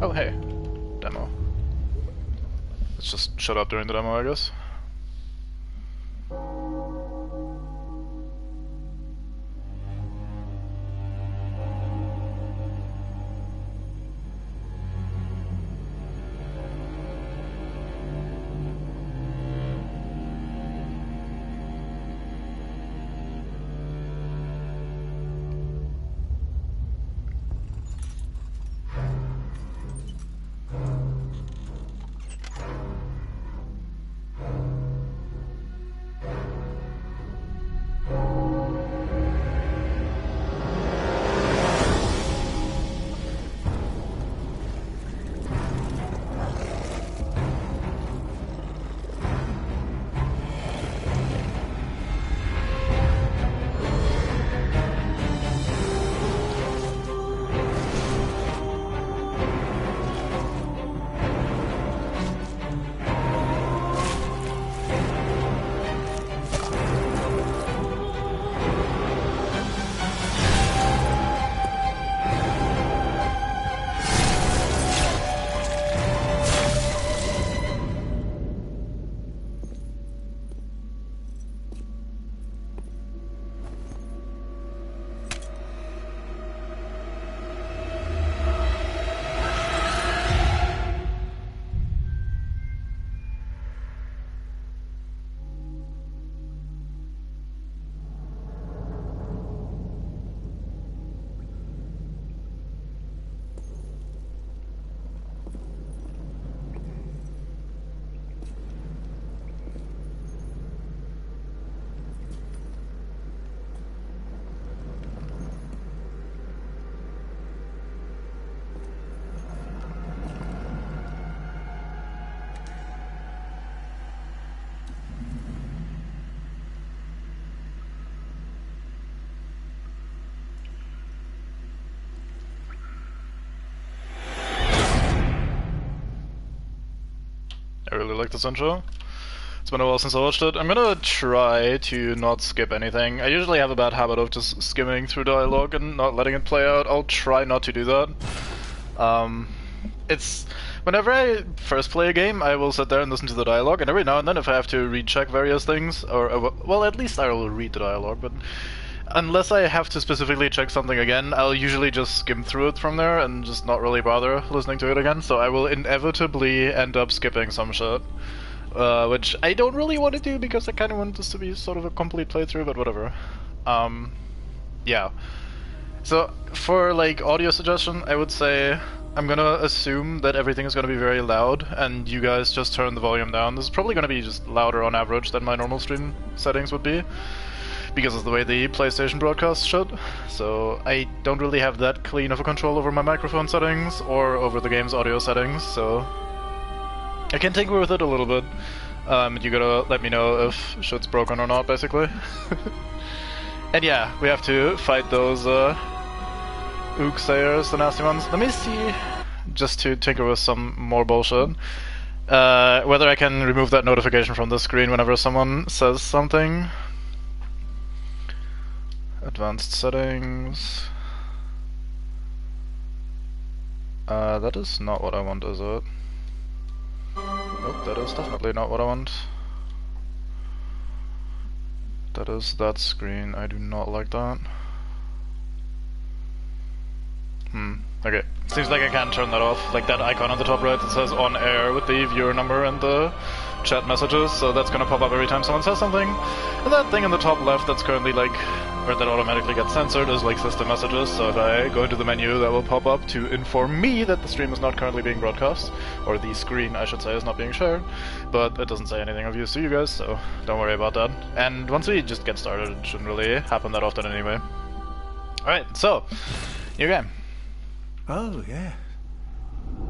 Oh, hey. Demo. Let's just shut up during the demo, I guess. I really like this intro. It's been a while since I watched it. I'm gonna try to not skip anything. I usually have a bad habit of just skimming through dialogue and not letting it play out. I'll try not to do that. It's... Whenever I first play a game, I will sit there and listen to the dialogue, and every now and then if I have to recheck various things, or well, at least I will read the dialogue, but unless I have to specifically check something again, I'll usually just skim through it from there and just not really bother listening to it again, so I will inevitably end up skipping some shit. Which I don't really want to do because I kind of want this to be sort of a complete playthrough, but whatever. Yeah. So, for like audio suggestion, I would say I'm gonna assume that everything is gonna be very loud, and you guys just turn the volume down. This is probably gonna be just louder on average than my normal stream settings would be, because of the way the PlayStation broadcasts should. So I don't really have that clean of a control over my microphone settings or over the game's audio settings, so I can tinker with it a little bit. You gotta let me know if shit's broken or not, basically. And yeah, we have to fight those Ook Sayers, the nasty ones. Let me see, just to tinker with some more bullshit, whether I can remove that notification from the screen whenever someone says something. Advanced settings. That is not what I want, is it? Nope, that is definitely not what I want. That is that screen. I do not like that. Okay. Seems like I can't turn that off. Like that icon on the top right that says on air with the viewer number and the chat messages, so that's gonna pop up every time someone says something. And that thing in the top left that's currently like, or that automatically gets censored, is like system messages, so if I go into the menu that will pop up to inform me that the stream is not currently being broadcast, or the screen I should say is not being shared, but it doesn't say anything of use to you guys, so don't worry about that. And once we just get started, it shouldn't really happen that often anyway. Alright, so, new game. Oh, yeah.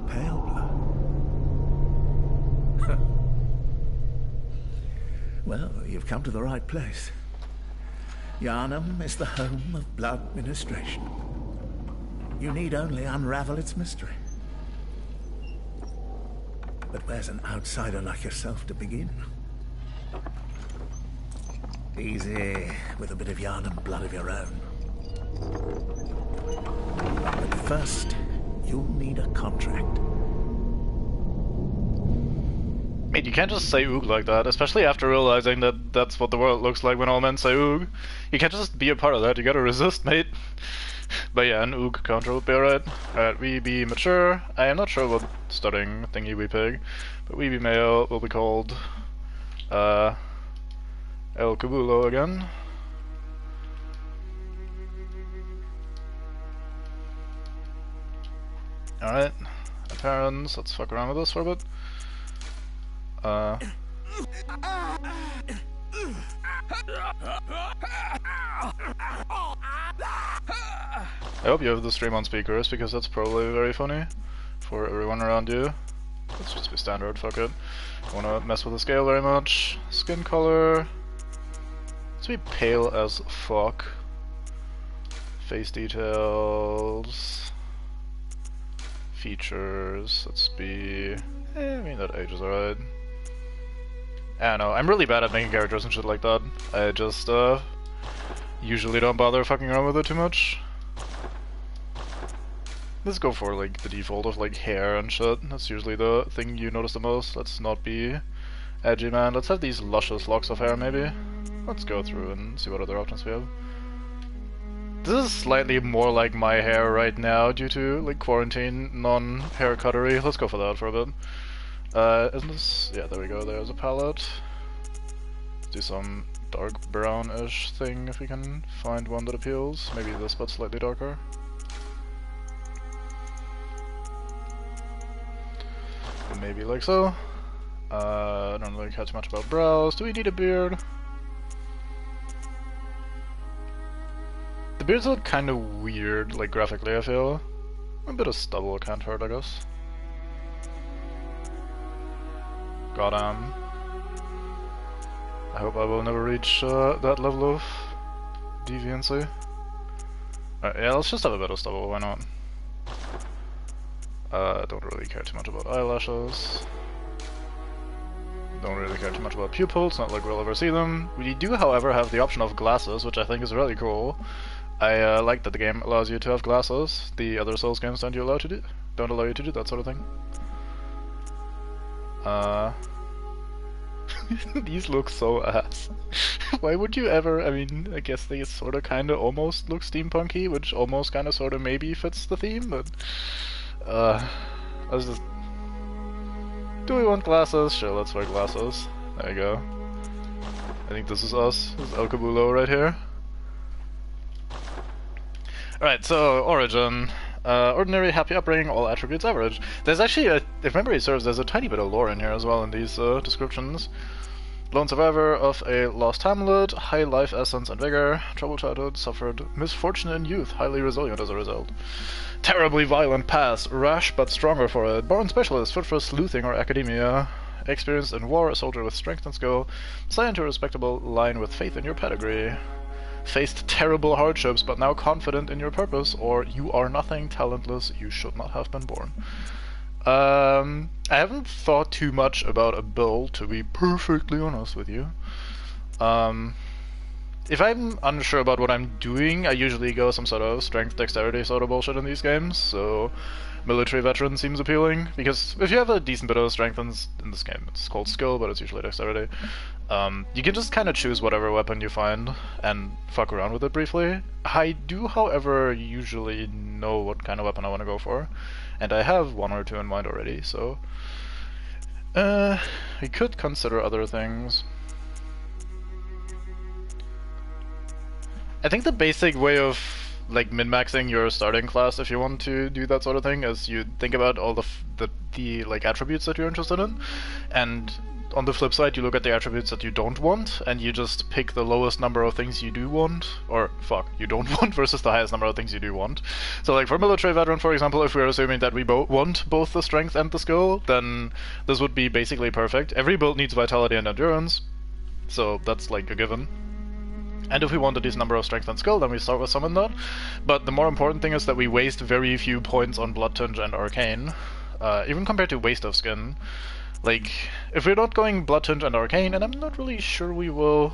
Pale blood. Well, you've come to the right place. Yharnam is the home of blood ministration. You need only unravel its mystery. But where's an outsider like yourself to begin? Easy, with a bit of Yharnam blood of your own. But first, you'll need a contract. you can't just say oog like that, especially after realizing that that's what the world looks like when all men say oog. You can't just be a part of that, you gotta resist, mate. But yeah, an oog counter would be alright. Alright, we be mature. I am not sure what studying thingy we pig, but we be male will be called El Cabulo again. Alright, parents, let's fuck around with this for a bit. I hope you have the stream on speakers, because that's probably very funny for everyone around you. Let's just be standard, fuck it. Don't wanna mess with the scale very much. Skin color. Let's be pale as fuck. Face details. Features. Let's be... I mean, that age is alright. I don't know, I'm really bad at making characters and shit like that. I just, usually don't bother fucking around with it too much. Let's go for, like, the default of, like, hair and shit. That's usually the thing you notice the most. Let's not be edgy, man. Let's have these luscious locks of hair, maybe. Let's go through and see what other options we have. This is slightly more like my hair right now due to, like, quarantine non-hair cuttery. Let's go for that for a bit. Isn't this... yeah, there we go, there's a palette. Let's do some dark brownish thing if we can find one that appeals. Maybe this, but slightly darker. Maybe like so. I don't really care too much about brows. Do we need a beard? The beards look kind of weird, like graphically, I feel. A bit of stubble can't hurt, I guess. Goddamn. I hope I will never reach that level of deviancy. Yeah, let's just have a bit of stubble, why not? Don't really care too much about eyelashes. Don't really care too much about pupils, not like we'll ever see them. We do, however, have the option of glasses, which I think is really cool. I like that the game allows you to have glasses. The other Souls games don't allow you to do that sort of thing. These look so ass. Why would you ever, I mean, I guess they sorta kinda almost look steampunky, which almost kinda sorta maybe fits the theme, but... let's just... Do we want glasses? Sure, let's wear glasses. There you go. I think this is us. This is El Cabulo right here. Alright, so, origin. Ordinary, happy upbringing, all attributes average. There's actually, if memory serves, there's a tiny bit of lore in here as well in these descriptions. Lone survivor of a lost hamlet, high life essence and vigor, troubled childhood, suffered misfortune in youth, highly resilient as a result. Terribly violent past, rash but stronger for it, born specialist, fit for sleuthing or academia, experienced in war, a soldier with strength and skill, signed to a respectable line with faith in your pedigree. Faced terrible hardships, but now confident in your purpose, or you are nothing, talentless, you should not have been born. I haven't thought too much about a build, to be perfectly honest with you. If I'm unsure about what I'm doing, I usually go some sort of strength dexterity sort of bullshit in these games, so military veteran seems appealing, because if you have a decent bit of strength in this game, it's called skill, but it's usually dexterity, you can just kind of choose whatever weapon you find and fuck around with it briefly. I do, however, usually know what kind of weapon I want to go for, and I have one or two in mind already, so we could consider other things. I think the basic way of like min-maxing your starting class, if you want to do that sort of thing, is you think about all the like attributes that you're interested in, and on the flip side you look at the attributes that you don't want, and you just pick the lowest number of things you do want, or fuck, you don't want versus the highest number of things you do want. So like for military veteran, for example, if we're assuming that we want both the strength and the skill, then this would be basically perfect. Every build needs vitality and endurance, so that's like a given. And if we want a decent number of strength and skill, then we start with some in that. But the more important thing is that we waste very few points on Blood Tinge and Arcane, even compared to waste of skin. Like, if we're not going Blood Tinge and Arcane, and I'm not really sure we will...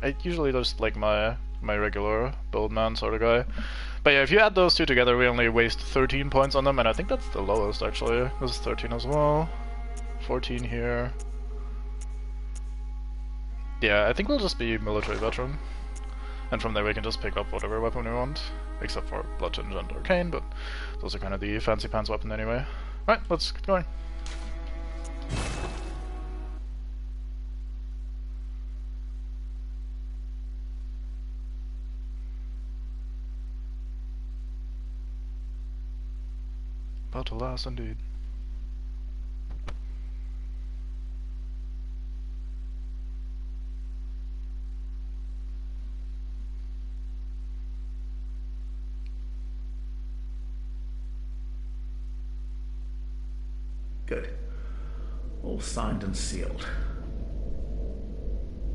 I usually just like my regular build man sort of guy. But yeah, if you add those two together, we only waste 13 points on them, and I think that's the lowest actually. This is 13 as well. 14 here. Yeah, I think we'll just be military veteran. And from there we can just pick up whatever weapon we want. Except for Pungent or Kane, but those are kind of the fancy pants weapon anyway. Right, let's get going. About to last indeed. Good. All signed and sealed.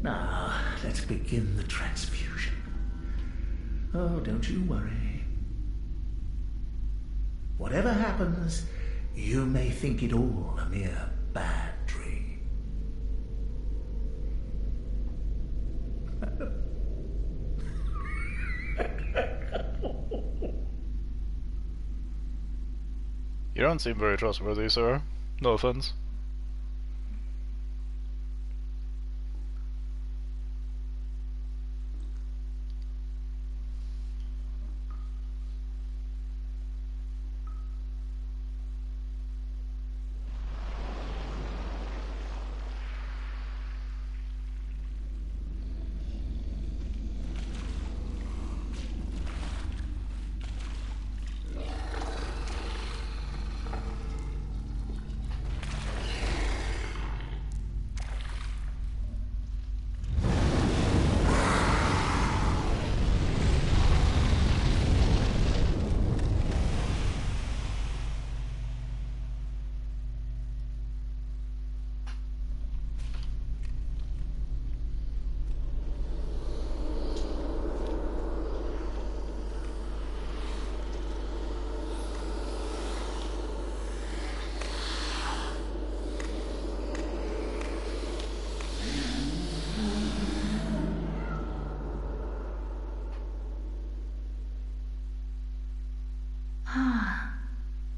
Now, let's begin the transfusion. Oh, don't you worry. Whatever happens, you may think it all a mere bad dream. You don't seem very trustworthy, sir. No offense.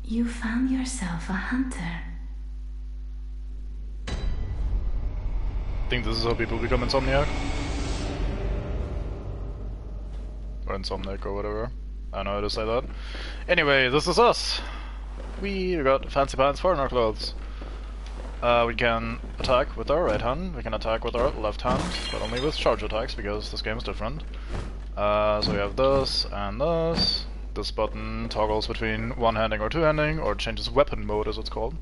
You found yourself a hunter. Think this is how people become insomniac? Or insomniac or whatever. I don't know how to say that. Anyway, this is us! We got fancy pants for our clothes. We can attack with our right hand, we can attack with our left hand, but only with charge attacks because this game is different. So we have this and this. This button toggles between one-handing or two-handing, or changes weapon mode as it's called.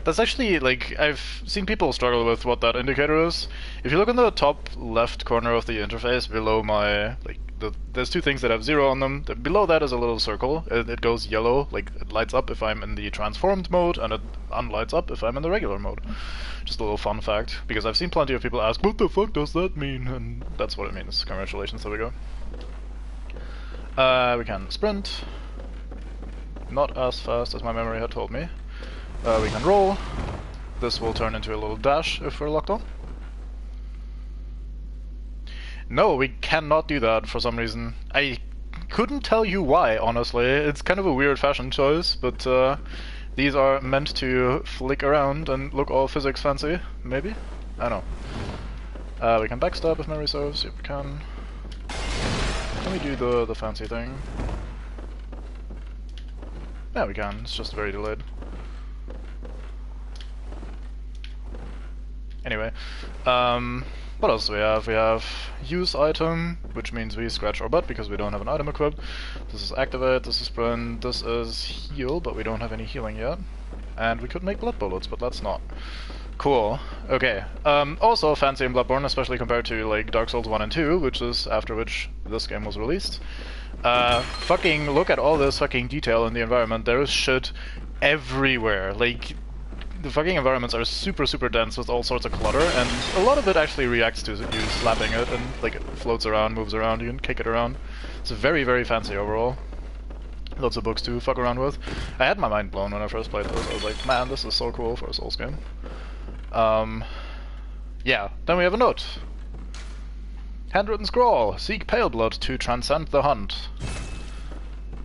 That's actually, like, I've seen people struggle with what that indicator is. If you look in the top left corner of the interface below my, like, there's two things that have 0 on them. Below that is a little circle. It goes yellow, like, it lights up if I'm in the transformed mode, and it unlights up if I'm in the regular mode. Just a little fun fact, because I've seen plenty of people ask, what the fuck does that mean? And that's what it means. Congratulations, there we go. We can sprint, not as fast as my memory had told me. We can roll. This will turn into a little dash if we're locked on. No, we cannot do that for some reason. I couldn't tell you why, honestly. It's kind of a weird fashion choice, but these are meant to flick around and look all physics fancy, maybe? I don't know. We can backstab if memory serves. Yep, we can. Can we do the fancy thing? Yeah, we can. It's just very delayed. Anyway, what else do we have? We have use item, which means we scratch our butt because we don't have an item equipped. This is activate, this is sprint, this is heal, but we don't have any healing yet. And we could make blood bullets, but let's not. Cool. Okay. Also fancy in Bloodborne, especially compared to like Dark Souls 1 and 2, which is after which this game was released. Fucking look at all this fucking detail in the environment. There is shit everywhere. Like, the fucking environments are super dense with all sorts of clutter, and a lot of it actually reacts to you slapping it, and like it floats around, moves around, you can kick it around. It's very fancy overall. Lots of books to fuck around with. I had my mind blown when I first played this. I was like, man, this is so cool for a Souls game. Yeah, then we have a note. Handwritten scroll. Seek pale blood to transcend the hunt.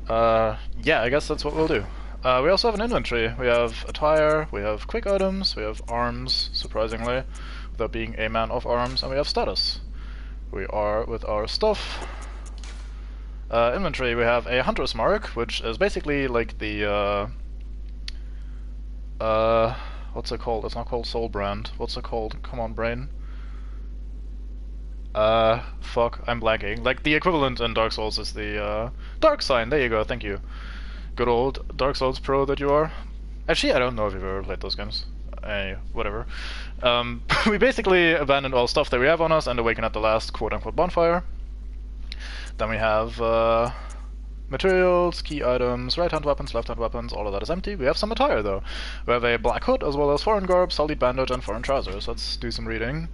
Yeah, I guess that's what we'll do. We also have an inventory. We have attire, we have quick items, we have arms, surprisingly. without being a man of arms, and we have status. We are with our stuff. Inventory, we have a Hunter's Mark, which is basically like the, what's it called? It's not called Soul Brand. What's it called? Come on, brain. Fuck, I'm blanking. Like, the equivalent in Dark Souls is the, Dark Sign, there you go, thank you. Good old Dark Souls pro that you are. Actually, I don't know if you've ever played those games. Whatever. We basically abandoned all stuff that we have on us and awaken at the last quote-unquote bonfire. Then we have materials, key items, right-hand weapons, left-hand weapons, all of that is empty. We have some attire though. We have a black hood as well as foreign garb, solid bandage, and foreign trousers. Let's do some reading.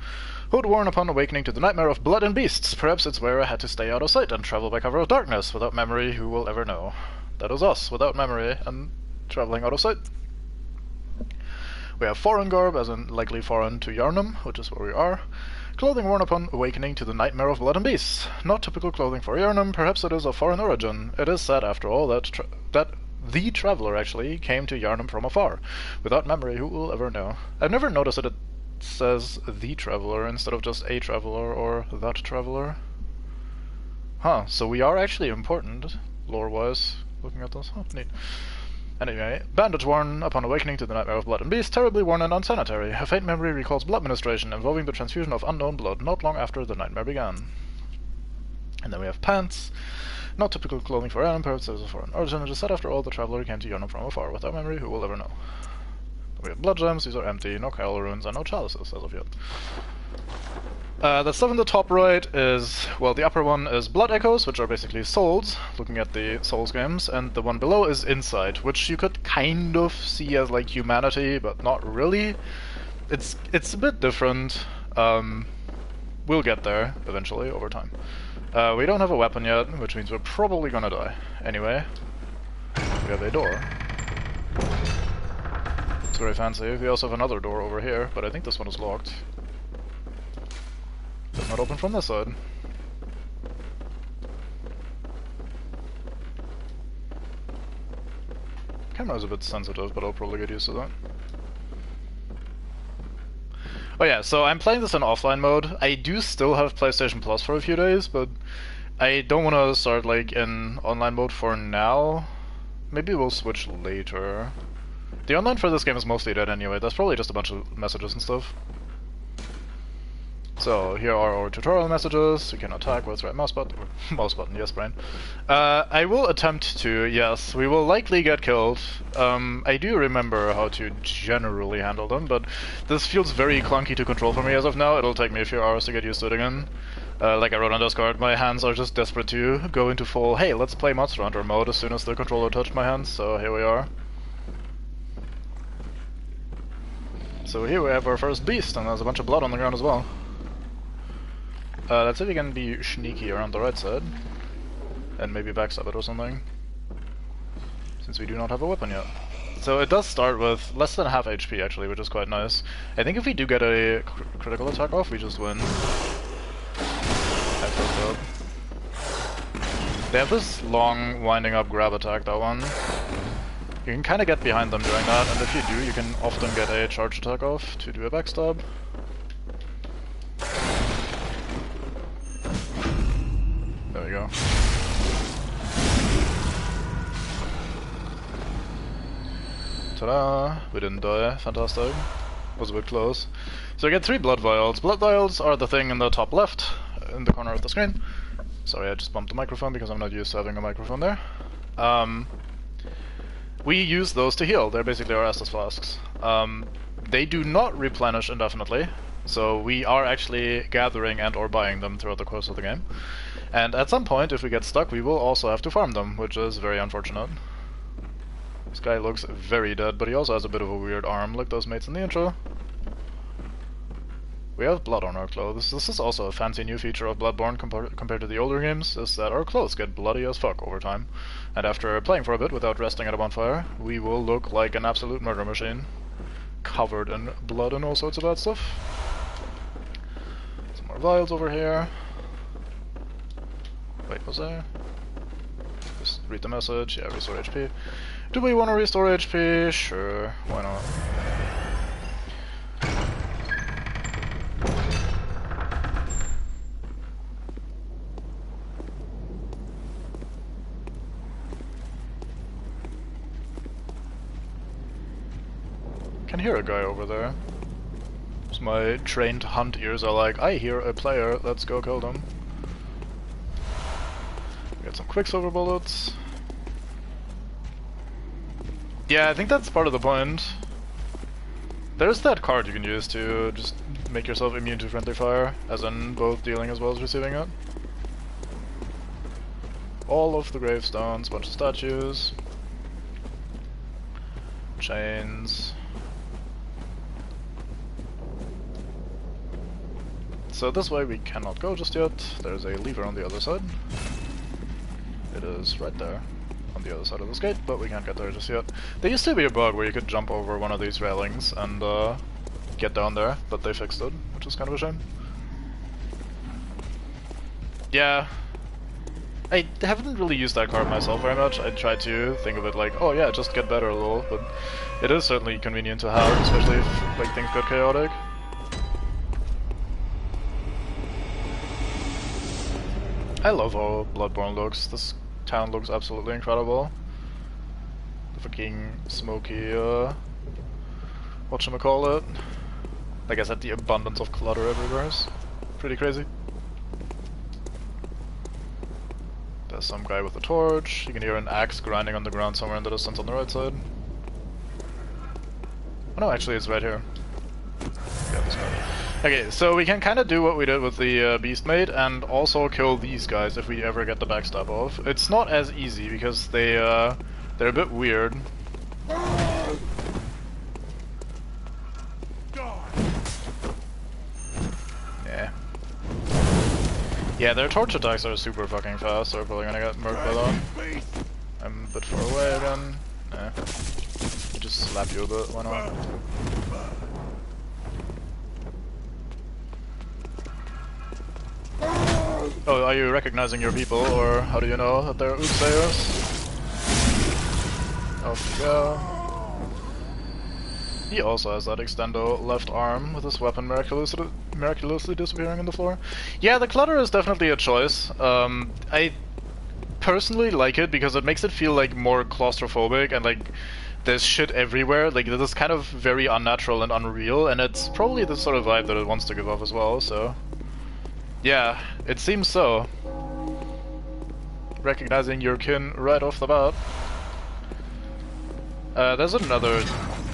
Hood worn upon awakening to the nightmare of blood and beasts. Perhaps its wearer had to stay out of sight and travel by cover of darkness. Without memory, who will ever know? That is us, without memory and traveling out of sight. We have foreign garb, as in likely foreign to Yharnam, which is where we are. Clothing worn upon awakening to the nightmare of blood and beasts. Not typical clothing for Yharnam, perhaps it is of foreign origin. It is said, after all, that the traveler actually came to Yharnam from afar. Without memory, who will ever know? I've never noticed that it says the traveler instead of just a traveler or that traveler. Huh, so we are actually important, lore-wise, looking at this. Oh, neat. Anyway, bandage worn upon awakening to the nightmare of blood and beast, terribly worn and unsanitary. A faint memory recalls blood ministration involving the transfusion of unknown blood not long after the nightmare began. And then we have pants. Not typical clothing for Yharnam, perhaps there was a foreign origin. It is said after all the traveler came to Yharnam from afar. Without memory, who will ever know? We have blood gems, these are empty, no Kyle runes, and no chalices as of yet. The stuff in the top right is, well, the upper one is blood echoes, which are basically souls, looking at the Souls games, and the one below is insight, which you could kind of see as like humanity, but not really. It's a bit different. We'll get there eventually over time. We don't have a weapon yet, which means we're probably gonna die. Anyway, we have a door. It's very fancy. We also have another door over here, but I think this one is locked. Does not open from this side. Camera's a bit sensitive, but I'll probably get used to that. Oh yeah, so I'm playing this in offline mode. I do still have PlayStation Plus for a few days, but I don't want to start like in online mode for now. Maybe we'll switch later. The online for this game is mostly dead anyway. That's probably just a bunch of messages and stuff. So here are our tutorial messages. You can attack with right mouse button. Mouse button, yes, brain. I will attempt to, yes, we will likely get killed. I do remember how to generally handle them, but this feels very clunky to control for me as of now. It'll take me a few hours to get used to it again. Like I wrote on Discord, my hands are just desperate to go into full, hey, let's play Monster Hunter mode as soon as the controller touched my hands, so here we are. So here we have our first beast, and there's a bunch of blood on the ground as well. Let's see if we can be sneaky around the right side. And maybe backstab it or something. Since we do not have a weapon yet. So it does start with less than half HP actually, which is quite nice. I think if we do get a critical attack off, we just win. I fucked up. They have this long winding up grab attack, that one. You can kinda get behind them doing that, and if you do, you can often get a charge attack off to do a backstab. There we go. Ta-da! We didn't die. Fantastic. Was a bit close. So we get 3 blood vials. Blood vials are the thing in the top left, in the corner of the screen. Sorry, I just bumped the microphone because I'm not used to having a microphone there. We use those to heal. They're basically our Estus flasks. They do not replenish indefinitely, so we are actually gathering and or buying them throughout the course of the game. And at some point, if we get stuck, we will also have to farm them, which is very unfortunate. This guy looks very dead, but he also has a bit of a weird arm, like those mates in the intro. We have blood on our clothes. This is also a fancy new feature of Bloodborne compared to the older games, is that our clothes get bloody as fuck over time. And after playing for a bit without resting at a bonfire, we will look like an absolute murder machine. Covered in blood and all sorts of bad stuff. Some more vials over here. Wait, was there? Just read the message. Yeah, restore HP. Do we want to restore HP? Sure, why not? can hear a guy over there. So my trained hunt ears are like, I hear a player, let's go kill them. Get some Quicksilver bullets. Yeah, I think that's part of the point. There's that card you can use to just make yourself immune to friendly fire, as in both dealing as well as receiving it. All of the gravestones, bunch of statues, chains. So this way we cannot go just yet. There's a lever on the other side. It is right there on the other side of this gate, but we can't get there just yet. There used to be a bug where you could jump over one of these railings and get down there, but they fixed it, which is kind of a shame. Yeah, I haven't really used that card myself very much. I try to think of it like, oh yeah, just get better a little, but it is certainly convenient to have, especially if like things get chaotic. I love how Bloodborne looks. This town looks absolutely incredible. The fucking smoky, whatchamacallit. Like I said, the abundance of clutter everywhere is pretty crazy. There's some guy with a torch. You can hear an axe grinding on the ground somewhere in the distance on the right side. Oh no, actually it's right here. Yeah, this guy. Okay, so we can kind of do what we did with the Beast Mate and also kill these guys if we ever get the backstab off. It's not as easy because they're a bit weird. Yeah. Yeah, their torch attacks are super fucking fast, so we're probably gonna get murked by that. I'm a bit far away again. Nah. Just slap you a bit, why not? Oh, are you recognizing your people, or how do you know that they're Oogsayers? Off you go. He also has that extendo left arm with his weapon miraculously disappearing on the floor. Yeah, the clutter is definitely a choice. I personally like it because it makes it feel like more claustrophobic and like there's shit everywhere. Like this is kind of very unnatural and unreal, and it's probably the sort of vibe that it wants to give off as well, so... Yeah, it seems so. Recognizing your kin right off the bat. There's another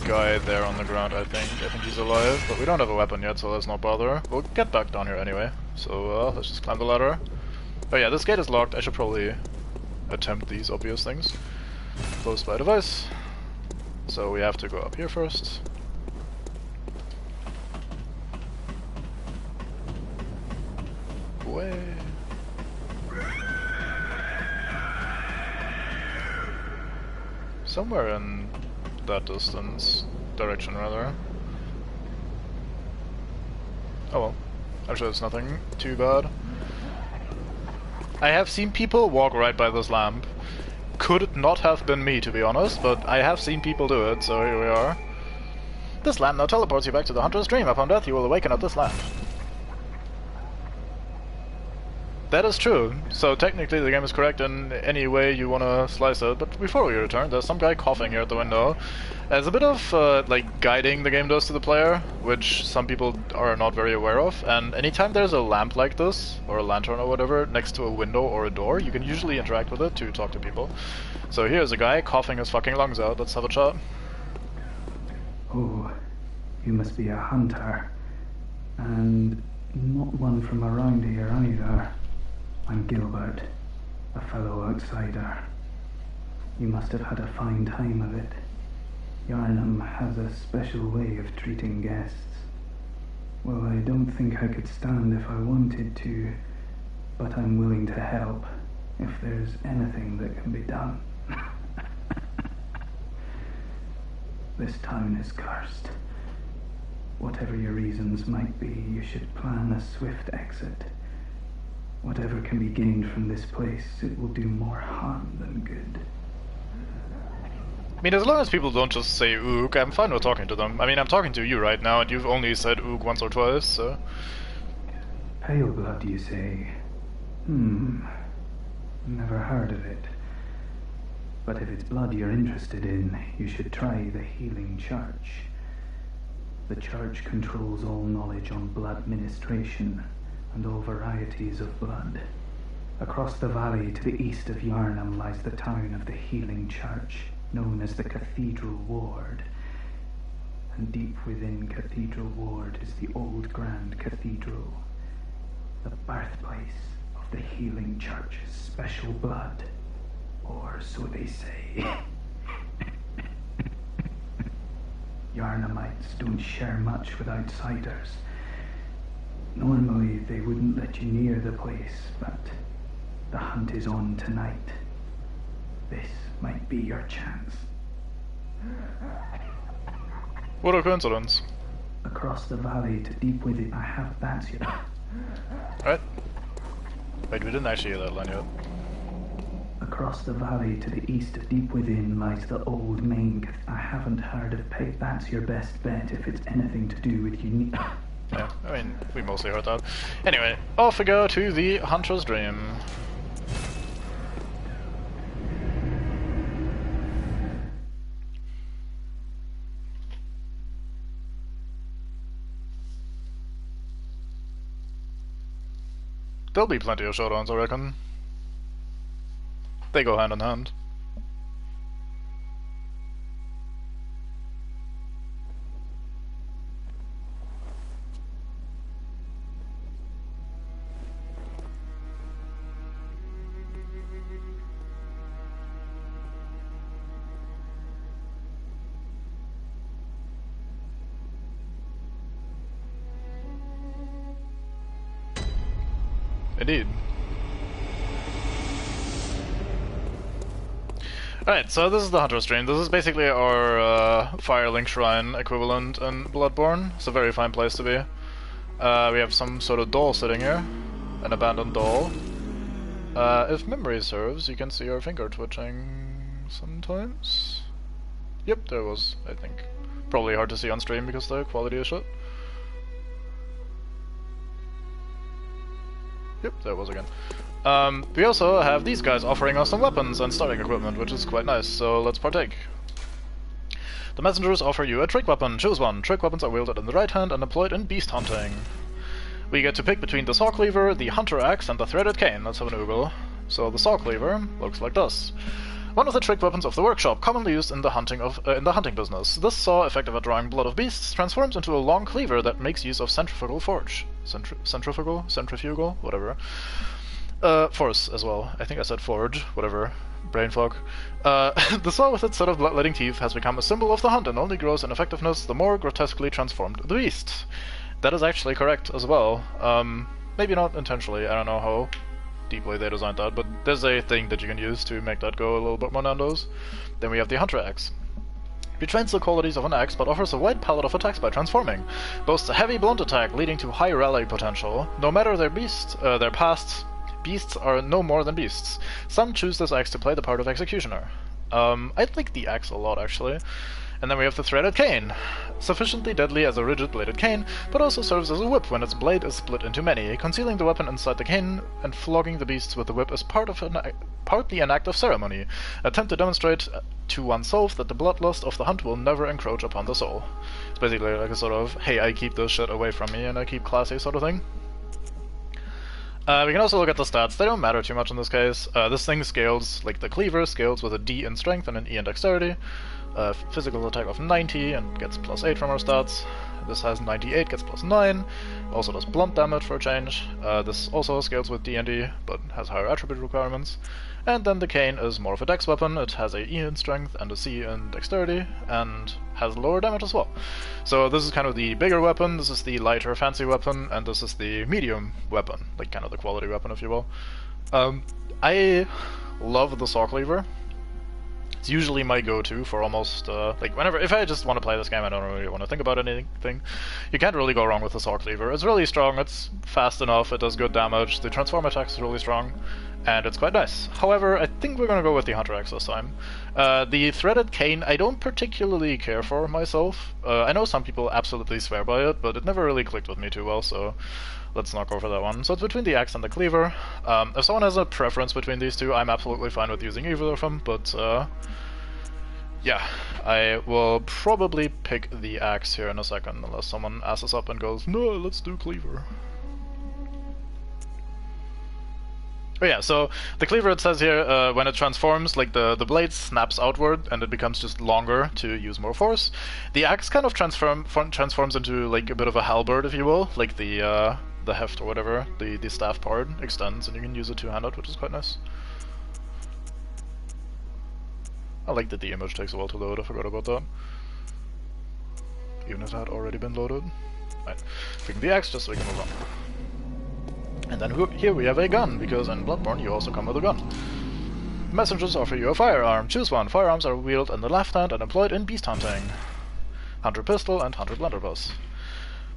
guy there on the ground, I think. I think he's alive, but we don't have a weapon yet, so let's not bother. We'll get back down here anyway, so let's just climb the ladder. Oh yeah, this gate is locked. I should probably attempt these obvious things. Closed by device. So we have to go up here first. Way. Somewhere in that direction rather. Oh well, actually it's nothing too bad. I have seen people walk right by this lamp. Could not have been me, to be honest, but I have seen people do it, so here we are. This lamp now teleports you back to the Hunter's Dream. Upon death you will awaken at this lamp. That is true, so technically the game is correct in any way you want to slice it, but before we return, there's some guy coughing here at the window. As a bit of, like, guiding the game does to the player, which some people are not very aware of, and anytime there's a lamp like this, or a lantern or whatever, next to a window or a door, you can usually interact with it to talk to people. So here's a guy coughing his fucking lungs out, let's have a chat. Oh, you must be a hunter, and not one from around here either. I'm Gilbert, a fellow outsider. You must have had a fine time of it. Yarnum has a special way of treating guests. Well, I don't think I could stand if I wanted to, but I'm willing to help if there's anything that can be done. This town is cursed. Whatever your reasons might be, you should plan a swift exit. Whatever can be gained from this place, it will do more harm than good. I mean, as long as people don't just say ook, I'm fine with talking to them. I mean, I'm talking to you right now, and you've only said ook once or twice, so... Pale blood, you say? Never heard of it. But if it's blood you're interested in, you should try the Healing Church. The Church controls all knowledge on blood ministration and all varieties of blood. Across the valley to the east of Yarnam lies the town of the Healing Church, known as the Cathedral Ward. And deep within Cathedral Ward is the old Grand Cathedral, the birthplace of the Healing Church's special blood, or so they say. Yarnamites don't share much with outsiders. Normally they wouldn't let you near the place, but the hunt is on tonight. This might be your chance. What a coincidence. Across the valley to deep within, I have that's your... Alright. Wait, we didn't actually hear that line yet. Across the valley to the east of deep within lies the old main... I haven't heard of Peg. That's your best bet if it's anything to do with unique... Yeah, I mean, we mostly heard that. Anyway, off we go to the Hunter's Dream. There'll be plenty of showdowns, I reckon. They go hand in hand. Indeed. Alright, so this is the Hunter's Dream. This is basically our Firelink Shrine equivalent in Bloodborne. It's a very fine place to be. We have some sort of doll sitting here. An abandoned doll. If memory serves, you can see our finger twitching sometimes. Yep, there was, I think. Probably hard to see on stream because the quality is shit. Yep, there it was again. We also have these guys offering us some weapons and starting equipment, which is quite nice, so let's partake. The messengers offer you a trick weapon. Choose one. Trick weapons are wielded in the right hand and employed in beast hunting. We get to pick between the Saw Cleaver, the Hunter Axe, and the Threaded Cane. Let's have an oogle. So the Saw Cleaver looks like this. One of the trick weapons of the workshop, commonly used in the hunting business. This saw, effective at drawing blood of beasts, transforms into a long cleaver that makes use of centrifugal forge. Centrifugal? Whatever. Force as well. I think I said forge. Whatever. Brain fog. The saw with its set of bloodletting teeth has become a symbol of the hunt and only grows in effectiveness the more grotesquely transformed the beast. That is actually correct as well. Maybe not intentionally. I don't know how deeply they designed that, but there's a thing that you can use to make that go a little bit more Nando's. Then we have the Hunter Axe. Retains the qualities of an axe, but offers a wide palette of attacks by transforming. Boasts a heavy blunt attack, leading to high rally potential. No matter their past, beasts are no more than beasts. Some choose this axe to play the part of executioner. I like the axe a lot, actually. And then we have the Threaded Cane. Sufficiently deadly as a rigid-bladed cane, but also serves as a whip when its blade is split into many. Concealing the weapon inside the cane and flogging the beasts with the whip is partly an act of ceremony, attempt to demonstrate to oneself that the bloodlust of the hunt will never encroach upon the soul. It's basically like a sort of, hey, I keep this shit away from me and I keep classy sort of thing. We can also look at the stats. They don't matter too much in this case. This thing scales, like the Cleaver, scales with a D in strength and an E in dexterity. Physical attack of 90 and gets plus 8 from our stats. This has 98, gets plus 9. Also does blunt damage for a change. This also scales with D and D, but has higher attribute requirements. And then the Cane is more of a dex weapon. It has a E in strength and a C in dexterity, and has lower damage as well. So this is kind of the bigger weapon, this is the lighter fancy weapon, and this is the medium weapon, like kind of the quality weapon if you will. I love the Saw Cleaver. It's usually my go-to for almost, like, if I just want to play this game, I don't really want to think about anything. You can't really go wrong with the Saw Cleaver. It's really strong, it's fast enough, it does good damage, the transform attack is really strong, and it's quite nice. However, I think we're gonna go with the Hunter Axe this time. The Threaded Cane, I don't particularly care for myself. I know some people absolutely swear by it, but it never really clicked with me too well, so let's not go for that one. So it's between the Axe and the Cleaver. If someone has a preference between these two, I'm absolutely fine with using either of them, but yeah, I will probably pick the axe here in a second, unless someone asses up and goes, no, let's do Cleaver. Oh yeah, so the Cleaver, it says here, when it transforms, like the blade snaps outward and it becomes just longer to use more force. The axe kind of transforms into like a bit of a halberd, if you will, like the heft or whatever, the staff part extends and you can use it two-handed, which is quite nice. I like that the image takes a while to load, I forgot about that. Even if it had already been loaded. Right, picking the axe just so we can move on. And then here we have a gun, because in Bloodborne you also come with a gun. Messengers offer you a firearm. Choose one. Firearms are wielded in the left hand and employed in beast hunting. Hunter pistol and hunter blunderbuss.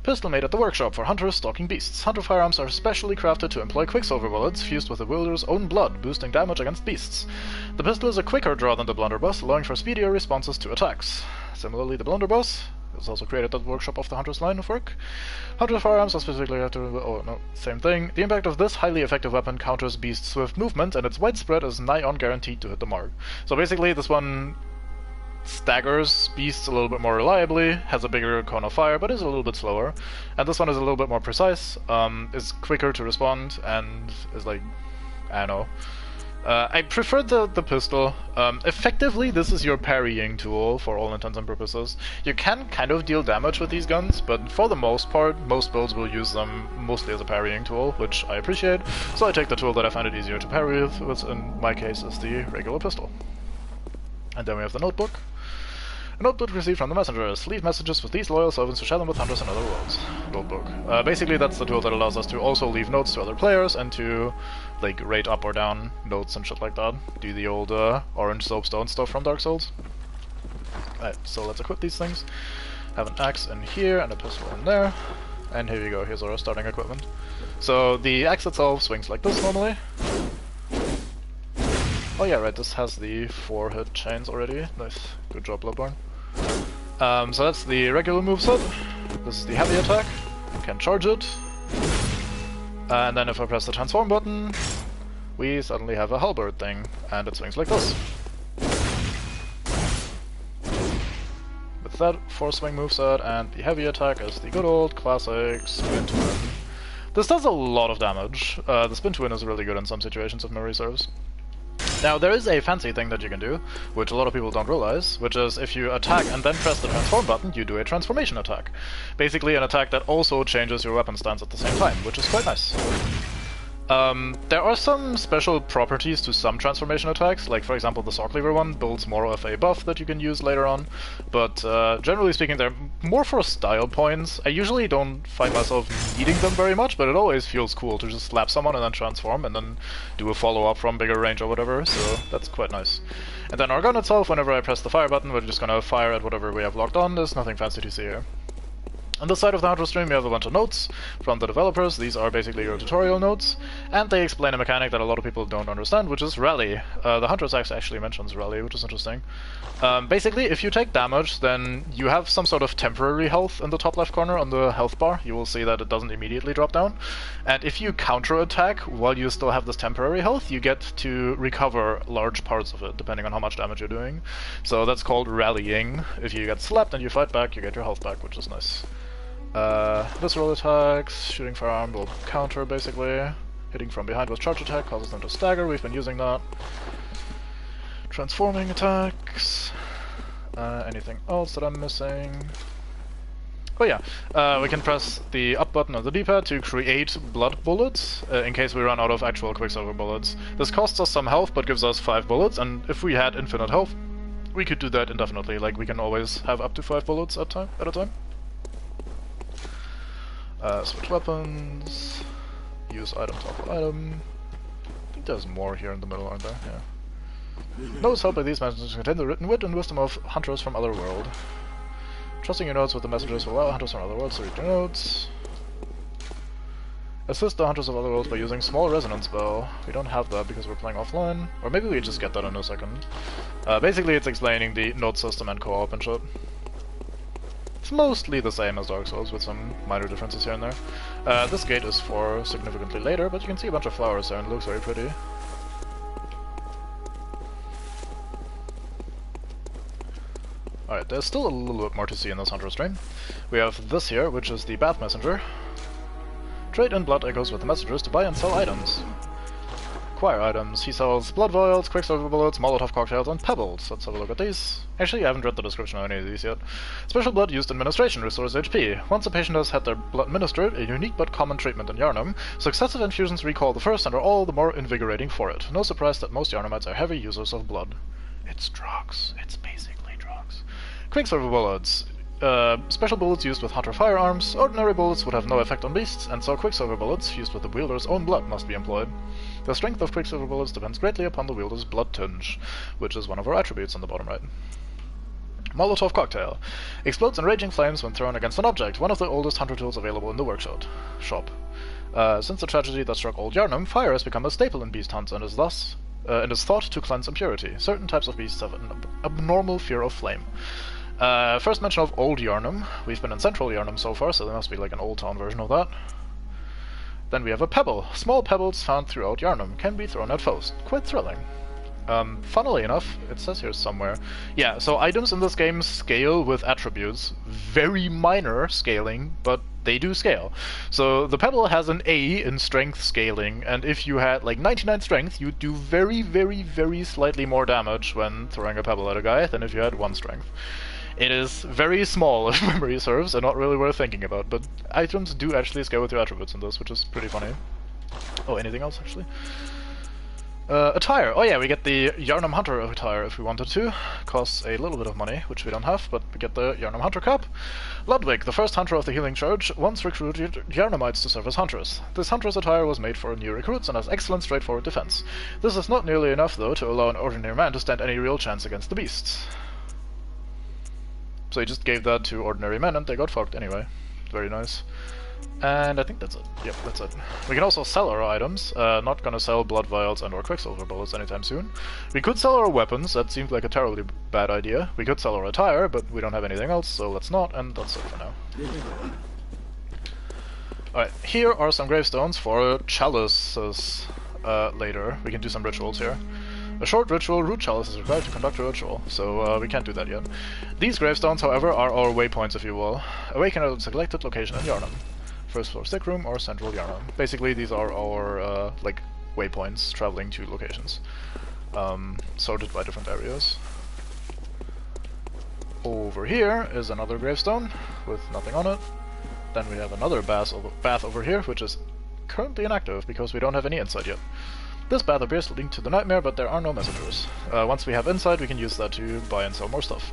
Pistol made at the workshop for hunters stalking beasts. Hunter firearms are specially crafted to employ quicksilver bullets fused with the wielder's own blood, boosting damage against beasts. The pistol is a quicker draw than the blunderbuss, allowing for speedier responses to attacks. Similarly, the blunderbuss is also created at the workshop of the hunter's line of work. Hunter firearms are specifically same thing. The impact of this highly effective weapon counters beast's swift movement, and its widespread is nigh on guaranteed to hit the mark. So basically, this one staggers beasts a little bit more reliably, has a bigger cone of fire, but is a little bit slower. And this one is a little bit more precise, is quicker to respond, and is like, I don't know. I prefer the pistol. Effectively, this is your parrying tool for all intents and purposes. You can kind of deal damage with these guns, but for the most part, most builds will use them mostly as a parrying tool, which I appreciate. So I take the tool that I find it easier to parry with, which in my case is the regular pistol. And then we have the notebook. A notebook received from the messengers. Leave messages with these loyal servants to share them with hunters in other worlds. Notebook. Basically, that's the tool that allows us to also leave notes to other players and to, like, rate up or down notes and shit like that. Do the old orange soapstone stuff from Dark Souls. Alright, so let's equip these things. Have an axe in here and a pistol in there. And here we go, here's our starting equipment. So the axe itself swings like this normally. Oh yeah, right, this has the 4-hit chains already. Nice. Good job, Bloodborne. So that's the regular moveset. This is the heavy attack. You can charge it. And then if I press the transform button, we suddenly have a halberd thing, and it swings like this. With that 4-swing moveset and the heavy attack is the good old classic spin to win. This does a lot of damage. The spin to win is really good in some situations if memory serves. Now, there is a fancy thing that you can do, which a lot of people don't realize, which is if you attack and then press the transform button, you do a transformation attack. Basically an attack that also changes your weapon stance at the same time, which is quite nice. There are some special properties to some transformation attacks, like for example the Saw Cleaver one builds more of a buff that you can use later on, but generally speaking they're more for style points. I usually don't find myself needing them very much, but it always feels cool to just slap someone and then transform and then do a follow-up from bigger range or whatever, so that's quite nice. And then our gun itself, whenever I press the fire button, we're just gonna fire at whatever we have locked on. There's nothing fancy to see here. On the side of the Hunter stream we have a bunch of notes from the developers. These are basically your tutorial notes, and they explain a mechanic that a lot of people don't understand, which is rally. The Hunter's Axe actually mentions rally, which is interesting. Basically, if you take damage, then you have some sort of temporary health in the top left corner on the health bar. You will see that it doesn't immediately drop down. And if you counter-attack while you still have this temporary health, you get to recover large parts of it, depending on how much damage you're doing. So that's called rallying. If you get slapped and you fight back, you get your health back, which is nice. Visceral Attacks, shooting firearm will counter basically. Hitting from behind with charge attack causes them to stagger, we've been using that. Transforming attacks. Anything else that I'm missing? Oh yeah, we can press the up button on the D-pad to create blood bullets, in case we run out of actual quicksilver bullets. This costs us some health, but gives us 5 bullets, and if we had infinite health, we could do that indefinitely, like we can always have up to 5 bullets at a time. Switch weapons, use item, toggle item. I think there's more here in the middle, aren't there? Yeah. Notes held by these messages contain the written wit and wisdom of hunters from other world. Trusting your notes with the messages will allow hunters from other worlds to read your notes. Assist the hunters of other worlds by using small resonance spell. We don't have that because we're playing offline. Or maybe we just get that in a second. Basically it's explaining the note system and co-op and shit. It's mostly the same as Dark Souls, with some minor differences here and there. This gate is for significantly later, but you can see a bunch of flowers there and it looks very pretty. there's still a little bit more to see in this hunter stream. We have this here, which is the Bath Messenger. Trade in blood echoes with the messengers to buy and sell items. Acquire items. He sells blood vials, quicksilver bullets, Molotov cocktails, and pebbles. Let's have a look at these. Actually, I haven't read the description of any of these yet. Special blood used in administration restores HP. Once a patient has had their blood administered, a unique but common treatment in Yharnam, successive infusions recall the first and are all the more invigorating for it. No surprise that most Yharnamites are heavy users of blood. It's drugs. It's basically drugs. Quicksilver bullets. Special bullets used with hunter firearms. Ordinary bullets would have no effect on beasts, and so quicksilver bullets used with the wielder's own blood must be employed. The strength of quicksilver bullets depends greatly upon the wielder's blood tinge, which is one of our attributes on the bottom right. Molotov cocktail. Explodes in raging flames when thrown against an object, one of the oldest hunter tools available in the workshop. Since the tragedy that struck old Yharnam, fire has become a staple in beast hunts and is thought to cleanse impurity. Certain types of beasts have an abnormal fear of flame. First mention of Old Yharnam. We've been in Central Yharnam so far, so there must be like an Old Town version of that. Then we have a pebble. Small pebbles found throughout Yharnam can be thrown at foes. Quite thrilling. Funnily enough, it says here somewhere. Yeah, so items in this game scale with attributes. Very minor scaling, but they do scale. So the pebble has an A in strength scaling, and if you had like 99 strength, you'd do very, very, very slightly more damage when throwing a pebble at a guy than if you had 1 strength. It is very small, if memory serves, and not really worth thinking about, but items do actually scale with your attributes in this, which is pretty funny. Oh, anything else, actually? Attire. Oh yeah, we get the Yharnam Hunter attire if we wanted to. Costs a little bit of money, which we don't have, but we get the Yharnam Hunter cap. Ludwig, the first hunter of the Healing Charge, once recruited Yharnamites to serve as hunters. This hunter's attire was made for new recruits and has excellent straightforward defense. This is not nearly enough, though, to allow an ordinary man to stand any real chance against the beasts. So he just gave that to ordinary men and they got fucked anyway. Very nice. And I think that's it. Yep, that's it. We can also sell our items. Not gonna sell blood vials and or quicksilver bullets anytime soon. We could sell our weapons. That seems like a terribly bad idea. We could sell our attire, but we don't have anything else, so let's not, and that's it for now. Alright, here are some gravestones for chalices later. We can do some rituals here. A short ritual, root chalice, is required to conduct a ritual, so we can't do that yet. These gravestones, however, are our waypoints, if you will. Awaken at a selected location in Yharnam. First floor sick room or central Yharnam. Basically, these are our like waypoints traveling to locations, sorted by different areas. Over here is another gravestone with nothing on it. Then we have another bath over here, which is currently inactive because we don't have any insight yet. This path appears to link to the nightmare, but there are no messengers. Once we have insight, we can use that to buy and sell more stuff.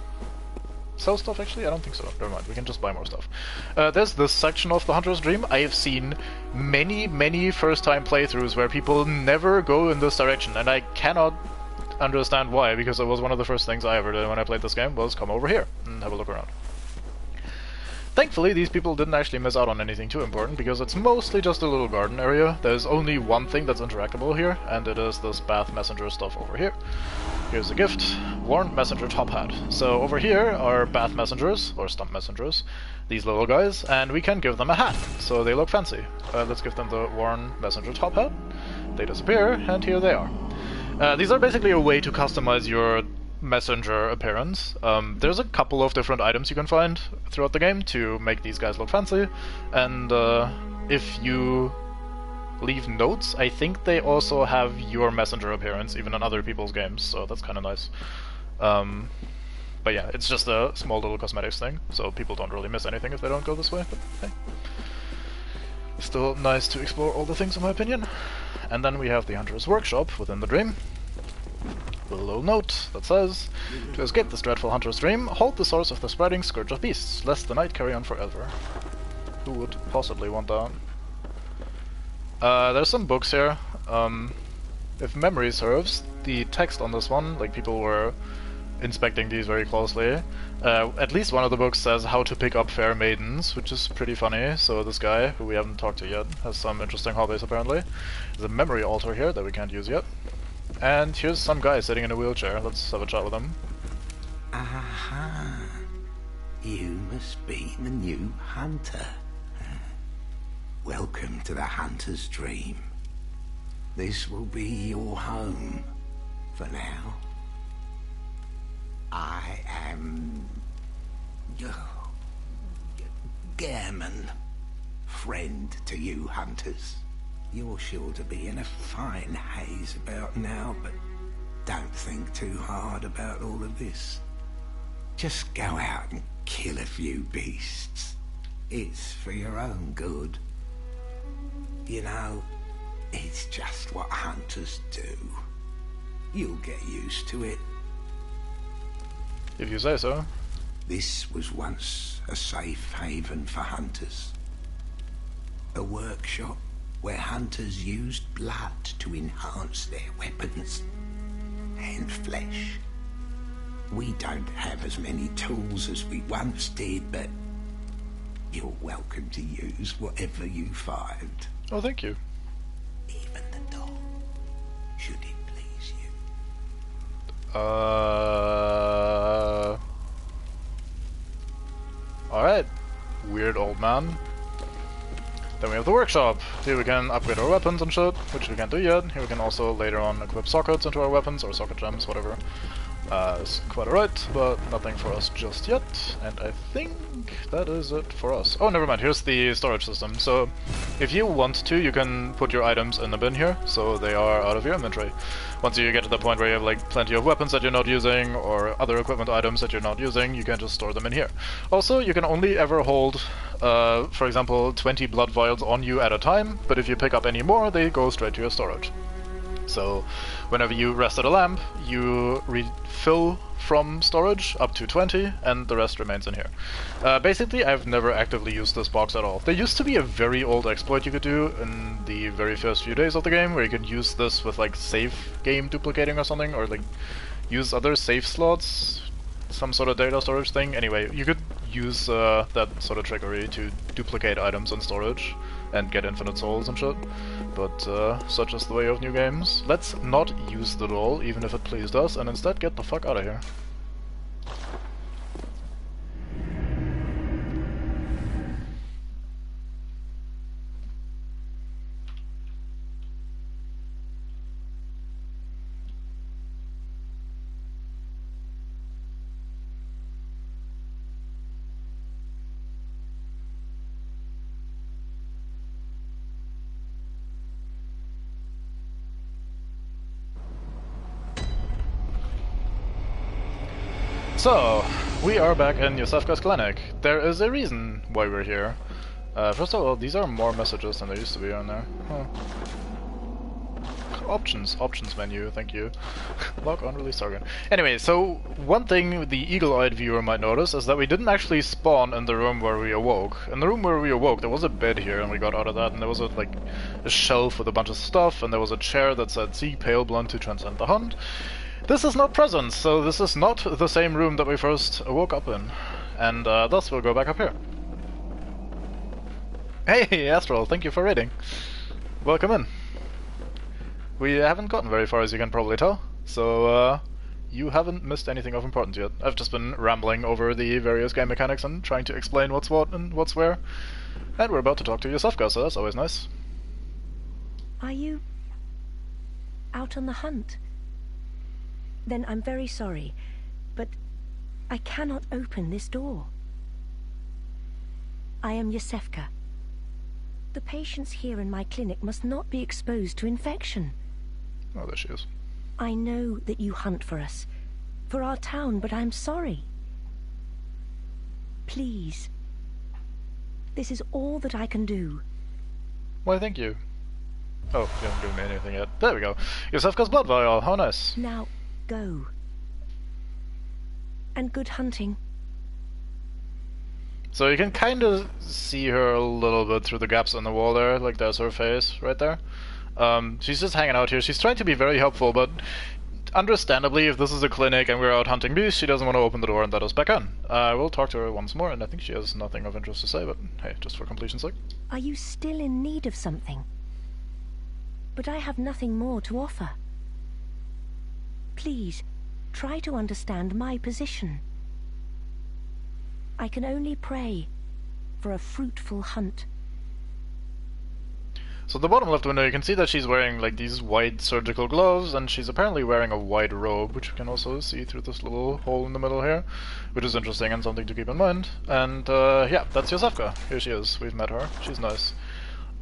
Sell stuff, actually? I don't think so. Never mind, we can just buy more stuff. There's this section of the Hunter's Dream. I have seen many first-time playthroughs where people never go in this direction, and I cannot understand why, because it was one of the first things I ever did when I played this game, was come over here and have a look around. Thankfully, these people didn't actually miss out on anything too important, because it's mostly just a little garden area. There's only one thing that's interactable here, and it is this Bath Messenger stuff over here. Here's a gift. Warrant Messenger Top Hat. So over here are Bath Messengers, or Stump Messengers, these little guys, and we can give them a hat, so they look fancy. Let's give them the Warren Messenger Top Hat. They disappear, and here they are. These are basically a way to customize your messenger appearance. There's a couple of different items you can find throughout the game to make these guys look fancy, and if you leave notes, I think they also have your messenger appearance even in other people's games, so that's kind of nice. But yeah, it's just a small little cosmetics thing, so people don't really miss anything if they don't go this way, but hey. Still nice to explore all the things in my opinion. And then we have the Hunter's Workshop within the dream. With a little note that says, to escape this dreadful hunter's dream, halt the source of the spreading scourge of beasts, lest the night carry on forever. Who would possibly want that? There's some books here. If memory serves, the text on this one, like people were inspecting these very closely. At least one of the books says how to pick up fair maidens, which is pretty funny. So this guy, who we haven't talked to yet, has some interesting hobbies apparently. There's a memory altar here that we can't use yet. And here's some guy sitting in a wheelchair. Let's have a chat with him. Aha! You must be the new hunter. Welcome to the Hunter's Dream. This will be your home for now. I am Gammon. Friend to you hunters. You're sure to be in a fine haze about now, but don't think too hard about all of this. Just go out and kill a few beasts. It's for your own good. You know, it's just what hunters do. You'll get used to it. If you say so. This was once a safe haven for hunters. A workshop where hunters used blood to enhance their weapons and flesh. We don't have as many tools as we once did, but you're welcome to use whatever you find. Oh, thank you. Even the dog, should it please you. Alright. Weird old man. Then we have the workshop. Here we can upgrade our weapons and shit, which we can't do yet. Here we can also later on equip sockets into our weapons, or socket gems, whatever. It's quite alright, but nothing for us just yet. And I think that is it for us. Oh, never mind, here's the storage system. So, if you want to, you can put your items in the bin here, so they are out of your inventory. Once you get to the point where you have like plenty of weapons that you're not using, or other equipment items that you're not using, you can just store them in here. Also, you can only ever hold, for example, 20 blood vials on you at a time, but if you pick up any more, they go straight to your storage. So, whenever you rest at a lamp, you refill from storage up to 20, and the rest remains in here. Basically, I've never actively used this box at all. There used to be a very old exploit you could do in the very first few days of the game, where you could use this with like save game duplicating or something, or like use other save slots, some sort of data storage thing. Anyway, you could use that sort of trickery to duplicate items in storage and get infinite souls and shit. But such is the way of new games. Let's not use the doll, even if it pleased us, and instead get the fuck out of here. So, we are back in Yosefka's clinic. There is a reason why we're here. First of all, these are more messages than there used to be on there. Huh. Options menu, thank you. Log on, release target. Anyway, so one thing the eagle-eyed viewer might notice is that we didn't actually spawn in the room where we awoke. In the room where we awoke, there was a bed here, and we got out of that, and there was a shelf with a bunch of stuff, and there was a chair that said, "Seek Pale Blunt to transcend the hunt." This is not present, so this is not the same room that we first woke up in. And thus we'll go back up here. Hey, Astral, thank you for raiding. Welcome in. We haven't gotten very far, as you can probably tell, so you haven't missed anything of importance yet. I've just been rambling over the various game mechanics and trying to explain what's what and what's where. And we're about to talk to Yosefka, so that's always nice. Are you out on the hunt? Then I'm very sorry, but I cannot open this door. I am Yosefka. The patients here in my clinic must not be exposed to infection. Oh, there she is. I know that you hunt for us, for our town, but I'm sorry. Please. This is all that I can do. Why, thank you. Oh, you haven't given me anything yet. There we go. Yosefka's blood vial, how nice. Now, go. And good hunting. So you can kind of see her a little bit through the gaps in the wall there, like there's her face right there. She's just hanging out here. She's trying to be very helpful, but understandably, if this is a clinic and we're out hunting beasts, she doesn't want to open the door and let us back in. We'll talk to her once more, and I think she has nothing of interest to say, but hey, just for completion's sake. Are you still in need of something? But I have nothing more to offer. Please, try to understand my position. I can only pray for a fruitful hunt. So the bottom left window, you can see that she's wearing like these white surgical gloves, and she's apparently wearing a white robe, which you can also see through this little hole in the middle here, which is interesting and something to keep in mind. And yeah, that's Yosefka. Here she is. We've met her. She's nice.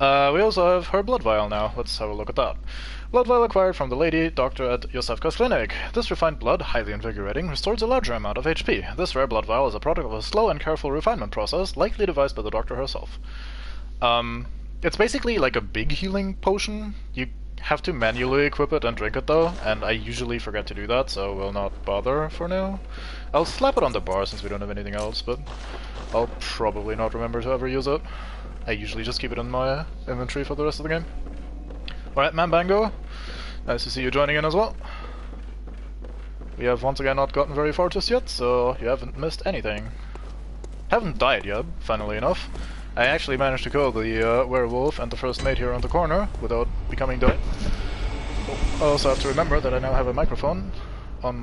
We also have her blood vial now. Let's have a look at that. Blood vial acquired from the lady doctor at Yosefka's clinic. This refined blood, highly invigorating, restores a larger amount of HP. This rare blood vial is a product of a slow and careful refinement process, likely devised by the doctor herself. It's basically like a big healing potion. You have to manually equip it and drink it though, and I usually forget to do that, so we'll not bother for now. I'll slap it on the bar since we don't have anything else, but I'll probably not remember to ever use it. I usually just keep it in my inventory for the rest of the game. Alright, Mambango. Nice to see you joining in as well. We have once again not gotten very far just yet, so you haven't missed anything. Haven't died yet, funnily enough. I actually managed to kill the werewolf and the first mate here on the corner without becoming dead. I also have to remember that I now have a microphone on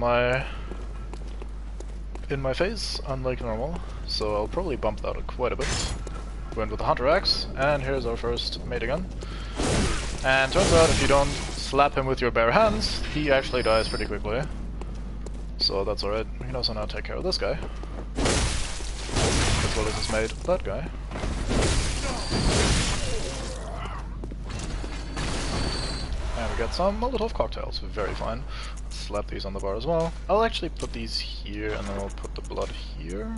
in my face, unlike normal, so I'll probably bump that quite a bit. We're in with the Hunter Axe, and here's our first mate again. And turns out if you don't slap him with your bare hands, he actually dies pretty quickly. So that's alright. We can also now take care of this guy. As well as his mate, that guy. And we get some Molotov cocktails, very fine. Let's slap these on the bar as well. I'll actually put these here, and then I'll put the blood here.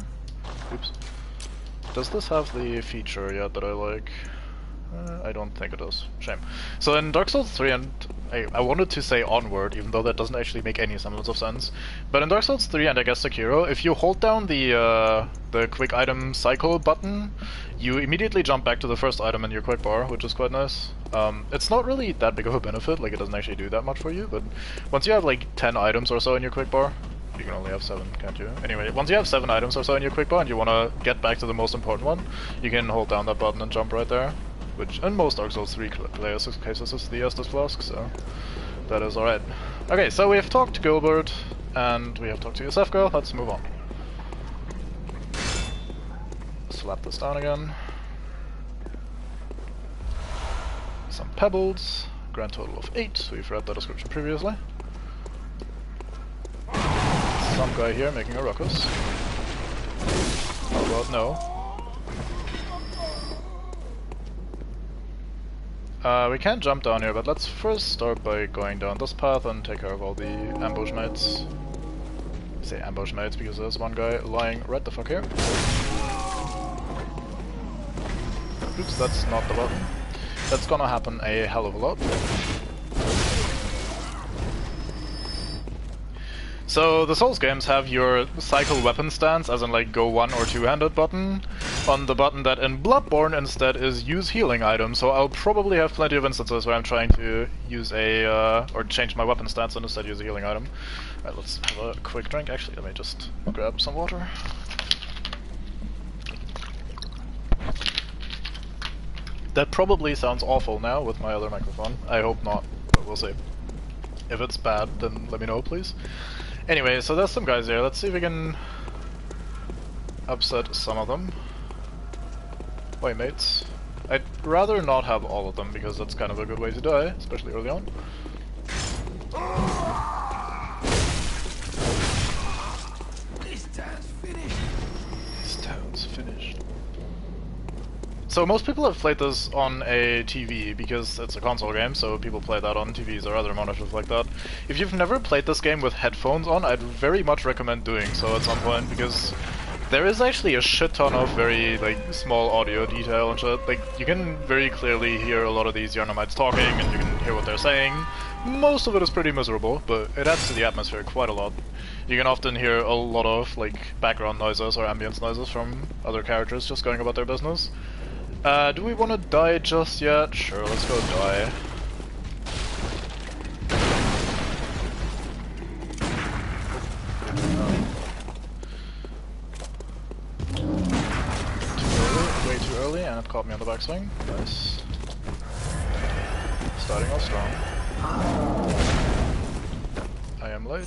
Oops. Does this have the feature yet that I like? I don't think it does. Shame. So in Dark Souls 3 and... I wanted to say Onward, even though that doesn't actually make any semblance of sense. But in Dark Souls 3 and I guess Sekiro, if you hold down the quick item cycle button, you immediately jump back to the first item in your quick bar, which is quite nice. It's not really that big of a benefit, like it doesn't actually do that much for you, but once you have like 10 items or so in your quick bar, you can only have 7, can't you? Anyway, once you have 7 items or so in your quick bar and you want to get back to the most important one, you can hold down that button and jump right there. Which in most Dark Souls 3 players' cases is the Estus Flask, so that is alright. Okay, so we have talked to Gilbert, and we have talked to Yosefka. Let's move on. Slap this down again. Some pebbles. Grand total of 8. We've read that description previously. Some guy here making a ruckus. How about no? We can jump down here, but let's first start by going down this path and take care of all the ambush mates. I say ambush mates because there's one guy lying right the fuck here. Oops, that's not the button. That's gonna happen a hell of a lot. So the Souls games have your cycle weapon stance, as in like go one or two-handed button, on the button that in Bloodborne instead is use healing items, so I'll probably have plenty of instances where I'm trying to use or change my weapon stance and instead use a healing item. Alright, let's have a quick drink. Actually, let me just grab some water. That probably sounds awful now with my other microphone. I hope not, but we'll see. If it's bad, then let me know, please. Anyway, so there's some guys here. Let's see if we can upset some of them. Wait, mates. I'd rather not have all of them, because that's kind of a good way to die, especially early on. This town's finished. This town's finished. So most people have played this on a TV because it's a console game, so people play that on TVs or other monitors like that. If you've never played this game with headphones on, I'd very much recommend doing so at some point, because there is actually a shit ton of very like small audio detail and shit. Like you can very clearly hear a lot of these Yarnamites talking, and you can hear what they're saying. Most of it is pretty miserable, but it adds to the atmosphere quite a lot. You can often hear a lot of like background noises or ambience noises from other characters just going about their business. Do we want to die just yet? Sure, let's go die. Way too early, and it caught me on the backswing. Nice. Starting off strong. I am late.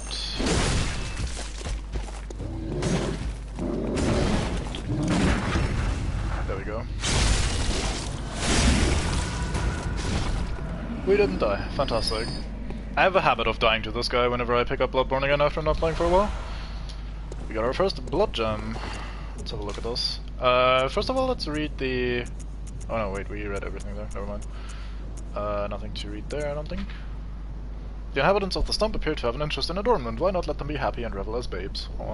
There we go. We didn't die. Fantastic. I have a habit of dying to this guy whenever I pick up Bloodborne again after not playing for a while. We got our first blood gem. Let's have a look at this. First of all, let's read the... Oh no, wait, we read everything there. Never mind. Nothing to read there, I don't think. The inhabitants of the stump appear to have an interest in adornment. Why not let them be happy and revel as babes? Oh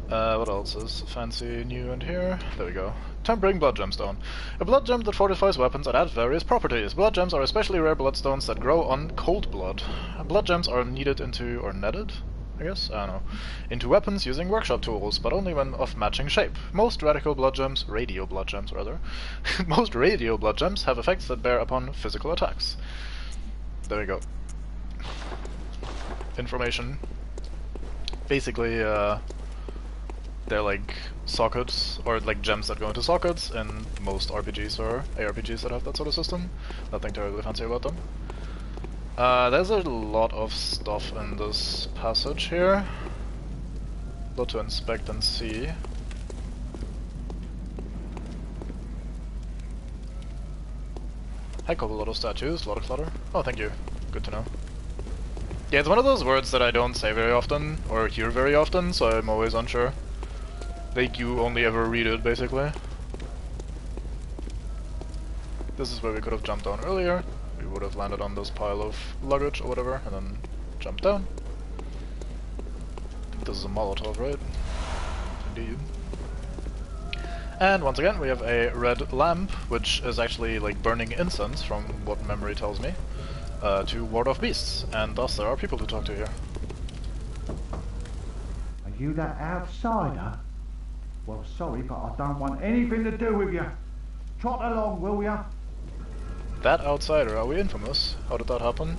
well. What else is fancy new in here? There we go. Tempering Blood Gemstone. A blood gem that fortifies weapons and adds various properties. Blood gems are especially rare bloodstones that grow on cold blood. Blood gems are kneaded into, or netted, I guess? I don't know. Into weapons using workshop tools, but only when of matching shape. Most radical blood gems, radio blood gems rather, most radio blood gems have effects that bear upon physical attacks. There we go. Information. Basically, they're like sockets, or like gems that go into sockets in most RPGs or ARPGs that have that sort of system. Nothing terribly fancy about them. There's a lot of stuff in this passage here. Lot to inspect and see. Heck of a lot of statues, a lot of clutter. Oh, thank you. Good to know. Yeah, it's one of those words that I don't say very often, or hear very often, so I'm always unsure. Like, you only ever read it, basically. This is where we could have jumped down earlier. We would have landed on this pile of luggage or whatever, and then jumped down. I think this is a Molotov, right? Indeed. And once again, we have a red lamp, which is actually like burning incense, from what memory tells me, to ward off beasts, and thus there are people to talk to here. Are you that outsider? Well, sorry, but I don't want anything to do with you. Trot along, will ya? That outsider, are we infamous? How did that happen?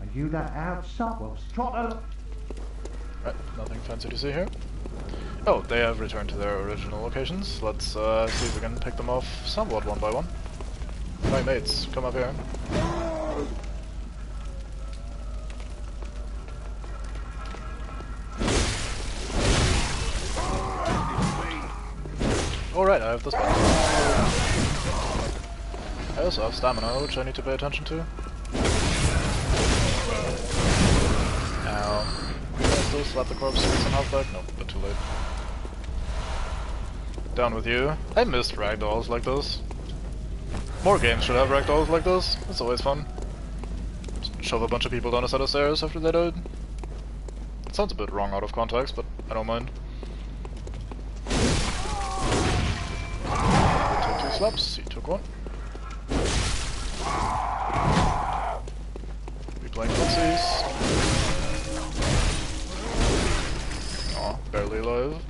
Are you that outsider? Well, trot along. Right, nothing fancy to see here. Oh, they have returned to their original locations. Let's see if we can pick them off somewhat one by one. Hi mates, come up here. Alright, I have this one. I also have stamina, which I need to pay attention to. Ow. Can I still slap the corpse with some health back? Nope, but too late. Down with you. I missed ragdolls like this. More games should have ragdolls like this. It's always fun. Just shove a bunch of people down a set of stairs after they died. It sounds a bit wrong out of context, but I don't mind. We'll take 2 slaps, he took 1. We playing footsies. Aw, barely alive.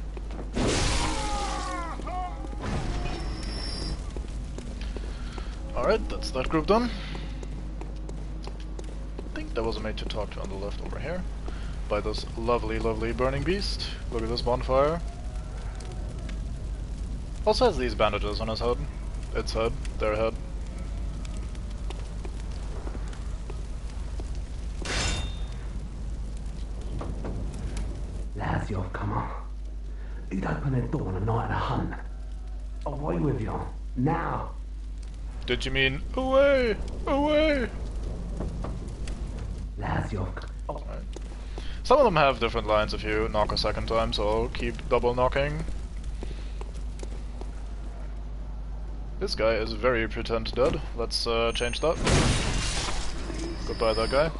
Alright, that's that group done. I think there was a mate to talk to on the left over here. By this lovely, lovely burning beast. Look at this bonfire. Also has these bandages on his head. Its head, their head. Lads, you've come on. You'd open the door on a night of a hunt. Away with you. Now. Did you mean away? Away? Lads, you've Right. Some of them have different lines if you knock a second time, so I'll keep double knocking. This guy is very pretend dead. Let's change that. Goodbye, that guy.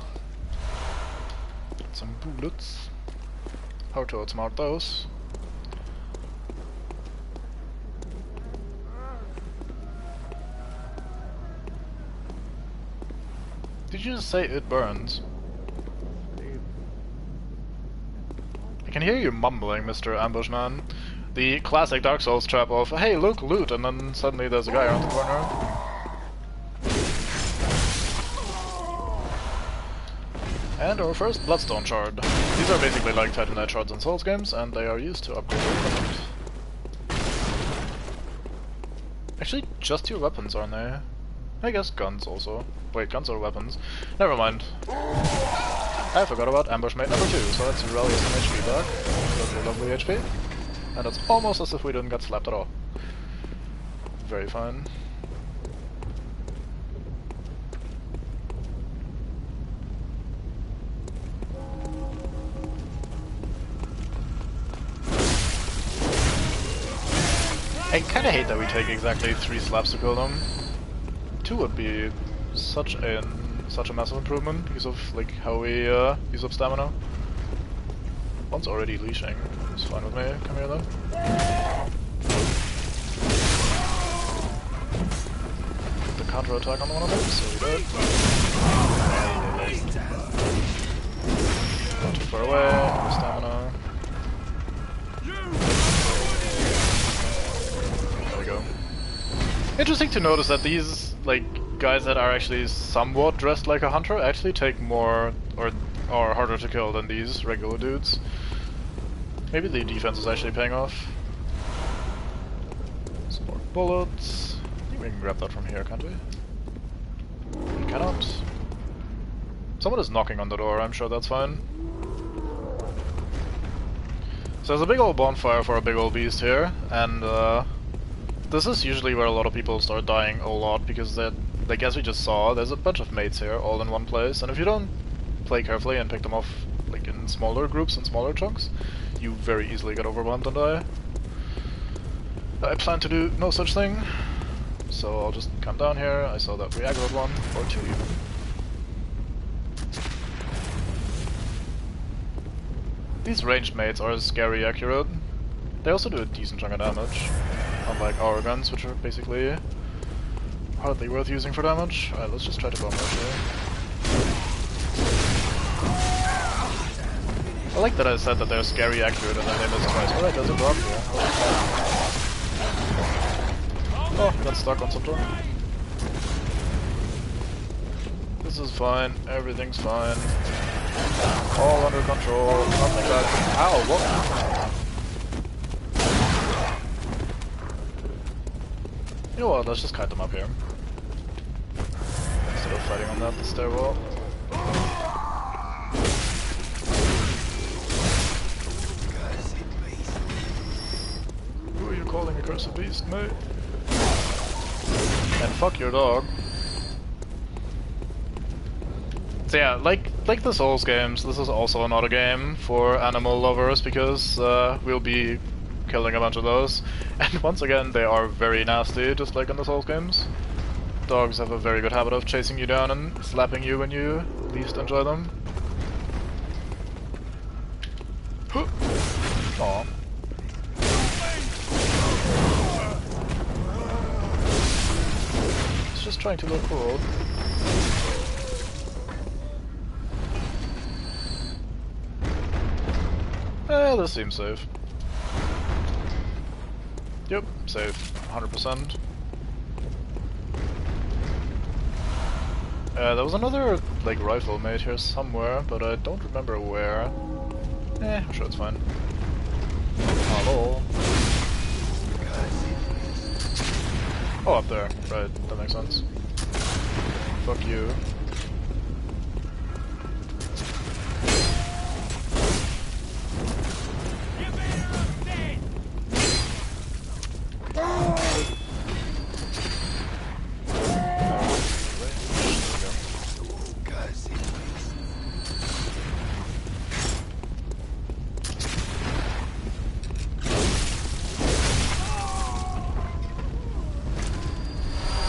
Get some bullets. How to outsmart those? Did you just say it burns? I can hear you mumbling, Mr. Ambushman. The classic Dark Souls trap of, hey look, loot, and then suddenly there's a guy around the corner. And our first Bloodstone Shard. These are basically like Titanite shards in Souls games, and they are used to upgrade your equipment. Actually, just your weapons, aren't they? I guess guns also. Wait, guns are weapons. Never mind. I forgot about Ambushmate number 2, so let's rally some HP back. Lovely, lovely HP. And it's almost as if we didn't get slapped at all. Very fine. I kinda hate that we take exactly 3 slaps to kill them. 2 would be such a massive improvement because of like how we use up stamina. One's already leashing. It's fine with me. Come here then. Put the counter attack on one of them, so we did. Not too far away, no stamina. There we go. Interesting to notice that these like guys that are actually somewhat dressed like a hunter actually take more or are harder to kill than these regular dudes. Maybe the defense is actually paying off. Some more bullets. I think we can grab that from here, can't we? We cannot. Someone is knocking on the door, I'm sure that's fine. So there's a big old bonfire for a big old beast here, and this is usually where a lot of people start dying a lot, because like as we just saw, there's a bunch of mates here all in one place, and if you don't play carefully and pick them off like in smaller groups and smaller chunks, you very easily get overwhelmed and die. I plan to do no such thing, so I'll just come down here. I saw that we aggroed one, or 2 even. These ranged mates are scary accurate. They also do a decent chunk of damage, unlike our guns, which are basically hardly worth using for damage. Alright, let's just try to bomb rush here. I like that I said that they're scary accurate and then they miss twice. Alright, there's a drop here. Oh, I got stuck on some door. This is fine, everything's fine. All under control, nothing bad. Ow, what? You know what, let's just kite them up here. Instead of fighting on the stairwell. Who are you calling a cursed beast, mate? And fuck your dog. So yeah, like the Souls games, this is also not a game for animal lovers, because we'll be killing a bunch of those. And once again, they are very nasty, just like in the Souls games. Dogs have a very good habit of chasing you down and slapping you when you least enjoy them. Aww. It's just trying to look cool. This seems safe. Yep, safe. 100%. There was another, like, rifle mate here somewhere, but I don't remember where. I'm sure it's fine. Hello. Oh, up there. Right, that makes sense. Fuck you.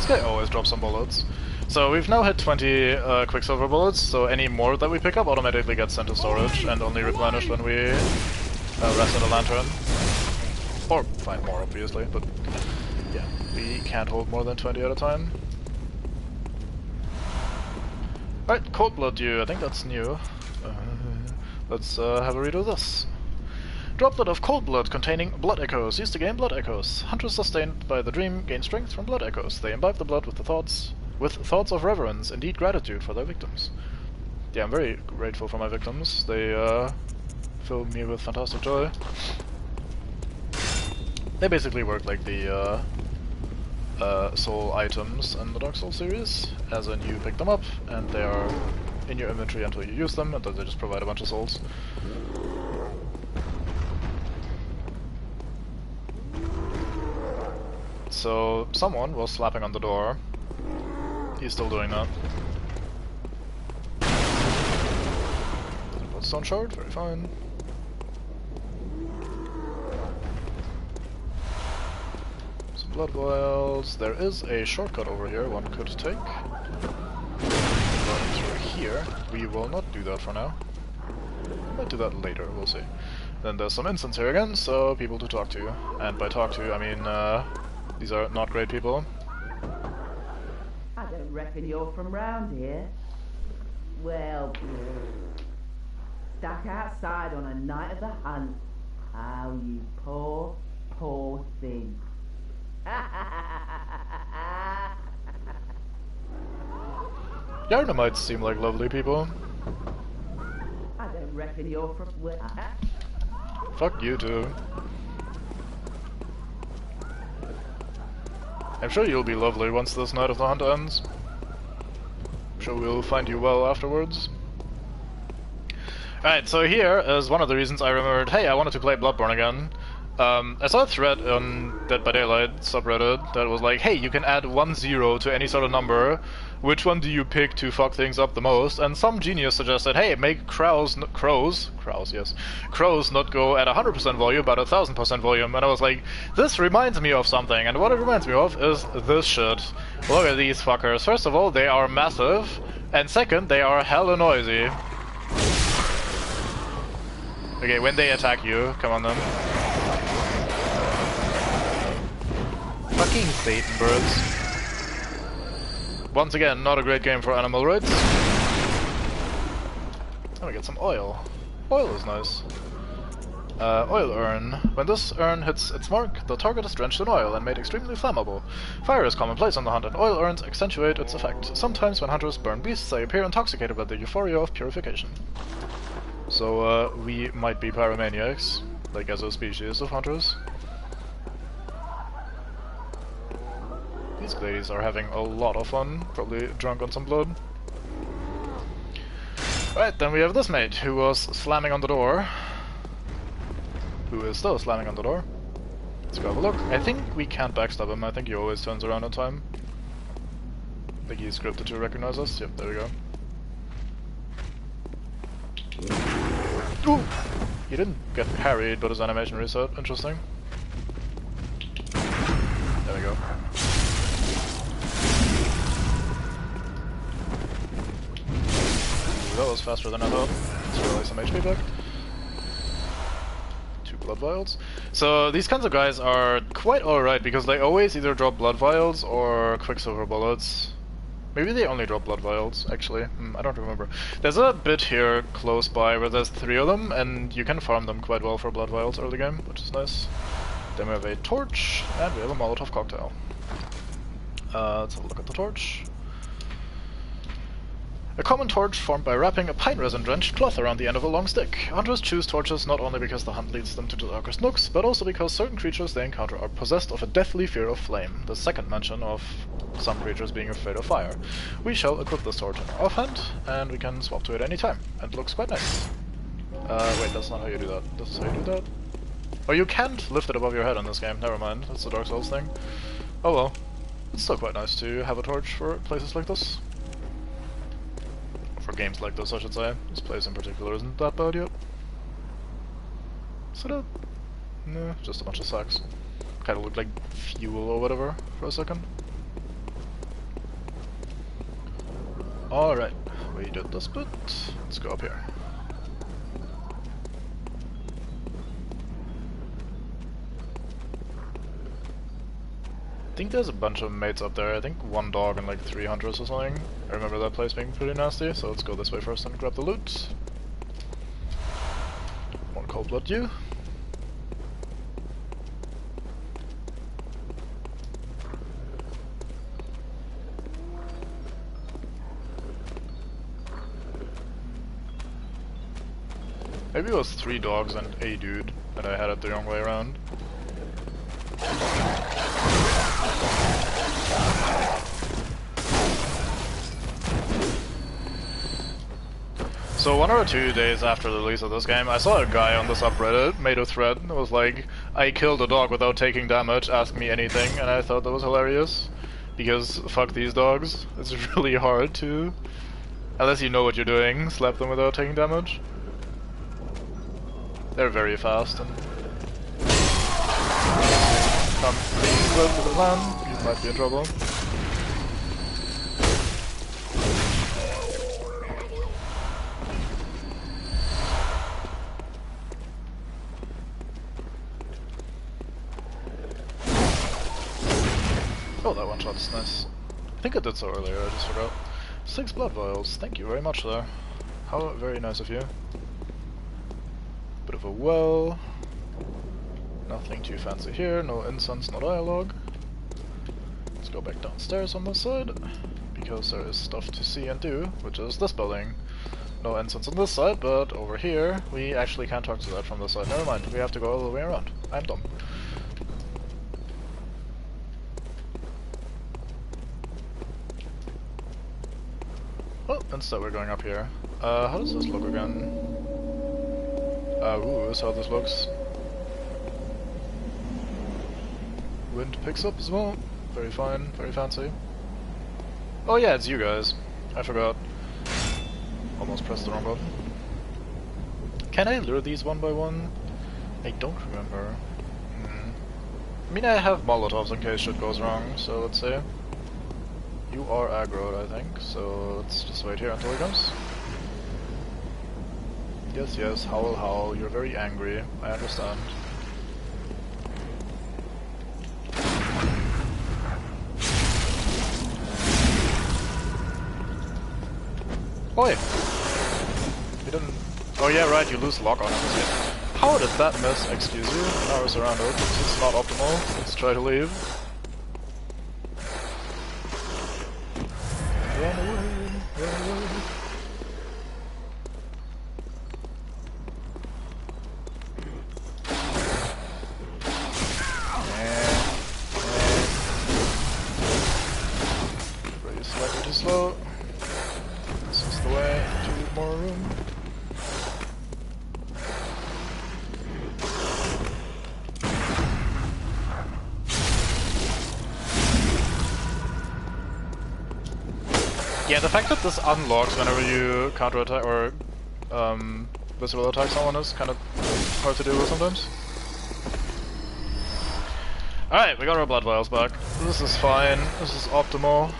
I always drop some bullets. So we've now hit 20 Quicksilver bullets, so any more that we pick up automatically gets sent to storage and only replenished when we rest at a lantern. Or find more, obviously, but yeah, we can't hold more than 20 at a time. Alright, Cold Blood Dew, I think that's new. Let's have a read of this. Droplet of cold blood containing blood echoes, used to gain blood echoes. Hunters sustained by the dream gain strength from blood echoes. They imbibe the blood with thoughts of reverence, indeed gratitude for their victims. Yeah, I'm very grateful for my victims. They fill me with fantastic joy. They basically work like the soul items in the Dark Souls series, as in you pick them up and they are in your inventory until you use them, and then they just provide a bunch of souls. So, someone was slapping on the door. He's still doing that. Bloodstone Showers, very fine. blood vials. There is a shortcut over here one could take. Going through here. We will not do that for now. Might do that later, we'll see. Then there's some instants here again, so people to talk to. And by talk to, I mean, these are not great people. I don't reckon you're from round here. Well, stuck outside on a night of the hunt. How you poor, poor thing. Yarnamites seem like lovely people. I don't reckon you're from... Fuck you too. I'm sure you'll be lovely once this night of the hunt ends. I'm sure we'll find you well afterwards. Alright, so here is one of the reasons I remembered, hey, I wanted to play Bloodborne again. I saw a thread on Dead by Daylight subreddit that was like, hey, you can add 1 0 to any sort of number. Which one do you pick to fuck things up the most? And some genius suggested, hey, make crows not go at 100% volume, but 1000% volume. And I was like, this reminds me of something. And what it reminds me of is this shit. Look at these fuckers. First of all, they are massive. And second, they are hella noisy. Okay, when they attack you, come on then. Fucking Satan birds. Once again, not a great game for animal rights. And we get some oil. Oil is nice. Oil urn. When this urn hits its mark, the target is drenched in oil and made extremely flammable. Fire is commonplace on the hunt, and oil urns accentuate its effect. Sometimes when hunters burn beasts, they appear intoxicated by the euphoria of purification. So, we might be pyromaniacs, like as a species of hunters. These ladies are having a lot of fun, probably drunk on some blood. Right, then we have this mate, who was slamming on the door. Who is still slamming on the door. Let's go have a look. I think we can't backstab him, I think he always turns around in time. I think he's scripted to recognize us. Yep, there we go. Ooh! He didn't get parried, but his animation reset. Interesting. There we go. That was faster than I thought. Let's relay some HP back. 2 blood vials. So these kinds of guys are quite alright because they always either drop blood vials or quicksilver bullets. Maybe they only drop blood vials, actually. I don't remember. There's a bit here close by where there's 3 of them, and you can farm them quite well for blood vials early game, which is nice. Then we have a torch, and we have a Molotov cocktail. Let's have a look at the torch. A common torch formed by wrapping a pine resin-drenched cloth around the end of a long stick. Hunters choose torches not only because the hunt leads them to the darkest nooks, but also because certain creatures they encounter are possessed of a deathly fear of flame, the second mention of some creatures being afraid of fire. We shall equip this torch in our offhand, and we can swap to it any time. And it looks quite nice. Wait, that's not how you do that. This is how you do that? Oh, you can't lift it above your head in this game. Never mind. That's the Dark Souls thing. Oh well. It's still quite nice to have a torch for places like this. For games like this, I should say. This place in particular isn't that bad yet. Is it? No, just a bunch of sacks. Kinda looked like fuel or whatever for a second. Alright, we did this bit. Let's go up here. I think there's a bunch of mates up there. I think 1 dog and like 3 hunters or something. I remember that place being pretty nasty, so let's go this way first and grab the loot. More cold blood you. Maybe it was 3 dogs and a dude, and I had it the wrong way around. So 1 or 2 days after the release of this game, I saw a guy on the subreddit made a thread that was like, I killed a dog without taking damage, ask me anything, and I thought that was hilarious. Because fuck these dogs, it's really hard to, unless you know what you're doing, slap them without taking damage. They're very fast and... Come, please. flip to the plan, you might be in trouble. Oh, that one shot's nice. I think I did so earlier, I just forgot. 6 blood vials, thank you very much there. How very nice of you. Bit of a well. Nothing too fancy here, no incense, no dialogue. Let's go back downstairs on this side, because there is stuff to see and do, which is this building. No incense on this side, but over here we actually can't talk to that from this side. Never mind, we have to go all the way around. I'm dumb. Oh, instead we're going up here. How does this look again? Ooh, this is how this looks. Wind picks up as well. Very fine, very fancy. Oh yeah, it's you guys. I forgot. Almost pressed the wrong button. Can I lure these one by one? I don't remember. I mean, I have Molotovs in case shit goes wrong, so let's see. You are aggroed, I think, so let's just wait here until he comes. Yes, yes, howl, howl, you're very angry, I understand. Oi! You didn't... Oh yeah, right, you lose lock on him. How did that miss? Excuse you. Now we're surrounded. This is not optimal. Let's try to leave. Run away, run away. Pretty slightly too slow. This is the way to more room. Yeah, the fact that this unlocks whenever you counterattack or visceral attack someone is kind of hard to deal with sometimes. Alright, we got our blood vials back. This is fine. This is optimal.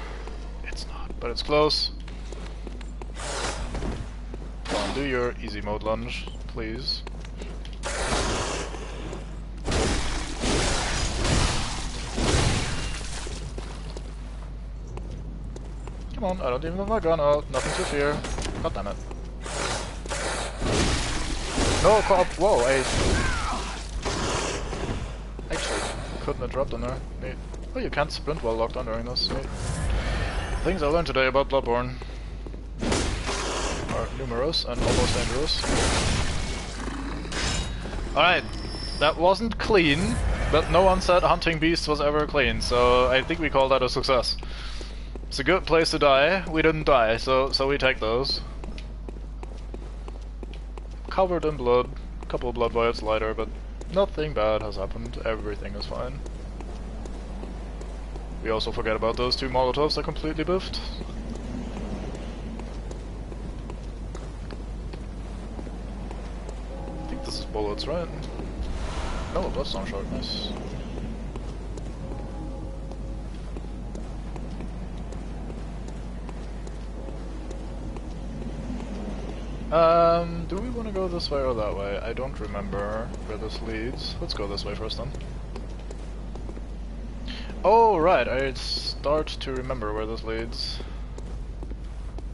It's not, but it's close. Come on, do your easy mode lunge, please. Come on, I don't even have my gun out. Nothing to fear. God damn it. No, cop! Whoa, I actually couldn't have dropped on there. Neat. Oh, you can't sprint while locked on during this. Neat. Things I learned today about Bloodborne are numerous and almost dangerous. Alright, that wasn't clean, but no one said hunting beasts was ever clean, so I think we call that a success. It's a good place to die. We didn't die, so we take those. Covered in blood. A couple of blood vials lighter, but nothing bad has happened. Everything is fine. We also forget about those 2 Molotovs that completely biffed. I think this is bullets, right? No, Bloodstone Showers, nice. Do we want to go this way or that way? I don't remember where this leads. Let's go this way first then. Oh, right, I start to remember where this leads.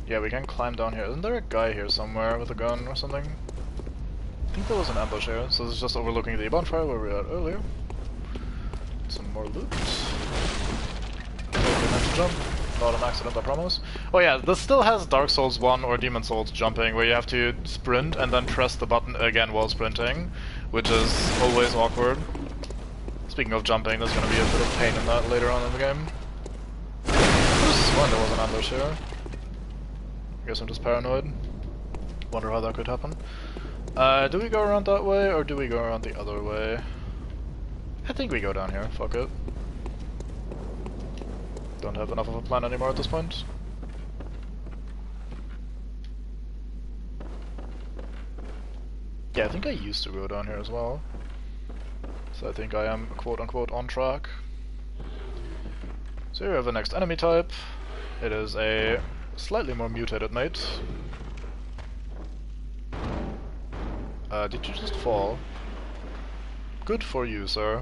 Yeah, we can climb down here. Isn't there a guy here somewhere with a gun or something? I think there was an ambush here, so this is just overlooking the bonfire where we were at earlier. Some more loot. Totally meant to jump. Not an accident, I promise. Oh yeah, this still has Dark Souls 1 or Demon Souls jumping, where you have to sprint and then press the button again while sprinting, which is always awkward. Speaking of jumping, there's gonna be a bit of pain in that later on in the game. I just sworn there was an ambush here. I guess I'm just paranoid. Wonder how that could happen. Do we go around that way, or do we go around the other way? I think we go down here, fuck it. Don't have enough of a plan anymore at this point. Yeah, I think I used to go down here as well. So I think I am quote-unquote on track. So here we have the next enemy type. It is a slightly more mutated mate. Did you just fall? Good for you, sir.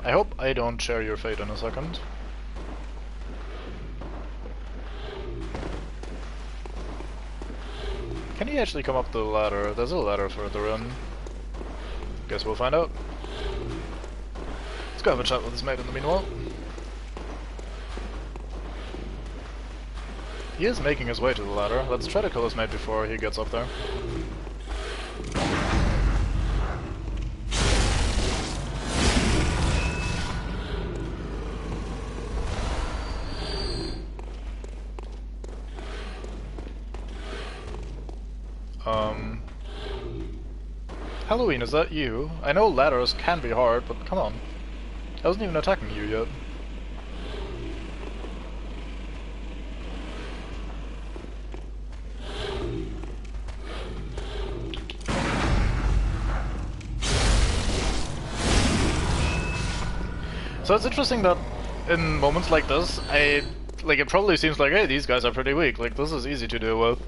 I hope I don't share your fate in a second. Can he actually come up the ladder? There's a ladder further in. Guess we'll find out. Let's go have a chat with his mate in the meanwhile. He is making his way to the ladder. Let's try to kill his mate before he gets up there. Halloween, is that you? I know ladders can be hard, but come on. I wasn't even attacking you yet. So it's interesting that in moments like this, it probably seems like, hey, these guys are pretty weak, like this is easy to deal with.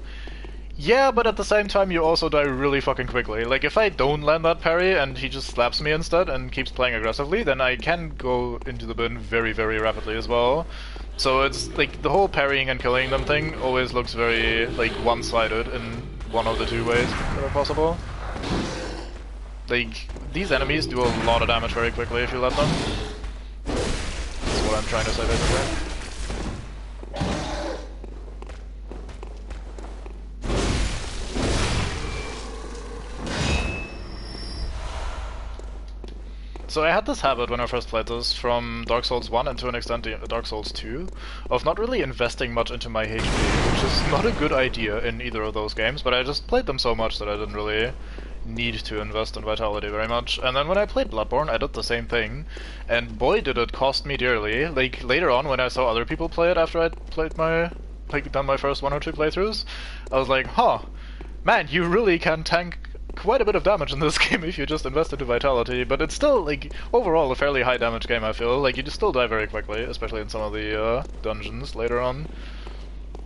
Yeah, but at the same time you also die really fucking quickly. Like if I don't land that parry and he just slaps me instead and keeps playing aggressively, then I can go into the bin very, very rapidly as well. So it's like the whole parrying and killing them thing always looks very like one-sided in one of the two ways that are possible. Like these enemies do a lot of damage very quickly if you let them. That's what I'm trying to say basically. So I had this habit when I first played this, from Dark Souls 1 and to an extent Dark Souls 2, of not really investing much into my HP, which is not a good idea in either of those games, but I just played them so much that I didn't really need to invest in Vitality very much. And then when I played Bloodborne, I did the same thing, and boy did it cost me dearly. Like, later on when I saw other people play it after I'd played done my first 1 or 2 playthroughs, I was like, huh, man, you really can tank quite a bit of damage in this game if you just invest into Vitality, but it's still, like, overall a fairly high damage game, I feel. Like, you just still die very quickly, especially in some of the dungeons later on.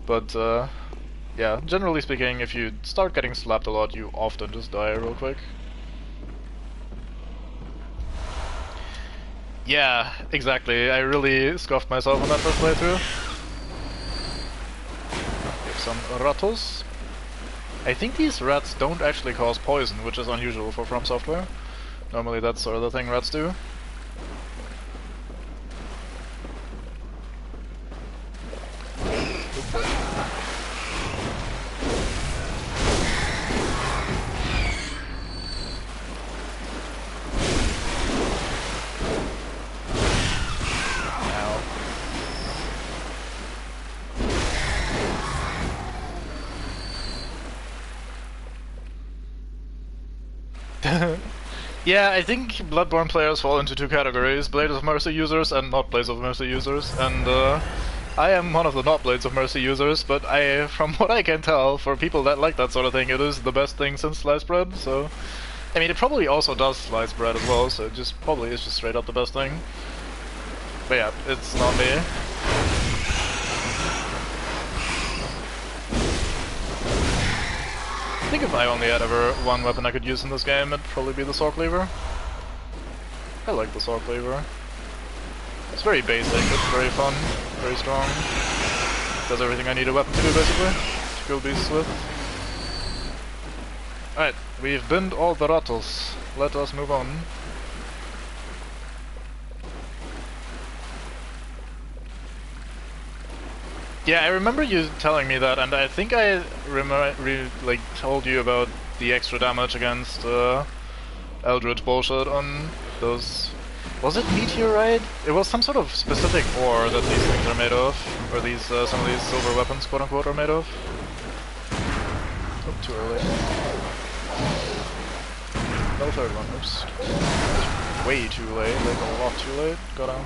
But, yeah, generally speaking, if you start getting slapped a lot, you often just die real quick. Yeah, exactly. I really scuffed myself on that first playthrough. Give some ratos. I think these rats don't actually cause poison, which is unusual for From Software. Normally that's sort of the thing rats do. Yeah, I think Bloodborne players fall into 2 categories, Blades of Mercy users and not Blades of Mercy users, and I am one of the not Blades of Mercy users, but from what I can tell, for people that like that sort of thing, it is the best thing since sliced bread, so... I mean, it probably also does sliced bread as well, so it just probably is just straight up the best thing. But yeah, it's not me. I think if I only had ever one weapon I could use in this game, it'd probably be the Sword Cleaver. I like the Sword Cleaver. It's very basic, it's very fun, very strong. Does everything I need a weapon to do, basically, to kill beasts with. Alright, we've binned all the rattles. Let us move on. Yeah, I remember you telling me that, and I think I told you about the extra damage against Eldritch bullshit on those... Was it meteorite? It was some sort of specific ore that these things are made of, or these some of these silver weapons, quote unquote, are made of. Oh, too early. No third one, oops. Way too late, like a lot too late. Go down.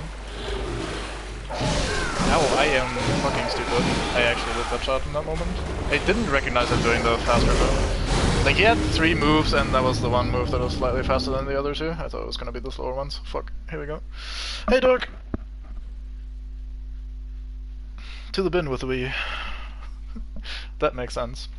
Ow, I am fucking stupid. I actually did that shot in that moment. I didn't recognize him doing the faster move. Like, he had 3 moves, and that was the one move that was slightly faster than the other 2. I thought it was gonna be the slower ones. Fuck, here we go. Hey, Dork! To the bin with the Wii. That makes sense.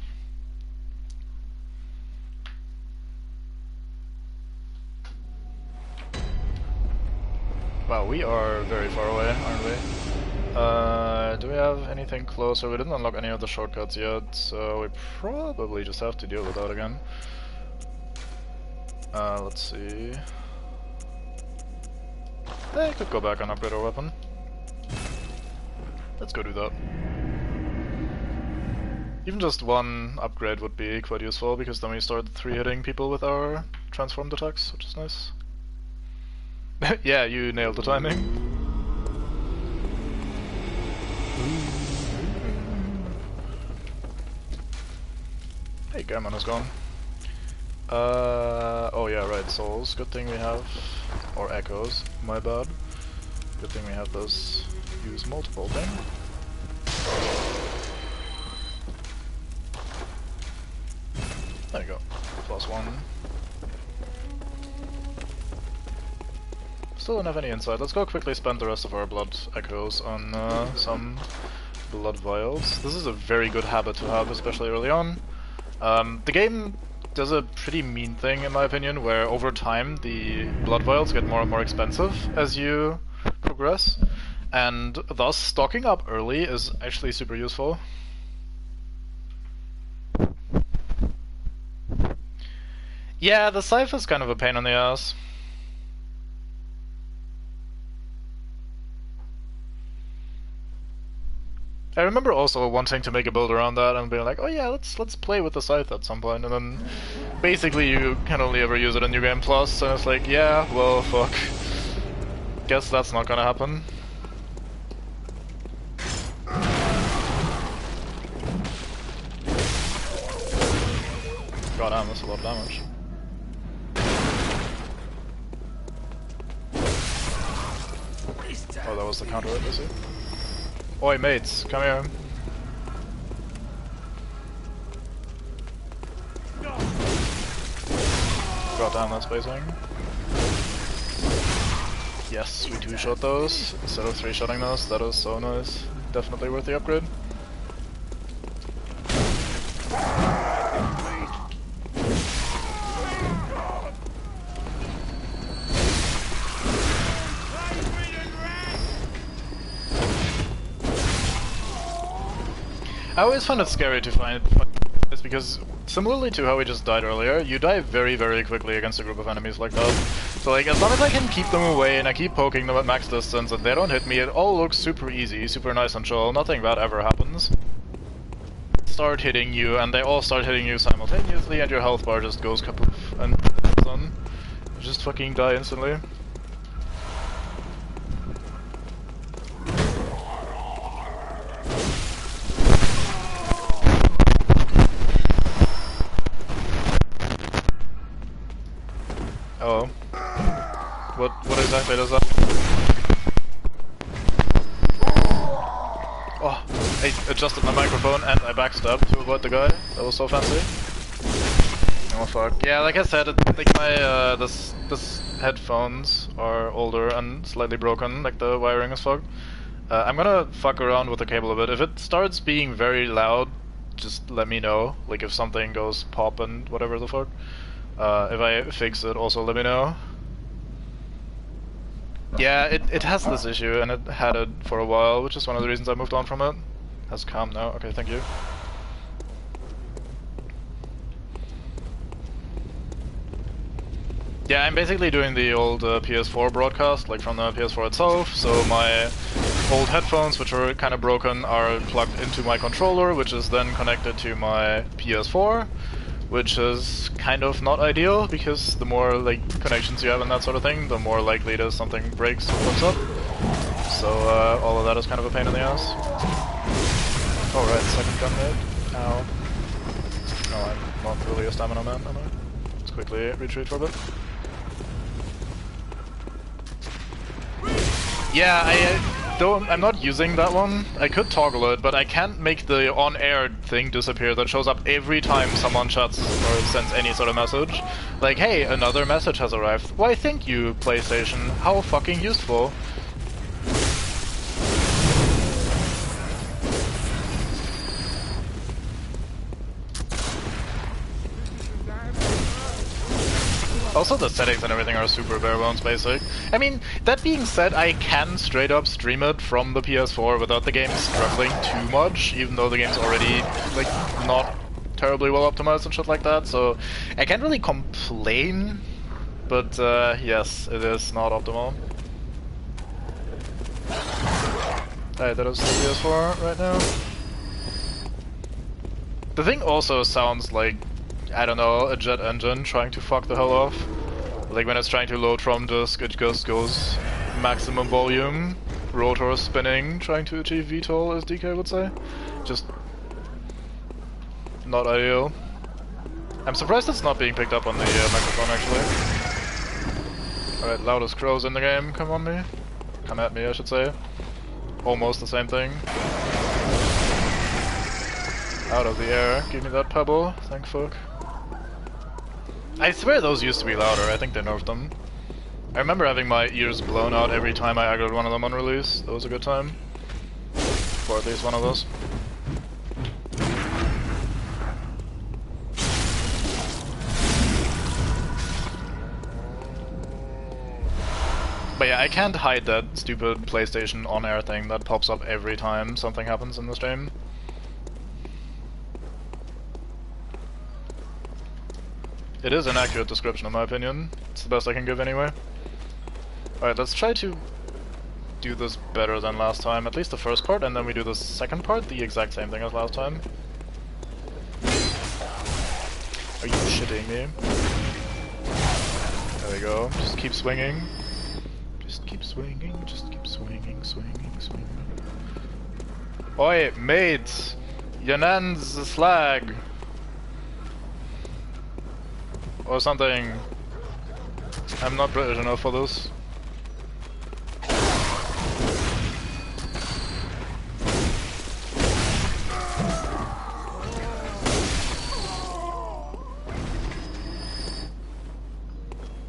Wow, we are very far away, aren't we? Do we have anything closer? We didn't unlock any of the shortcuts yet, so we probably just have to deal with that again. Let's see. I could go back and upgrade our weapon. Let's go do that. Even just one upgrade would be quite useful, because then we start 3-hitting people with our transformed attacks, which is nice. Yeah, you nailed the timing. Hey, Gammon is gone. Oh yeah, right, souls. Good thing we have... or echoes, my bad. Good thing we have this use multiple thing. There you go. +1. Still don't have any insight. Let's go quickly spend the rest of our blood echoes on some blood vials. This is a very good habit to have, especially early on. The game does a pretty mean thing, in my opinion, where over time the blood vials get more and more expensive as you progress, and thus stocking up early is actually super useful. Yeah, the scythe is kind of a pain in the ass. I remember also wanting to make a build around that and being like, oh yeah, let's play with the scythe at some point, and then basically you can only ever use it in New Game Plus, and it's like, yeah, well, fuck. Guess that's not gonna happen. God damn, that's a lot of damage. Oh, that was the counter, I see. Oi, mates, come here. God damn, that's spacing. Yes, we 2-shot those instead of 3-shotting those. That is so nice. Definitely worth the upgrade. I always find it scary to find this, because similarly to how we just died earlier, you die very, very quickly against a group of enemies like that. So like, as long as I can keep them away and I keep poking them at max distance and they don't hit me, it all looks super easy, super nice and chill, nothing bad ever happens. Start hitting you, and they all start hitting you simultaneously, and your health bar just goes kapoof, and then you just fucking die instantly. Oh. What exactly does that? Oh, I adjusted my microphone and I backstabbed to avoid the guy. That was so fancy. Oh fuck. Yeah, like I said, I think my this headphones are older and slightly broken, like the wiring is fucked. I'm gonna fuck around with the cable a bit. If it starts being very loud, just let me know. Like if something goes pop and whatever the fuck. If I fix it, also let me know. Yeah, it has this issue, and it had it for a while, which is one of the reasons I moved on from it. Has calmed now. Okay, thank you. Yeah, I'm basically doing the old PS4 broadcast, like from the PS4 itself, so my old headphones, which are kind of broken, are plugged into my controller, which is then connected to my PS4. Which is kind of not ideal, because the more like connections you have and that sort of thing, the more likely it is something breaks or fucks up. So all of that is kind of a pain in the ass. Oh right, second gun hit. Ow. No, I'm not really a stamina man, am I? Let's quickly retreat for a bit. Yeah, I'm not using that one. I could toggle it, but I can't make the on-air thing disappear that shows up every time someone chats or sends any sort of message. Like, hey, another message has arrived. Why, thank you, PlayStation. How fucking useful. Also, the settings and everything are super bare bones basic. I mean, that being said, I can straight up stream it from the PS4 without the game struggling too much, even though the game's already, like, not terribly well optimized and shit like that, so I can't really complain, but yes, it is not optimal. Alright, that is the PS4 right now. The thing also sounds like, I don't know, a jet engine trying to fuck the hell off. Like when it's trying to load from disk, it just goes maximum volume, rotor spinning, trying to achieve VTOL, as DK would say. Just not ideal. I'm surprised it's not being picked up on the microphone actually. Alright, loudest crows in the game, come on me. Come at me, I should say. Almost the same thing. Out of the air, give me that pebble, thank fuck. I swear those used to be louder, I think they nerfed them. I remember having my ears blown out every time I aggroed one of them on release. That was a good time. Or at least one of those. But yeah, I can't hide that stupid PlayStation on-air thing that pops up every time something happens in the stream. It is an accurate description in my opinion. It's the best I can give anyway. Alright, let's try to do this better than last time. At least the first part, and then we do the second part, the exact same thing as last time. Are you shitting me? There we go. Just keep swinging. Just keep swinging, just keep swinging, swinging, swinging. Oi, mate! Your nan's a slag! Or something. I'm not British enough for this.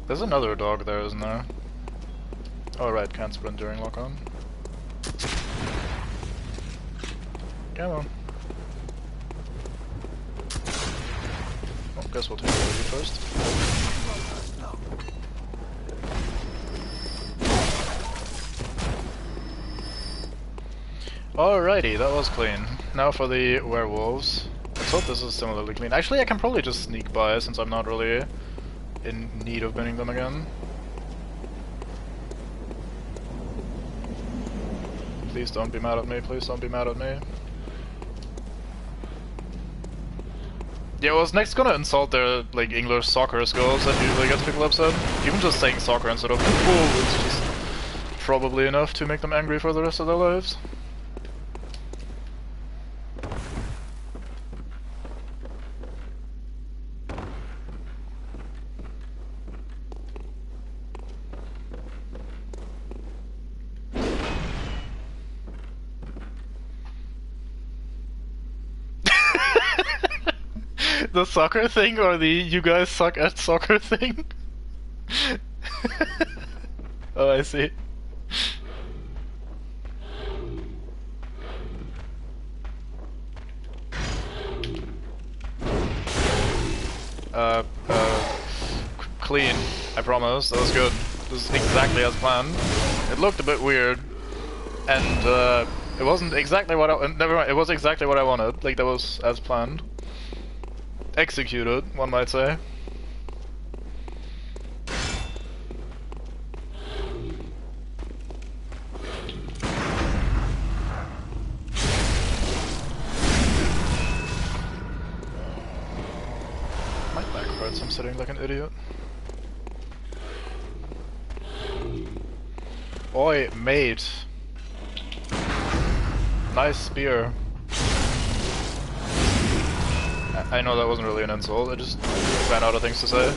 There's another dog there, isn't there? Oh right, can't sprint during lock-on. Come on. Oh, guess we'll take care of you first. Alrighty, that was clean. Now for the werewolves. Let's hope this is similarly clean. Actually, I can probably just sneak by since I'm not really in need of binning them again. Please don't be mad at me, please don't be mad at me. Yeah, I was next gonna insult their, like, English soccer skills that usually gets people upset. Even just saying soccer instead of football is just probably enough to make them angry for the rest of their lives. The soccer thing or the you guys suck at soccer thing? Oh, I see. Clean, I promise. That was good. This is exactly as planned. It looked a bit weird, and it wasn't exactly what I. Never mind. It was exactly what I wanted. Like that was as planned. Executed, one might say. My back hurts, I'm sitting like an idiot. Oi, mate. Nice spear. I know that wasn't really an insult, I just ran out of things to say.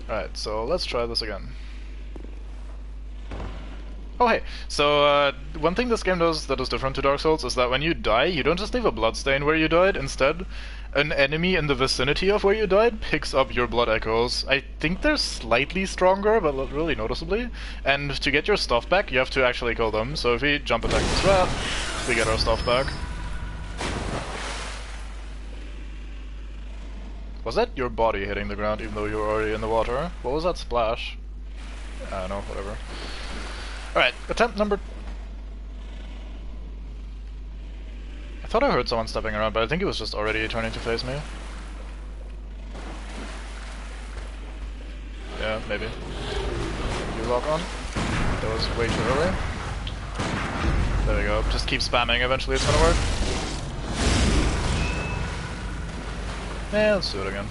Alright, so let's try this again. Oh hey, so one thing this game does that is different to Dark Souls is that when you die, you don't just leave a bloodstain where you died. Instead, an enemy in the vicinity of where you died picks up your blood echoes. I think they're slightly stronger, but really noticeably. And to get your stuff back, you have to actually kill them. So if we jump attack this rat, we get our stuff back. Was that your body hitting the ground even though you were already in the water? What was that splash? I don't know, whatever. Alright, attempt number... I thought I heard someone stepping around, but I think he was just already turning to face me. Yeah, maybe. You lock on? That was way too early. There we go. Just keep spamming, eventually it's gonna work. Yeah, let's do it again.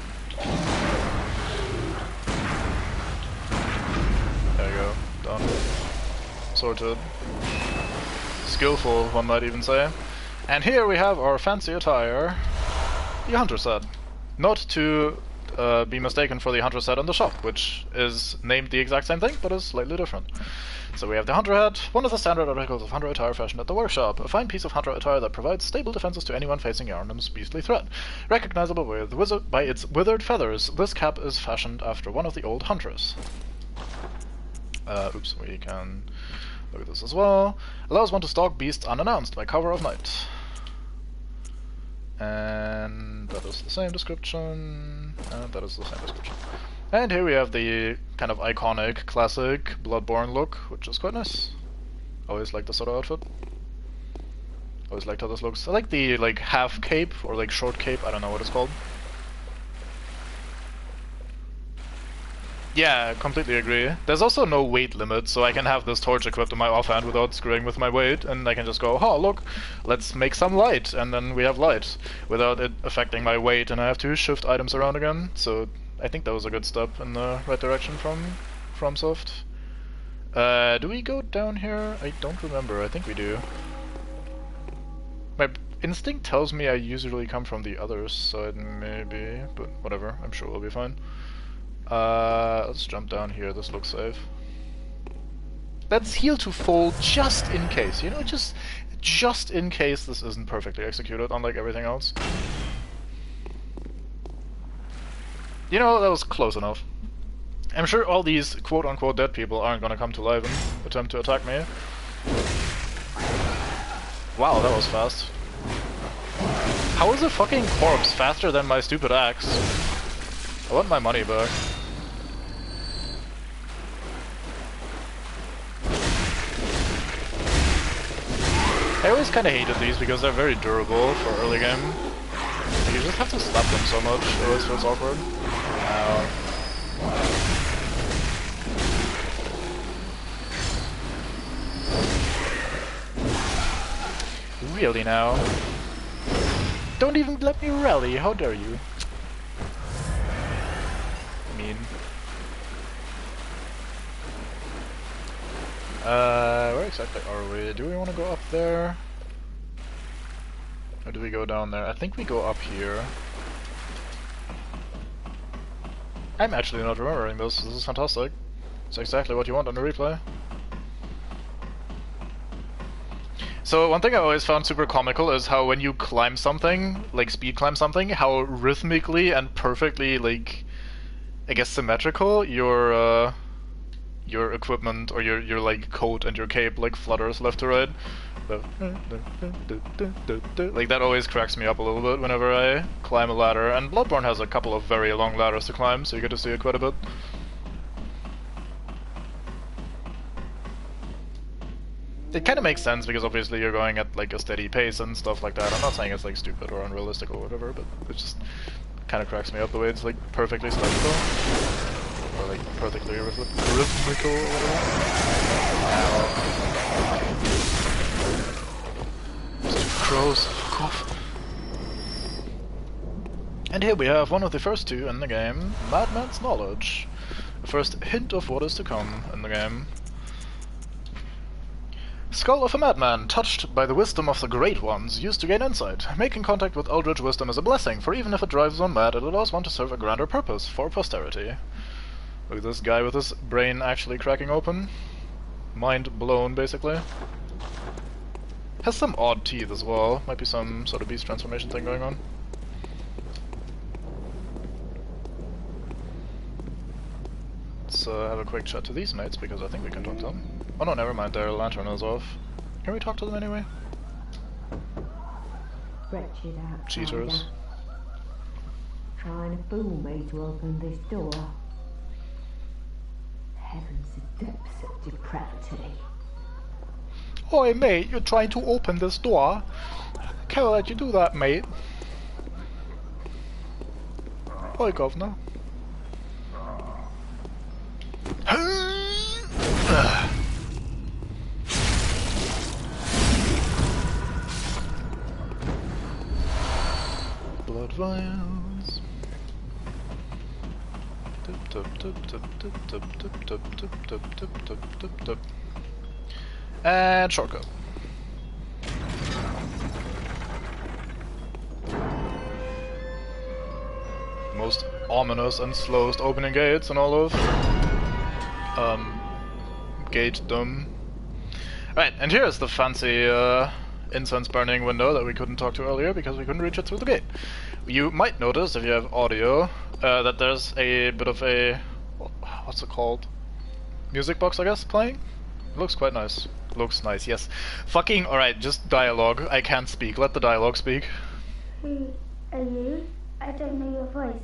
There you go. Done. Sorted. Skillful, one might even say. And here we have our fancy attire, the Hunter set. Not to be mistaken for the Hunter set on the shop, which is named the exact same thing, but is slightly different. So we have the Hunter hat, one of the standard articles of Hunter attire fashioned at the workshop, a fine piece of Hunter attire that provides stable defenses to anyone facing Yharnam's beastly threat. Recognizable by its withered feathers, this cap is fashioned after one of the old hunters. Oops, we can look at this as well. Allows one to stalk beasts unannounced by cover of night. And that is the same description, and that is the same description. And here we have the kind of iconic, classic Bloodborne look, which is quite nice. Always like this sort of outfit. Always liked how this looks. I like the half cape, or short cape, I don't know what it's called. Yeah, completely agree. There's also no weight limit, so I can have this torch equipped in my offhand without screwing with my weight, and I can just go, oh look, let's make some light, and then we have light, without it affecting my weight, and I have to shift items around again, so I think that was a good step in the right direction from FromSoft. Do we go down here? I don't remember, I think we do. My instinct tells me I usually come from the other side, maybe, but whatever, I'm sure we'll be fine. Let's jump down here, this looks safe. Let's heal to full just in case, you know, just in case this isn't perfectly executed, unlike everything else. You know, that was close enough. I'm sure all these quote-unquote dead people aren't gonna come to life and attempt to attack me. Wow, that was fast. How is a fucking corpse faster than my stupid axe? I want my money back. I always kinda hated these because they're very durable for early game. You just have to slap them so much, it always feels awkward. Really now? Don't even let me rally, how dare you? Mean. Where exactly are we? Do we want to go up there? Or do we go down there? I think we go up here. I'm actually not remembering this. This is fantastic. It's exactly what you want on the replay. So one thing I always found super comical is how when you climb something, speed climb something, how rhythmically and perfectly, I guess symmetrical your equipment or your coat and your cape flutters left to right. That always cracks me up a little bit whenever I climb a ladder, and Bloodborne has a couple of very long ladders to climb, so you get to see it quite a bit. It kind of makes sense because obviously you're going at a steady pace and stuff like that. I'm not saying it's stupid or unrealistic or whatever, but it just kind of cracks me up the way it's perfectly symmetrical. Or perfectly rhythmical or whatever. Stupid crows, fuck off. And here we have one of the first two in the game, Madman's Knowledge. The first hint of what is to come in the game. Skull of a madman, touched by the wisdom of the Great Ones, used to gain insight. Making contact with eldritch wisdom is a blessing, for even if it drives one mad, it allows one to serve a grander purpose, for posterity. Look at this guy with his brain actually cracking open. Mind blown, basically. Has some odd teeth as well. Might be some sort of beast transformation thing going on. let's have a quick chat to these mates, because I think we can talk to them. Oh no, never mind, their lantern is off. Can we talk to them anyway? Wretched outsider. Cheaters. Trying to fool me to open this door. Heavens, the depths of depravity. Oi mate, you're trying to open this door? Can't let you do that, mate. Oi, governor. Blood vials. And shortcut. Most ominous and slowest opening gates in all of Gatedom. Right, and here's the fancy incense burning window that we couldn't talk to earlier because we couldn't reach it through the gate. You might notice, if you have audio, that there's a bit of a... what's it called? Music box, I guess, playing? It looks quite nice. Looks nice, yes. Fucking, alright, just dialogue. I can't speak. Let the dialogue speak. Who are you? I don't know your voice,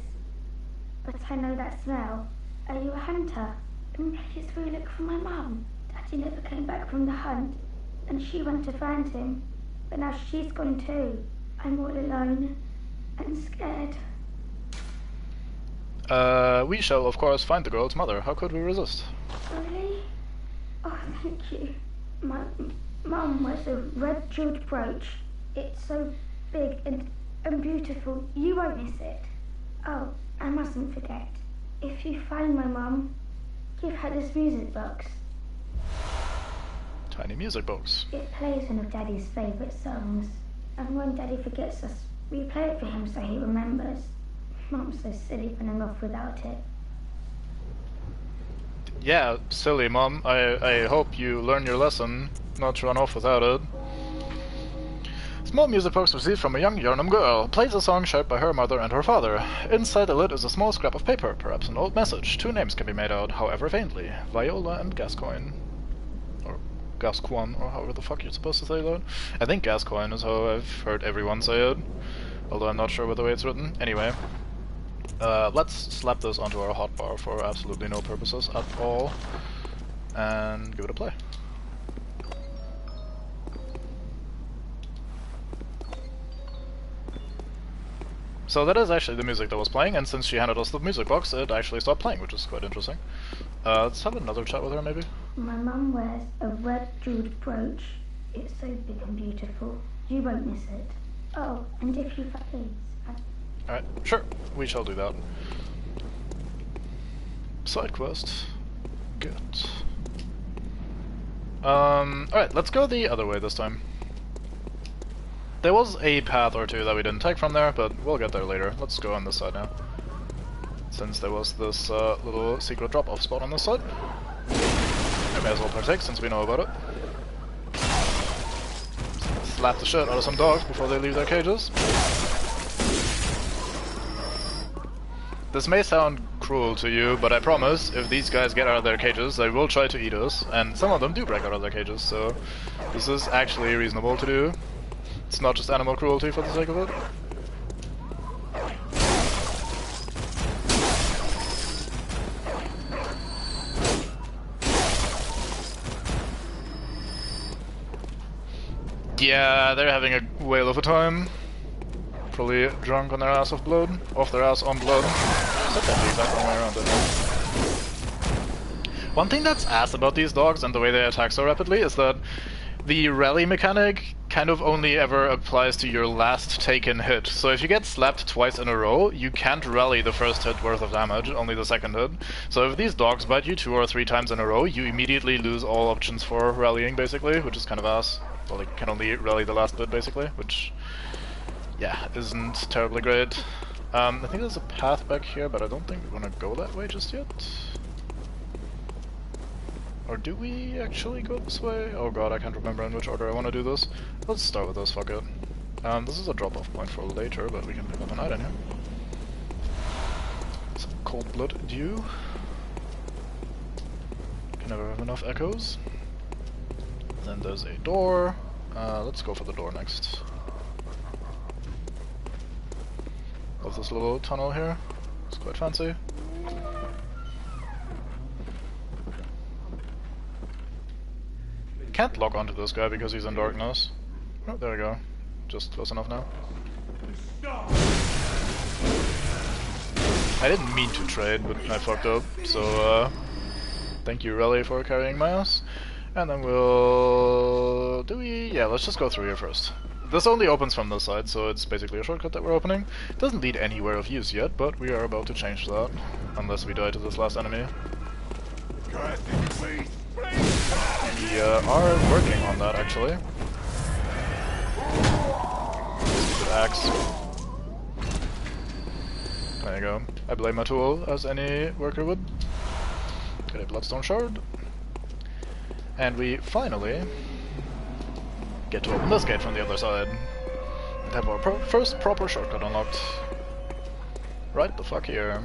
but I know that smell. Are you a hunter? And please really look for my mum. Daddy never came back from the hunt, and she went to find him, but now she's gone too. I'm all alone and scared. We shall of course find the girl's mother. How could we resist? Really? Oh, thank you. My mum wears a red jeweled brooch. It's so big and beautiful. You won't miss it. Oh, I mustn't forget. If you find my mum, give her this music box. Tiny music box. It plays one of Daddy's favourite songs. And when Daddy forgets us, we play it for him so he remembers. Mum's so silly running off without it. Yeah, silly, Mom. I hope you learn your lesson, not to run off without it. Small music box received from a young Yharnam girl. Plays a song shared by her mother and her father. Inside the lid is a small scrap of paper, perhaps an old message. Two names can be made out, however faintly. Viola and Gascoigne. Or Gascoigne, or however the fuck you're supposed to say that. I think Gascoigne is how I've heard everyone say it. Although I'm not sure with the way it's written. Anyway. Let's slap this onto our hotbar for absolutely no purposes at all. And give it a play. So that is actually the music that was playing, and since she handed us the music box, it actually stopped playing, which is quite interesting. Let's have another chat with her, maybe? My mum wears a red jeweled brooch. It's so big and beautiful. You won't miss it. Oh, and if you please... Alright, sure. We shall do that. Side quest. Good. Alright, let's go the other way this time. There was a path or two that we didn't take from there, but we'll get there later. Let's go on this side now. Since there was this little secret drop-off spot on this side. We may as well partake since we know about it. Slap the shit out of some dogs before they leave their cages. This may sound cruel to you, but I promise, if these guys get out of their cages, they will try to eat us, and some of them do break out of their cages, so this is actually reasonable to do. It's not just animal cruelty for the sake of it. Yeah, they're having a whale of a time. Probably drunk on their ass of blood. Off their ass on blood. Except that's the exact wrong way around it. One thing that's ass about these dogs and the way they attack so rapidly is that the rally mechanic kind of only ever applies to your last taken hit. So if you get slapped twice in a row, you can't rally the first hit worth of damage, only the second hit. So if these dogs bite you 2 or 3 times in a row, you immediately lose all options for rallying, basically, which is kind of ass. Well, you can only rally the last bit, basically, which... yeah, isn't terribly great. I think there's a path back here, but I don't think we're gonna go that way just yet. Or do we actually go this way? Oh god, I can't remember in which order I want to do this. Let's start with this, fuck it. This is a drop-off point for later, but we can pick up an item here. Some cold blood dew. Can never have enough echoes. Then there's a door. Let's go for the door next. Love this little tunnel here. It's quite fancy. Can't lock onto this guy because he's in darkness. Oh, there we go. Just close enough now. I didn't mean to trade, but I fucked up, so thank you, Relly, for carrying my ass. And then we'll... Yeah, let's just go through here first. This only opens from this side, so it's basically a shortcut that we're opening. It doesn't lead anywhere of use yet, but we are about to change that. Unless we die to this last enemy. We are working on that, actually. Stupid axe. There you go. I blame my tool, as any worker would. Get a Bloodstone Shard. And we finally get to open this gate from the other side. And have our first proper shortcut unlocked. Right the fuck here.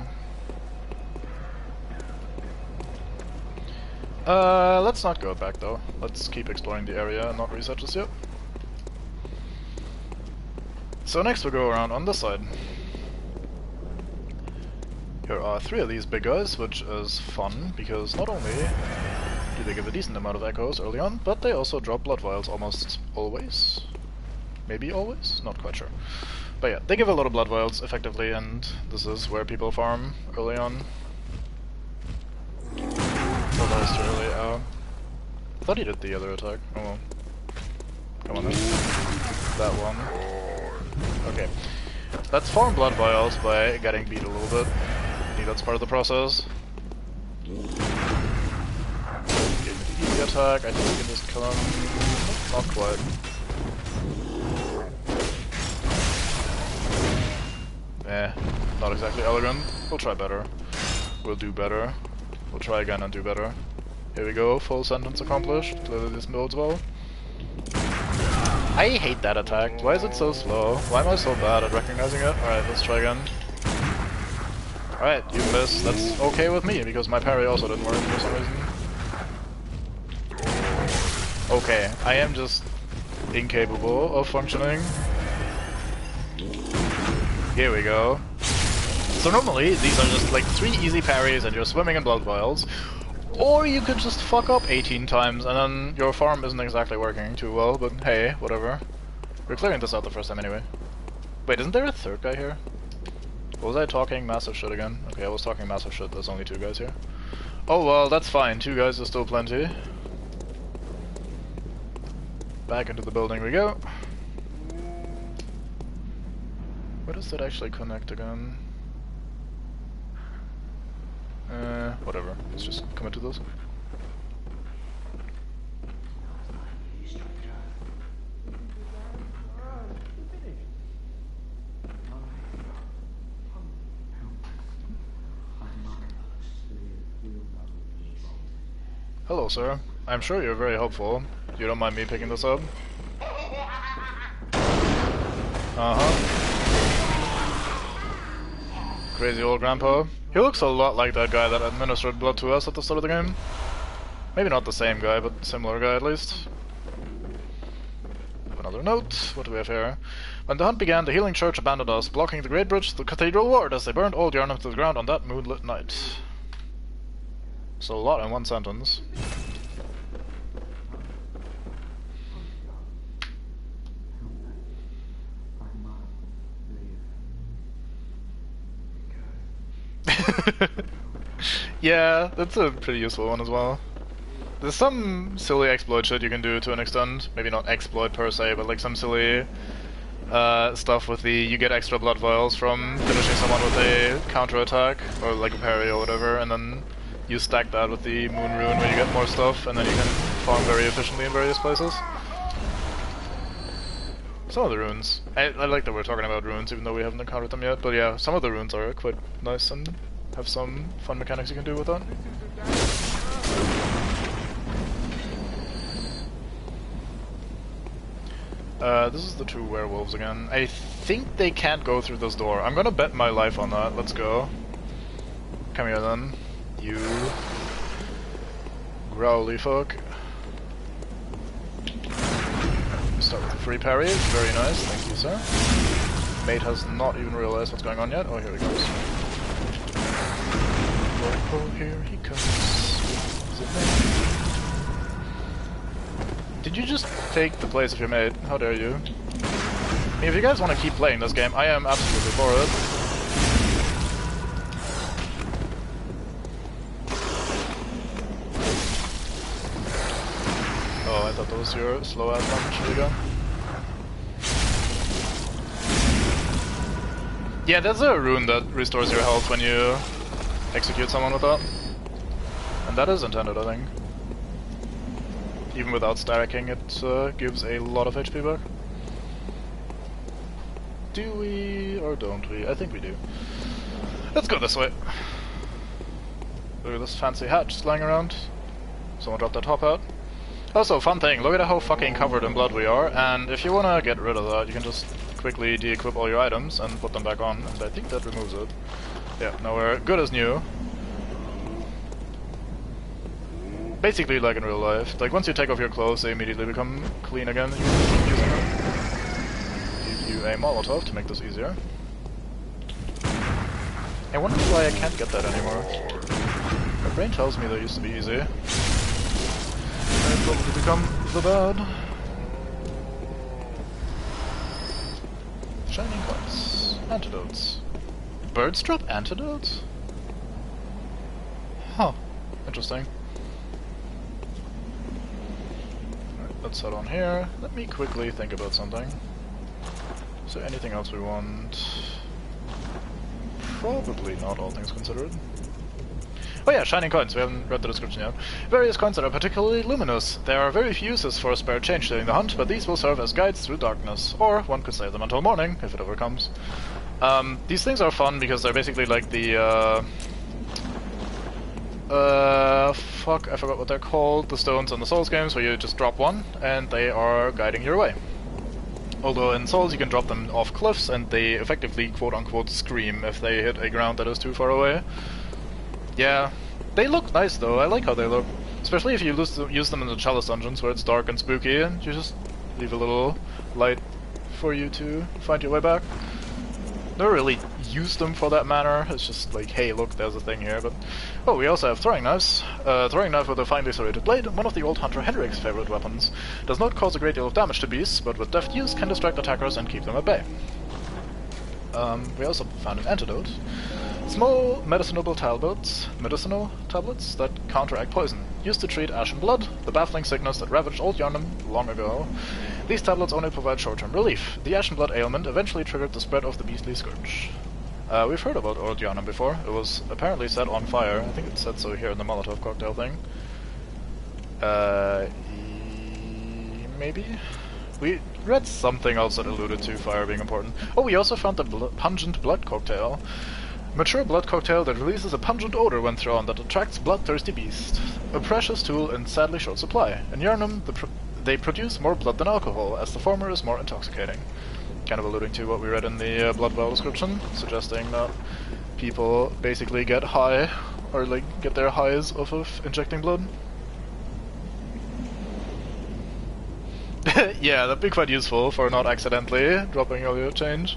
Let's not go back though. Let's keep exploring the area and not reset just yet. So next we go around on this side. Here are 3 of these big guys, which is fun, because not only do they give a decent amount of echoes early on, but they also drop blood vials almost always. Maybe always? Not quite sure. But yeah, they give a lot of blood vials effectively, and this is where people farm early on. Oh, that was too early. I thought he did the other attack. Oh well. Come on then. That one. Okay. Let's farm blood vials by getting beat a little bit. I think that's part of the process. Give me the easy attack. I think we can just kill him. Not quite. Not exactly elegant. We'll try better. We'll do better. We'll try again and do better. Here we go, full sentence accomplished. Clearly this builds well. I hate that attack. Why is it so slow? Why am I so bad at recognizing it? Alright, let's try again. Alright, you missed. That's okay with me, because my parry also didn't work for some reason. Okay, I am just incapable of functioning. Here we go. So normally, these are just like 3 easy parries and you're swimming in blood vials. Or you could just fuck up 18 times and then your farm isn't exactly working too well, but hey, whatever. We're clearing this out the first time anyway. Wait, isn't there a 3rd guy here? Or was I talking massive shit again? Okay, I was talking massive shit, there's only 2 guys here. Oh well, that's fine, 2 guys is still plenty. Back into the building we go. Where does that actually connect again? Whatever. Let's just come into this. Hello, sir. I'm sure you're very helpful. You don't mind me picking this up? Crazy old grandpa. He looks a lot like that guy that administered blood to us at the start of the game. Maybe not the same guy, but similar guy at least. Another note. What do we have here? When the hunt began, the healing church abandoned us, blocking the great bridge to the Cathedral Ward as they burned old Yarnum to the ground on that moonlit night. So a lot in one sentence. Yeah, that's a pretty useful one as well. There's some silly exploit shit you can do to an extent. Maybe not exploit per se, but like some silly stuff with the you get extra blood vials from finishing someone with a counter attack or like a parry or whatever, and then you stack that with the moon rune where you get more stuff, and then you can farm very efficiently in various places. Some of the runes. I like that we're talking about runes even though we haven't encountered them yet, but yeah, some of the runes are quite nice and have some fun mechanics you can do with that. This is the 2 werewolves again. I think they can't go through this door. I'm gonna bet my life on that. Let's go. Come here then. You. growly folk. Start with a free parry, very nice, thank you sir. Mate has not even realized what's going on yet. Oh, here he goes. Oh, here he comes. Is it me? Did you just take the place of your mate? How dare you? I mean, if you guys want to keep playing this game, I am absolutely for it. Oh, I thought that was your slow ass one. Should we go? Yeah, there's a rune that restores your health when you execute someone with that. And that is intended, I think. Even without stacking, it gives a lot of HP back. Do we, or don't we? I think we do. Let's go this way. Look at this fancy hat just lying around. Someone dropped that top hat. Also, fun thing, look at how fucking covered in blood we are, and if you wanna get rid of that, you can just quickly de-equip all your items and put them back on, and I think that removes it. Yeah, now we're good as new. Basically like in real life. Like, once you take off your clothes, they immediately become clean again. You can keep using them. Give you a Molotov to make this easier. I wonder why I can't get that anymore. My brain tells me that used to be easy. I've probably become the bad. Shining coins. Antidotes. Birds drop antidotes? Huh. Interesting. Alright, let's head on here. Let me quickly think about something. Is there anything else we want? Probably not, all things considered. Oh yeah, shining coins, we haven't read the description yet. Various coins that are particularly luminous. There are very few uses for a spare change during the hunt, but these will serve as guides through darkness. Or one could save them until morning, if it ever comes. These things are fun because they're basically like the, fuck, I forgot what they're called. The stones in the Souls games, where you just drop one, and they are guiding your way. Although in Souls you can drop them off cliffs, and they effectively quote-unquote scream if they hit a ground that is too far away. Yeah, they look nice though, I like how they look. Especially if you use them in the Chalice dungeons where it's dark and spooky and you just leave a little light for you to find your way back. Never really use them for that manner, it's just like, hey look, there's a thing here, but... Oh, we also have throwing knives. Throwing knife with a finely serrated blade, one of the old hunter Henrik's favorite weapons. Does not cause a great deal of damage to beasts, but with deft use can distract attackers and keep them at bay. We also found an antidote. Small medicinal tablets that counteract poison, used to treat ashen blood, the baffling sickness that ravaged old Yharnam long ago. These tablets only provide short-term relief. The ashen blood ailment eventually triggered the spread of the beastly scourge. We've heard about old Yharnam before. It was apparently set on fire. I think it said so here in the Molotov cocktail thing. Maybe? We read something else that alluded to fire being important. Oh, we also found the Pungent blood cocktail. Mature blood cocktail that releases a pungent odor when thrown that attracts bloodthirsty beasts. A precious tool in sadly short supply. In Yharnam, they produce more blood than alcohol, as the former is more intoxicating. Kind of alluding to what we read in the blood vial description, suggesting that people basically get high, or like get their highs off of injecting blood. Yeah, that'd be quite useful for not accidentally dropping all your change.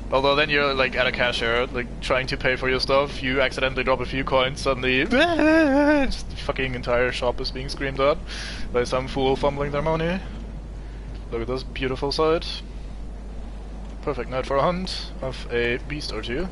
Although then you're like at a cashier, like trying to pay for your stuff, you accidentally drop a few coins, suddenly just the fucking entire shop is being screamed at by some fool fumbling their money. Look at this beautiful sight. Perfect night for a hunt of a beast or two.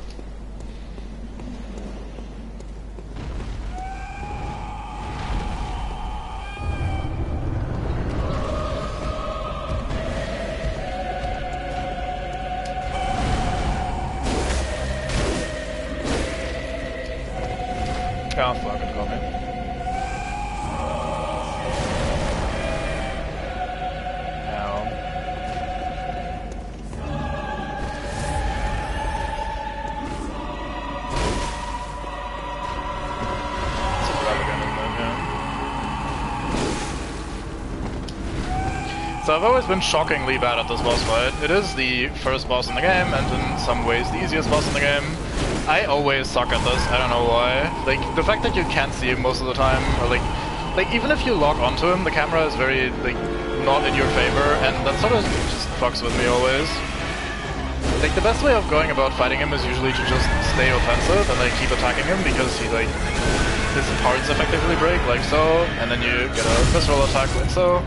Oh, fuck, it got me. Ow. It's a grab again, isn't it? Yeah. So I've always been shockingly bad at this boss fight. It is the first boss in the game, and in some ways the easiest boss in the game. I always suck at this, I don't know why. Like, the fact that you can't see him most of the time, or like even if you lock onto him, the camera is very, like, not in your favor, and that sort of just fucks with me always. Like, the best way of going about fighting him is usually to just stay offensive and, like, keep attacking him, because he, like, his parts effectively break, like so, and then you get a visceral attack like so.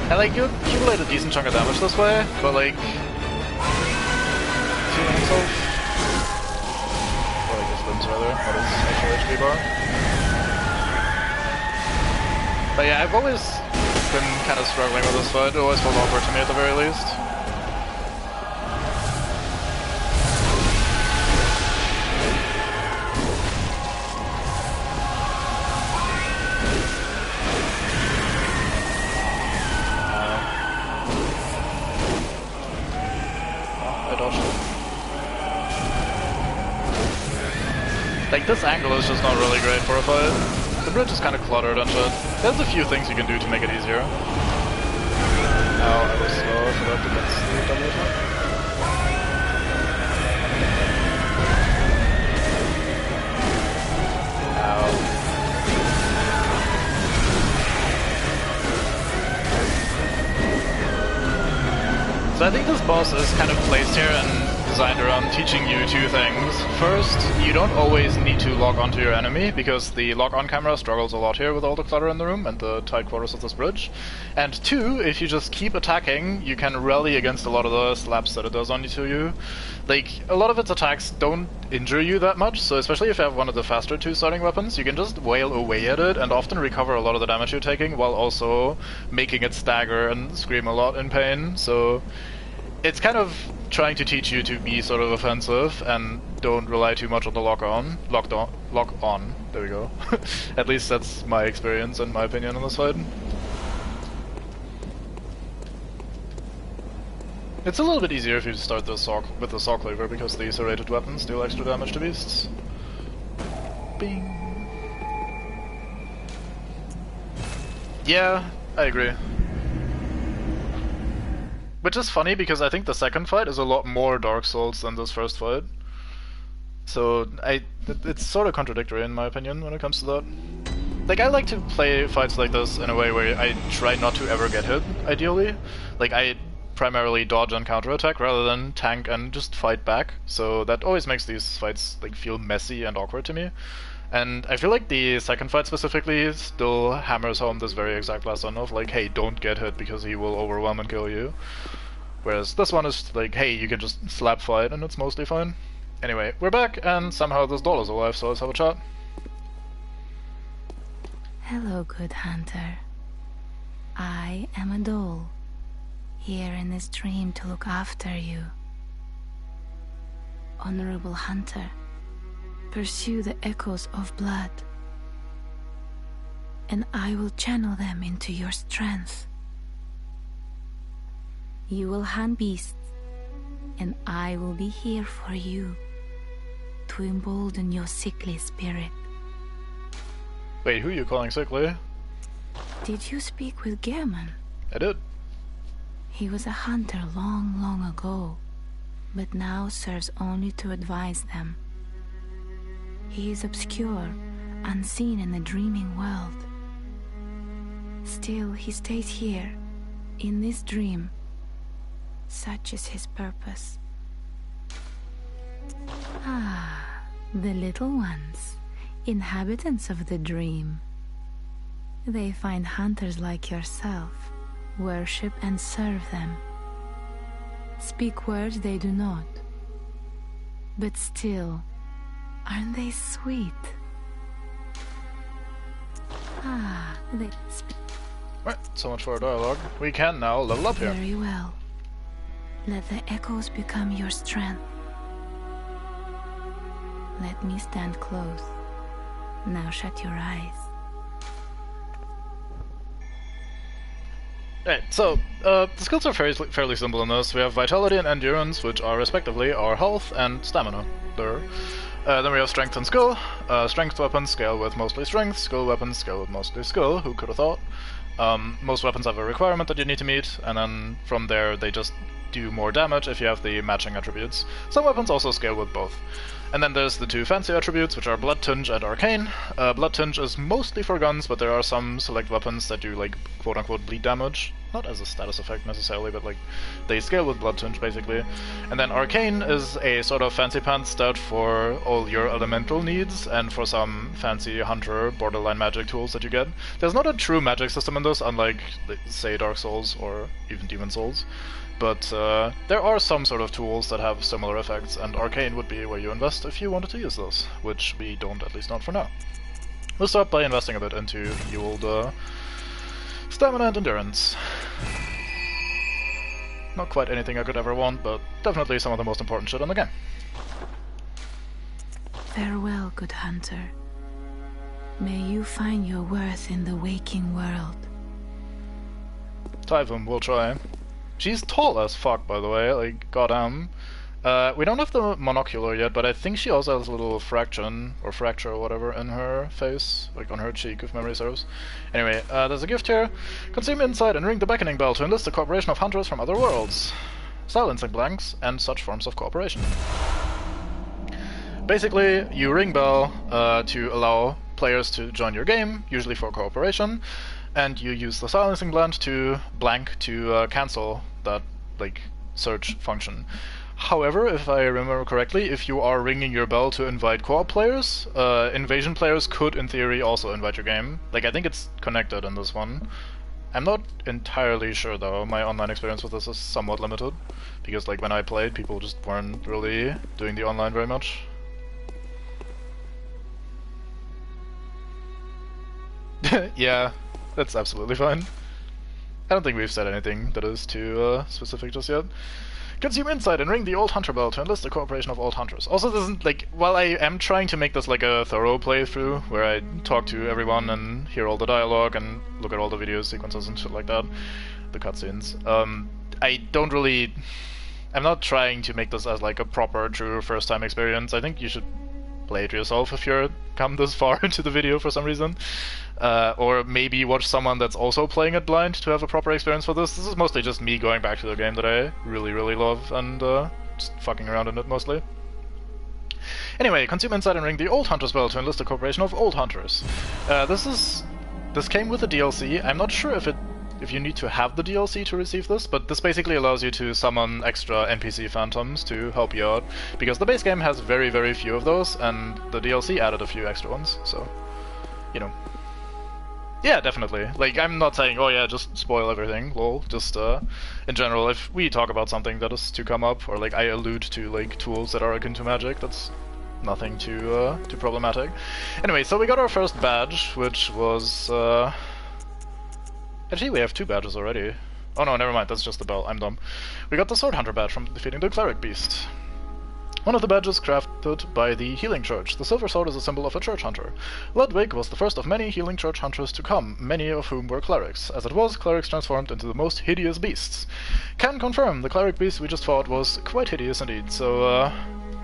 And, like, you accumulate a decent chunk of damage this way, but, like, healing himself, or like his limbs rather, not his actual HP bar. But yeah, I've always been kind of struggling with this fight. It always felt awkward to me at the very least. I dodged it. Like, this angle is just not really great for a fight. The bridge is kind of cluttered and shit. There's a few things you can do to make it easier. Ow, I was slow, I forgot to get the double attack. Ow. So I think this boss is kind of placed here and designed around teaching you two things. First, you don't always need to lock onto your enemy, because the lock-on camera struggles a lot here with all the clutter in the room and the tight quarters of this bridge. And two, if you just keep attacking, you can rally against a lot of the slaps that it does onto you. Like, a lot of its attacks don't injure you that much, so especially if you have one of the faster two starting weapons, you can just wail away at it and often recover a lot of the damage you're taking, while also making it stagger and scream a lot in pain. So it's kind of trying to teach you to be sort of offensive and don't rely too much on the lock on. There we go. At least that's my experience and my opinion on this fight. It's a little bit easier if you start the with the saw cleaver, because the serrated weapons deal extra damage to beasts. Bing. Yeah, I agree. Which is funny, because I think the second fight is a lot more Dark Souls than this first fight. So it's sort of contradictory in my opinion when it comes to that. Like, I like to play fights like this in a way where I try not to ever get hit, ideally. Like, I primarily dodge and counterattack rather than tank and just fight back. So that always makes these fights, like, feel messy and awkward to me. And I feel like the second fight specifically still hammers home this very exact lesson of, like, hey, don't get hit because he will overwhelm and kill you. Whereas this one is like, hey, you can just slap fight and it's mostly fine. Anyway, we're back, and somehow this doll is alive, so let's have a chat. Hello, good hunter. I am a doll, here in this dream to look after you. Honorable hunter, pursue the echoes of blood, and I will channel them into your strength. You will hunt beasts, and I will be here for you, to embolden your sickly spirit. Wait, who are you calling sickly? Did you speak with Gehrman? I did. He was a hunter long, long ago, but now serves only to advise them. He is obscure, unseen in the dreaming world. Still, he stays here, in this dream. Such is his purpose. Ah, the little ones, inhabitants of the dream. They find hunters like yourself, worship and serve them. Speak words they do not, but still, aren't they sweet? Ah, they speak. Right, so much for our dialogue. We can now level up here. Very well. Let the echoes become your strength. Let me stand close. Now shut your eyes. Right, so, the skills are fairly simple in this. We have Vitality and Endurance, which are respectively our health and stamina. Then we have Strength and Skill. Strength weapons scale with mostly Strength, Skill weapons scale with mostly Skill, who could have thought. Most weapons have a requirement that you need to meet, and then from there they just do more damage if you have the matching attributes. Some weapons also scale with both. And then there's the two fancy attributes, which are Blood Tinge and Arcane. Blood Tinge is mostly for guns, but there are some select weapons that do, like, quote-unquote bleed damage. Not as a status effect necessarily, but, like, they scale with Blood Tinge, basically. And then Arcane is a sort of fancy pants stat for all your elemental needs, and for some fancy hunter borderline magic tools that you get. There's not a true magic system in this, unlike, say, Dark Souls or even Demon Souls. But there are some sort of tools that have similar effects, and Arcane would be where you invest if you wanted to use those, which we don't, at least not for now. We'll start by investing a bit into the old stamina and endurance. Not quite anything I could ever want, but definitely some of the most important shit in the game. Farewell, good hunter. May you find your worth in the waking world. Typhum, we'll try. She's tall as fuck, by the way, like, goddamn. We don't have the monocular yet, but I think she also has a little fraction, or fracture or whatever, in her face, like on her cheek, if memory serves. Anyway, there's a gift here. Consume insight and ring the beckoning bell to enlist the cooperation of hunters from other worlds. Silencing blanks, and such forms of cooperation. Basically, you ring bell to allow players to join your game, usually for cooperation, and you use the silencing blank to cancel that, like, search function. However, if I remember correctly, if you are ringing your bell to invite co-op players, invasion players could, in theory, also invite your game. Like, I think it's connected in this one. I'm not entirely sure, though. My online experience with this is somewhat limited, because, like, when I played, people just weren't really doing the online very much. Yeah. That's absolutely fine. I don't think we've said anything that is too specific just yet. Consume insight and ring the old hunter bell to enlist the cooperation of old hunters. Also, this isn't, like, while I am trying to make this like a thorough playthrough, where I talk to everyone and hear all the dialogue and look at all the video sequences and shit like that, the cutscenes, I don't really... I'm not trying to make this as like a proper, true first-time experience. I think you should play it yourself if you're come this far into the video for some reason. Or maybe watch someone that's also playing it blind to have a proper experience for this. This is mostly just me going back to the game that I really, really love and just fucking around in it mostly. Anyway, consume insight and ring the old hunter's bell to enlist the cooperation of old hunters. This came with a DLC. I'm not sure if you need to have the DLC to receive this, but this basically allows you to summon extra NPC phantoms to help you out, because the base game has very, very few of those, and the DLC added a few extra ones, so, you know. Yeah, definitely. Like, I'm not saying, oh yeah, just spoil everything, lol. Just, in general, if we talk about something that is to come up, or like I allude to, like, tools that are akin to magic, that's nothing too problematic. Anyway, so we got our first badge, which was, actually, we have two badges already. Oh no, never mind, that's just the bell, I'm dumb. We got the Sword Hunter badge from defeating the Cleric Beast. One of the badges crafted by the Healing Church. The silver sword is a symbol of a church hunter. Ludwig was the first of many Healing Church hunters to come, many of whom were clerics. As it was, clerics transformed into the most hideous beasts. Can confirm, the Cleric Beast we just fought was quite hideous indeed, so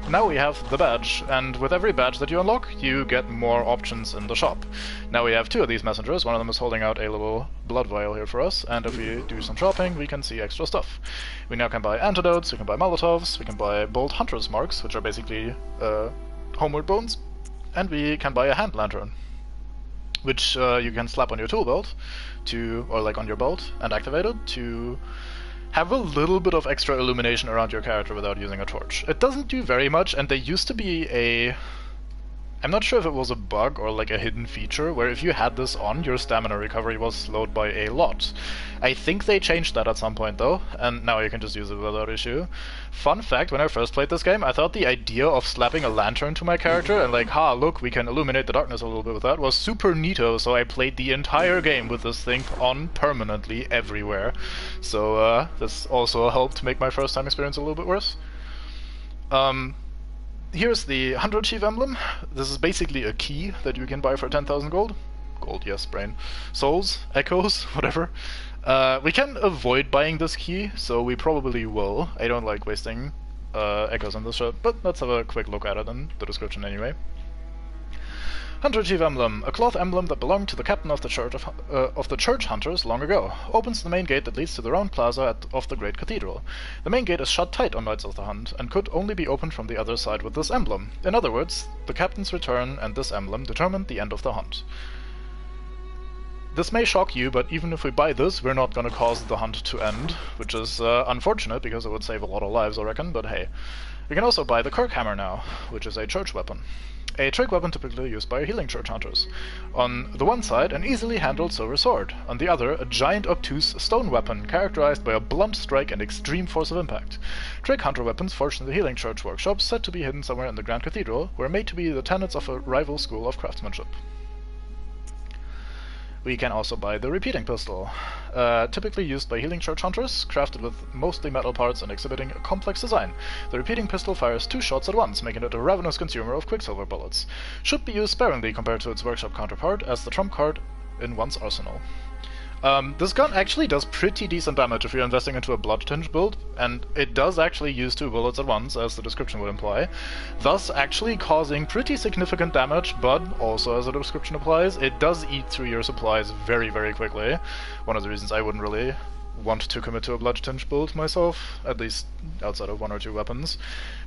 now we have the badge, and with every badge that you unlock, you get more options in the shop. Now we have two of these messengers, one of them is holding out a little blood vial here for us, and if we do some shopping, we can see extra stuff. We now can buy antidotes, we can buy molotovs, we can buy bold hunter's marks, which are basically homeward bones, and we can buy a hand lantern, which you can slap on your tool belt, or like on your belt, and activate it to have a little bit of extra illumination around your character without using a torch. It doesn't do very much, and there used to be a... I'm not sure if it was a bug or like a hidden feature, where if you had this on, your stamina recovery was slowed by a lot. I think they changed that at some point though, and now you can just use it without issue. Fun fact, when I first played this game, I thought the idea of slapping a lantern to my character and like, ha, look, we can illuminate the darkness a little bit with that, was super neato, so I played the entire game with this thing on permanently everywhere. So this also helped make my first time experience a little bit worse. Here's the 100 Chief Emblem. This is basically a key that you can buy for 10,000 gold. Gold, yes, brain. Souls, echoes, whatever. We can avoid buying this key, so we probably will. I don't like wasting echoes on this shit, but let's have a quick look at it in the description anyway. Hunter Chief Emblem, a cloth emblem that belonged to the captain of the Church Hunters long ago, opens the main gate that leads to the round plaza of the Great Cathedral. The main gate is shut tight on Knights of the Hunt, and could only be opened from the other side with this emblem. In other words, the captain's return and this emblem determined the end of the hunt. This may shock you, but even if we buy this, we're not gonna cause the hunt to end, which is unfortunate, because it would save a lot of lives, I reckon, but hey. We can also buy the Kirk Hammer now, which is a church weapon. A trick weapon typically used by healing church hunters. On the one side, an easily handled silver sword. On the other, a giant obtuse stone weapon, characterized by a blunt strike and extreme force of impact. Trick hunter weapons forged in the healing church workshop, said to be hidden somewhere in the Grand Cathedral, were made to be the tenets of a rival school of craftsmanship. We can also buy the repeating pistol, typically used by healing church hunters, crafted with mostly metal parts and exhibiting a complex design. The repeating pistol fires 2 shots at once, making it a ravenous consumer of quicksilver bullets. Should be used sparingly compared to its workshop counterpart, as the trump card in one's arsenal. This gun actually does pretty decent damage if you're investing into a blood-tinged build, and it does actually use 2 bullets at once, as the description would imply, thus actually causing pretty significant damage, but also, as the description implies, it does eat through your supplies very, very quickly. One of the reasons I wouldn't really want to commit to a blood-tinged build myself, at least outside of 1 or 2 weapons.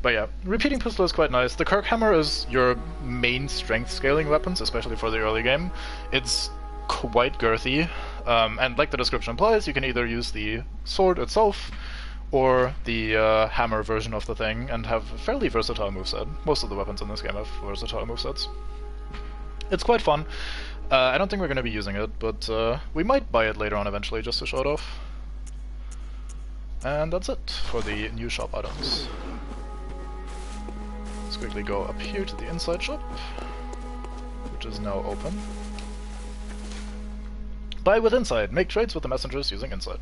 But yeah, repeating pistol is quite nice. The Kirk Hammer is your main strength scaling weapons, especially for the early game. It's quite girthy, and like the description implies, you can either use the sword itself or the hammer version of the thing and have a fairly versatile moveset. Most of the weapons in this game have versatile movesets. It's quite fun. I don't think we're going to be using it, but we might buy it later on eventually just to show it off. And that's it for the new shop items. Let's quickly go up here to the inside shop, which is now open. Buy with Insight. Make trades with the messengers using Insight.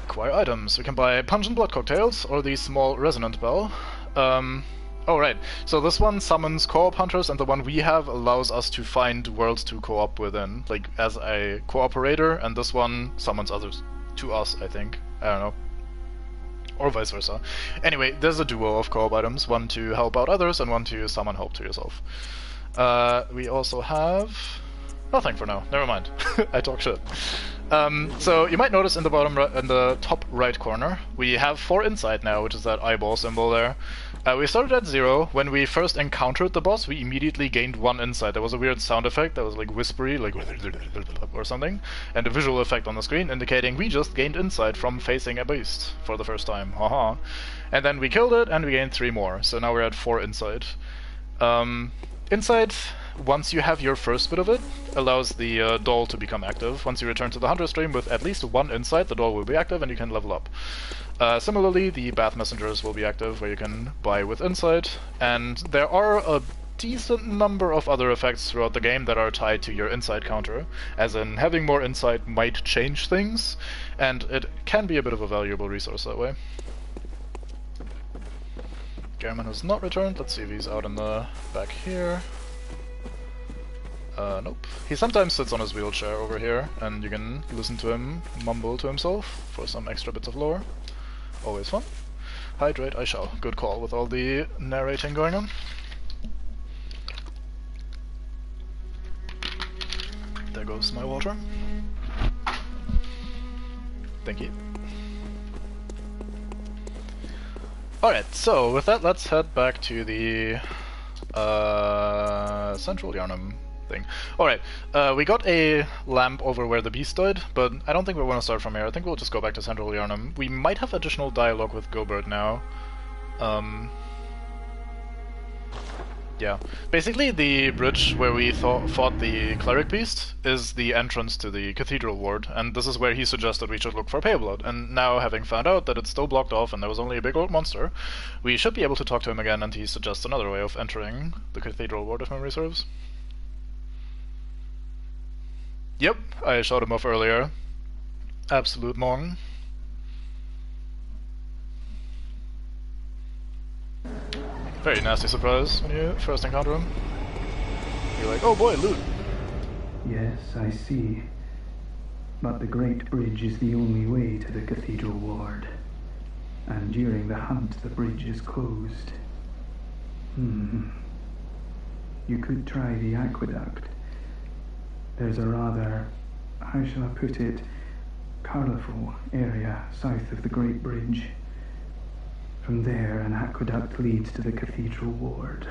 Acquire items. We can buy Pungent Blood Cocktails or the small Resonant Bell. Oh right, so this one summons co-op hunters, and the one we have allows us to find worlds to co-op within, like as a cooperator, and this one summons others to us, I think. I don't know. Or vice versa. Anyway, there's a duo of co-op items, one to help out others and one to summon hope to yourself. We also have nothing for now. Never mind. I talk shit. So you might notice in the bottom, in the top right corner, we have 4 insight now, which is that eyeball symbol there. We started at 0. When we first encountered the boss, we immediately gained 1 insight. There was a weird sound effect that was like whispery, like or something, and a visual effect on the screen indicating we just gained insight from facing a beast for the first time. Haha. And then we killed it, and we gained 3 more. So now we're at 4 insight. Insight, once you have your first bit of it, allows the doll to become active. Once you return to the hunter stream with at least 1 insight, the doll will be active and you can level up. Similarly, the bath messengers will be active, where you can buy with insight, and there are a decent number of other effects throughout the game that are tied to your insight counter, as in having more insight might change things, and it can be a bit of a valuable resource that way. Garamond has not returned. Let's see if he's out in the back here. Nope. He sometimes sits on his wheelchair over here, and you can listen to him mumble to himself for some extra bits of lore. Always fun. Hydrate, I shall. Good call with all the narrating going on. There goes my water. Thank you. Alright, so with that, let's head back to the Central Yarnum thing. Alright, we got a lamp over where the beast died, but I don't think we want to start from here. I think we'll just go back to Central Yarnum. We might have additional dialogue with Gobert now. Yeah. Basically, the bridge where we fought the cleric beast is the entrance to the Cathedral Ward, and this is where he suggested we should look for pale blood. And now, having found out that it's still blocked off and there was only a big old monster, we should be able to talk to him again, and he suggests another way of entering the Cathedral Ward, if memory serves. Yep, I showed him off earlier. Absolute mong. Very nasty surprise when you first encounter him. You're like, oh boy, loot! Yes, I see. But the Great Bridge is the only way to the Cathedral Ward. And during the hunt, the bridge is closed. You could try the aqueduct. There's a rather, how shall I put it, colourful area south of the Great Bridge. From there, an aqueduct leads to the Cathedral Ward.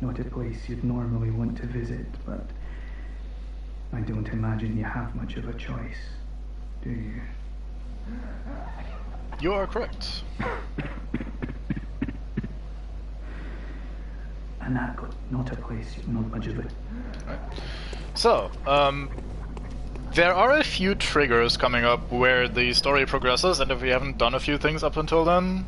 Not a place you'd normally want to visit, but I don't imagine you have much of a choice, do you? You are correct. An aqueduct, not a place you'd not much of it. Right. So, there are a few triggers coming up where the story progresses, and if we haven't done a few things up until then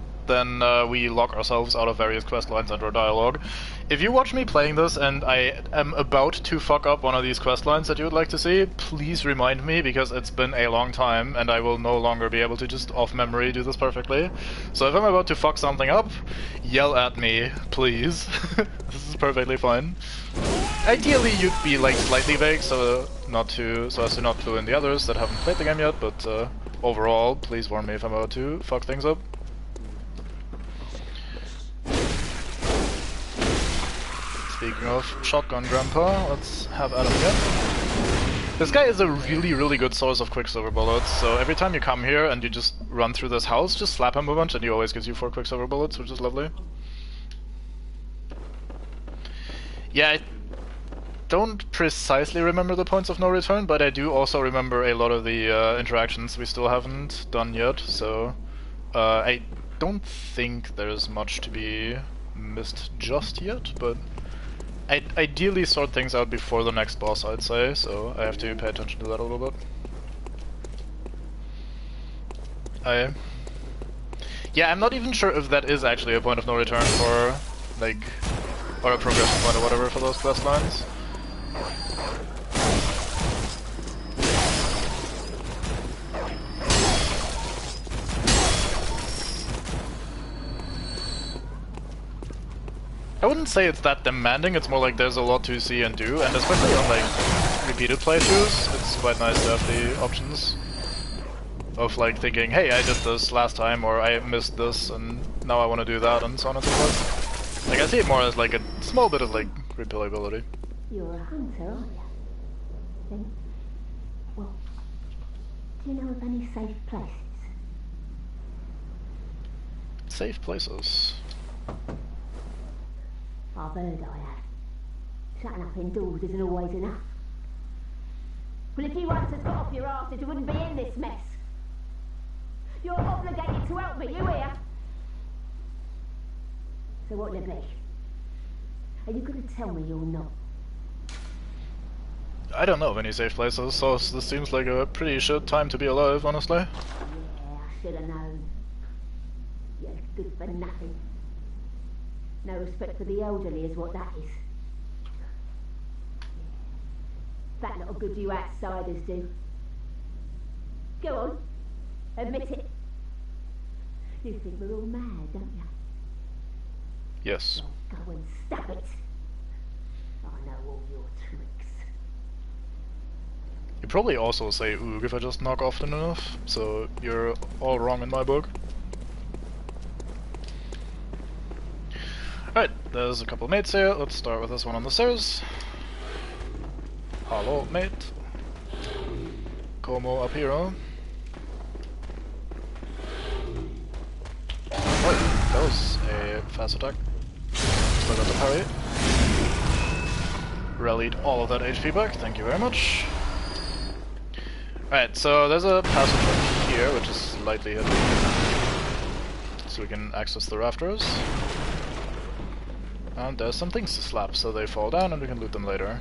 we lock ourselves out of various quest lines and/or dialogue. If you watch me playing this and I am about to fuck up one of these quest lines that you would like to see, please remind me, because it's been a long time and I will no longer be able to just off memory do this perfectly. So if I'm about to fuck something up, yell at me, please. This is perfectly fine. Ideally you'd be like slightly vague so as to not clue in the others that haven't played the game yet, but overall, please warn me if I'm about to fuck things up. Speaking of shotgun grandpa, let's have Adam again. This guy is a really, really good source of quicksilver bullets, so every time you come here and you just run through this house, just slap him a bunch and he always gives you 4 quicksilver bullets, which is lovely. Yeah, I don't precisely remember the points of no return, but I do also remember a lot of the interactions we still haven't done yet, so I don't think there's much to be missed just yet, but I'd ideally sort things out before the next boss, I'd say, so I have to pay attention to that a little bit. Yeah, I'm not even sure if that is actually a point of no return for, like, or a progression point or whatever for those quest lines. I wouldn't say it's that demanding, it's more like there's a lot to see and do, and especially on like repeated playthroughs, it's quite nice to have the options of like thinking, hey, I did this last time, or I missed this, and now I want to do that, and so on and so forth. Like, I see it more as like a small bit of like replayability. You're a hunter, aren't you? Then, well, do you know of any safe places? Safe places? I've heard I have. Shutting up indoors isn't always enough. Well, if you once had got off your arse, you wouldn't be in this mess. You're obligated to help me, you hear? So what'll it be? Are you going to tell me you're not? I don't know of any safe places, so this seems like a pretty shit time to be alive, honestly. Yeah, I should have known. You're good for nothing. No respect for the elderly is what that is. That lot of good you outsiders do. Go on, admit it. You think we're all mad, don't you? Yes. Well, go and stop it. I know all your tricks. You probably also say oog if I just knock often enough, so you're all wrong in my book. Alright, there's a couple mates here. Let's start with this one on the stairs. Hello, mate. Como up here, huh? Oh, that was a fast attack. Still got the parry. Rallied all of that HP back, thank you very much. Alright, so there's a passage up here, which is slightly hidden. So we can access the rafters. And there's some things to slap, so they fall down and we can loot them later.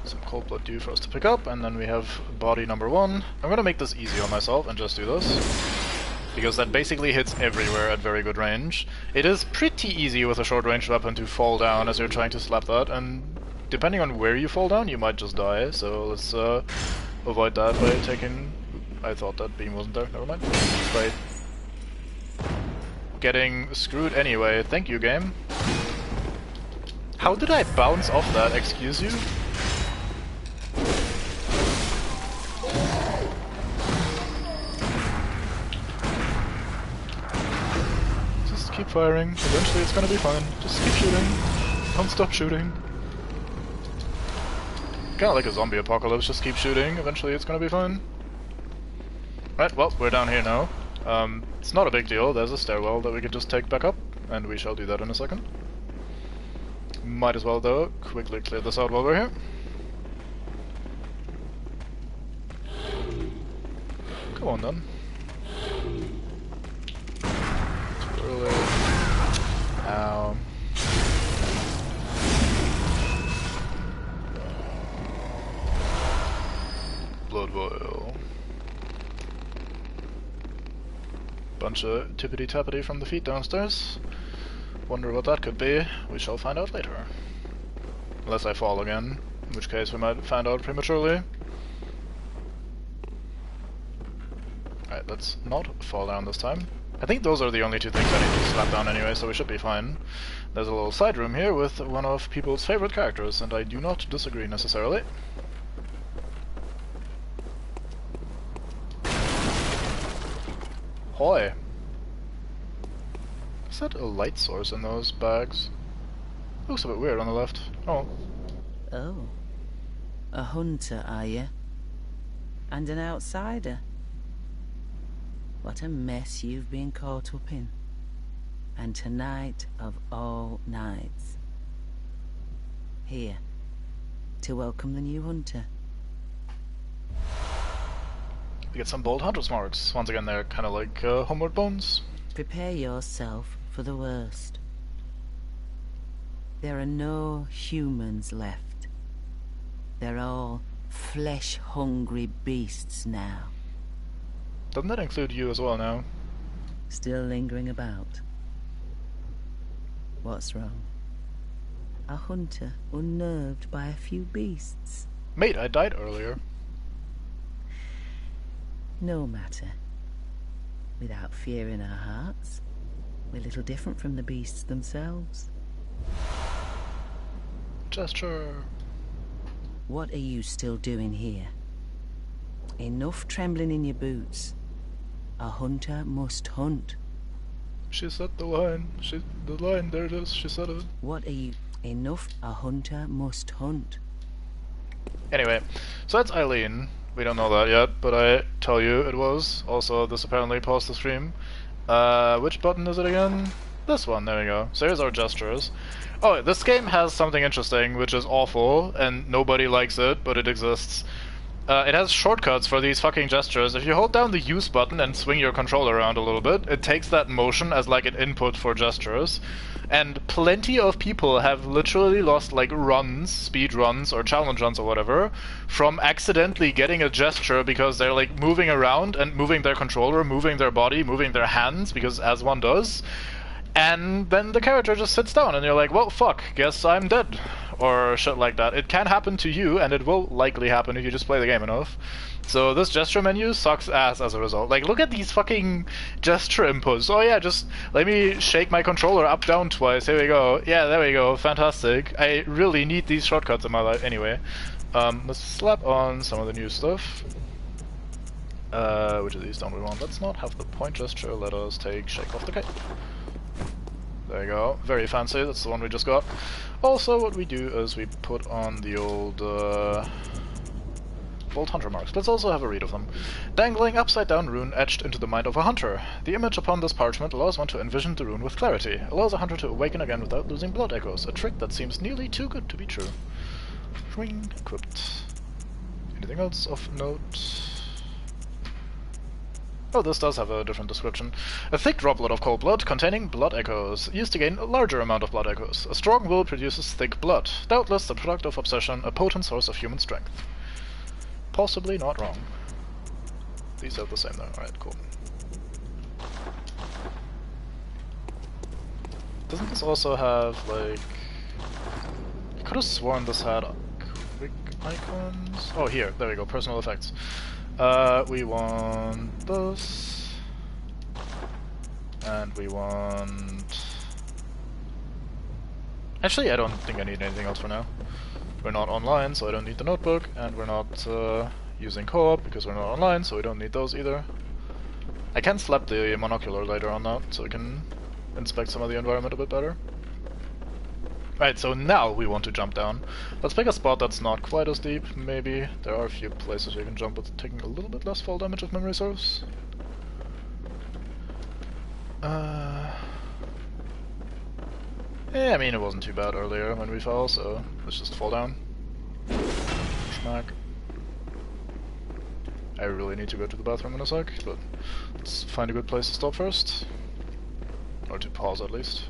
Some cold blood due for us to pick up, and then we have body number 1. I'm gonna make this easy on myself and just do this, because that basically hits everywhere at very good range. It is pretty easy with a short range weapon to fall down as you're trying to slap that, and depending on where you fall down, you might just die, so let's avoid that by taking... I thought that beam wasn't there, never mind. By getting screwed anyway. Thank you, game. How did I bounce off that, excuse you? Just keep firing. Eventually it's gonna be fine. Just keep shooting. Don't stop shooting. Kinda like a zombie apocalypse, just keep shooting. Eventually it's gonna be fine. Right, well, we're down here now. It's not a big deal. There's a stairwell that we could just take back up, and we shall do that in a second. Might as well, though, quickly clear this out while we're here. Come on, then. Too early. Ow. Blood vial. Bunch of tippity-tappity from the feet downstairs. Wonder what that could be. We shall find out later. Unless I fall again, in which case we might find out prematurely. Alright, let's not fall down this time. I think those are the only two things I need to slap down anyway, so we should be fine. There's a little side room here with one of people's favorite characters, and I do not disagree necessarily. Hoi! Is that a light source in those bags? Looks a bit weird on the left. Oh. Oh. A hunter, are you? And an outsider? What a mess you've been caught up in. And tonight of all nights. Here, to welcome the new hunter. We get some bold hunter's marks. Once again, they're kind of like homeward bones. Prepare yourself for the worst. There are no humans left. They're all flesh-hungry beasts now. Doesn't that include you as well now? Still lingering about. What's wrong? A hunter unnerved by a few beasts? Mate, I died earlier. No matter. Without fear in our hearts, we're little different from the beasts themselves. Gesture. What are you still doing here? Enough trembling in your boots. A hunter must hunt. She said the line. The line, there it is. She said it. What are you... Enough. A hunter must hunt. Anyway, so that's Eileen. We don't know that yet, but I tell you it was. Also, this apparently paused the stream. Which button is it again? This one, there we go. So here's our gestures. Oh, this game has something interesting, which is awful, and nobody likes it, but it exists. It has shortcuts for these fucking gestures. If you hold down the use button and swing your controller around a little bit, it takes that motion as like an input for gestures. And plenty of people have literally lost like runs, speed runs, or challenge runs or whatever, from accidentally getting a gesture because they're like moving around and moving their controller, moving their body, moving their hands, because as one does. And then the character just sits down and you're like, well, fuck, guess I'm dead. Or shit like that. It can happen to you, and it will likely happen if you just play the game enough. So this gesture menu sucks ass as a result. Like, look at these fucking gesture inputs. Oh yeah, just let me shake my controller up, down twice. Here we go. Yeah, there we go. Fantastic. I really need these shortcuts in my life. Anyway, let's slap on some of the new stuff. Which of these don't we want? Let's not have the point gesture. Let us take shake off the kite. There you go. Very fancy. That's the one we just got. Also, what we do is we put on the old bold hunter marks. Let's also have a read of them. Dangling upside-down rune etched into the mind of a hunter. The image upon this parchment allows one to envision the rune with clarity. Allows a hunter to awaken again without losing blood echoes. A trick that seems nearly too good to be true. Swing equipped. Anything else of note? Oh, this does have a different description. A thick droplet of cold blood containing blood echoes, used to gain a larger amount of blood echoes. A strong will produces thick blood. Doubtless the product of obsession, a potent source of human strength. Possibly not wrong. These are the same though. Alright, cool. Doesn't this also have, like... I could have sworn this had quick icons? Oh, here. There we go. Personal effects. We want this, and we want... Actually, I don't think I need anything else for now. We're not online, so I don't need the notebook, and we're not using co-op because we're not online, so we don't need those either. I can slap the monocular later on that, so we can inspect some of the environment a bit better. Right, so now we want to jump down. Let's pick a spot that's not quite as deep, maybe. There are a few places you can jump with taking a little bit less fall damage if memory serves. Yeah, I mean, it wasn't too bad earlier when we fell, so let's just fall down. Schmack. I really need to go to the bathroom in a sec, but let's find a good place to stop first. Or to pause, at least.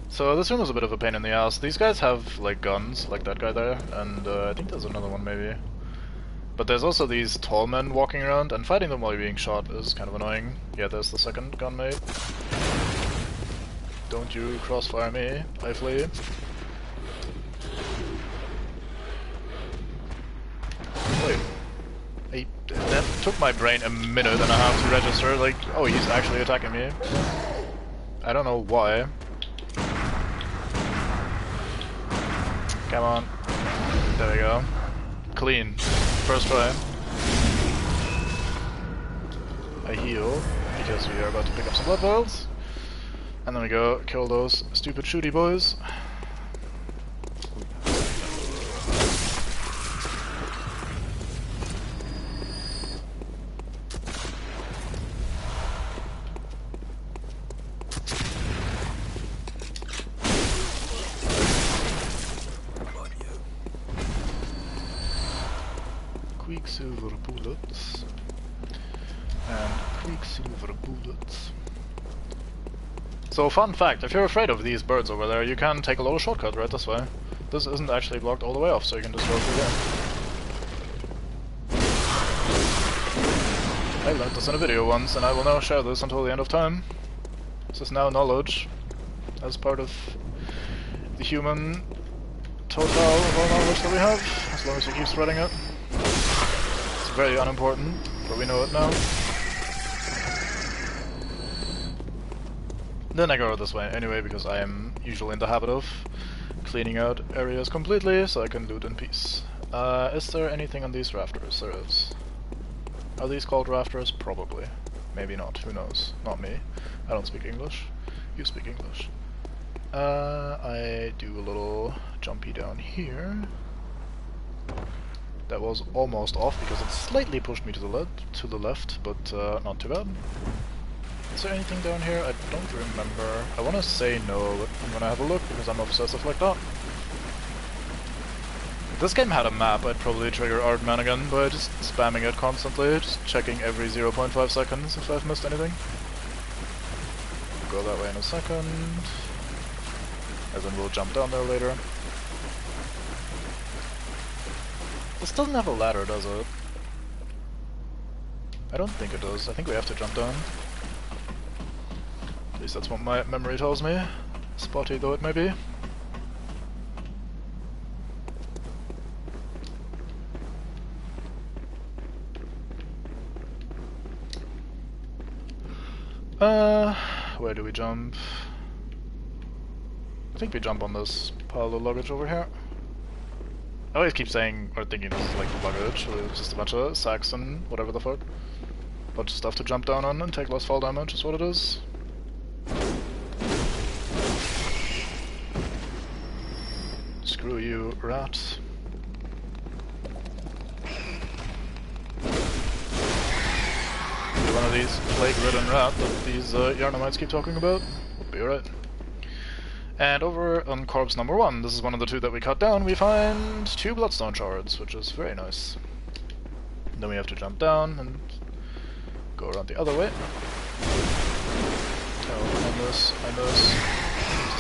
So this room is a bit of a pain in the ass. These guys have, like, guns, like that guy there, and I think there's another one, maybe. But there's also these tall men walking around, and fighting them while you're being shot is kind of annoying. Yeah, there's the second gunmate. Don't you crossfire me, I flee. Wait. That took my brain a minute and a half to register, like, oh, he's actually attacking me. I don't know why. Come on. There we go. Clean. First try. I heal, because we are about to pick up some blood vials. And then we go kill those stupid shooty boys. Quicksilver bullets. And Quicksilver bullets. So, fun fact, if you're afraid of these birds over there, you can take a little shortcut right this way. This isn't actually blocked all the way off, so you can just go through there. I learned this in a video once, and I will now share this until the end of time. This is now knowledge, as part of the human total of all knowledge that we have, as long as we keep spreading it. It's very unimportant, but we know it now. Then I go this way anyway, because I am usually in the habit of cleaning out areas completely, so I can loot in peace. Is there anything on these rafters? There is. Are these called rafters? Probably. Maybe not. Who knows? Not me. I don't speak English. You speak English. I do a little jumpy down here. That was almost off because it slightly pushed me to the left, but not too bad. Is there anything down here? I don't remember. I want to say no, but I'm gonna have a look because I'm obsessive like that. If this game had a map, I'd probably trigger Ardman again by just spamming it constantly, just checking every 0.5 seconds if I've missed anything. Go that way in a second. As in we'll jump down there later. This doesn't have a ladder, does it? I don't think it does. I think we have to jump down. At least that's what my memory tells me. Spotty though it may be. Where do we jump? I think we jump on this pile of luggage over here. I always keep saying, or thinking this is like the luggage, so it's just a bunch of sacks and whatever the fuck. Bunch of stuff to jump down on and take less fall damage is what it is. Screw you, rat. One of these plague-ridden rat that these Yarnamites keep talking about. We'll be alright. And over on corpse number 1, this is one of the 2 that we cut down, we find 2 Bloodstone Showers, which is very nice. Then we have to jump down and go around the other way. Oh, I miss.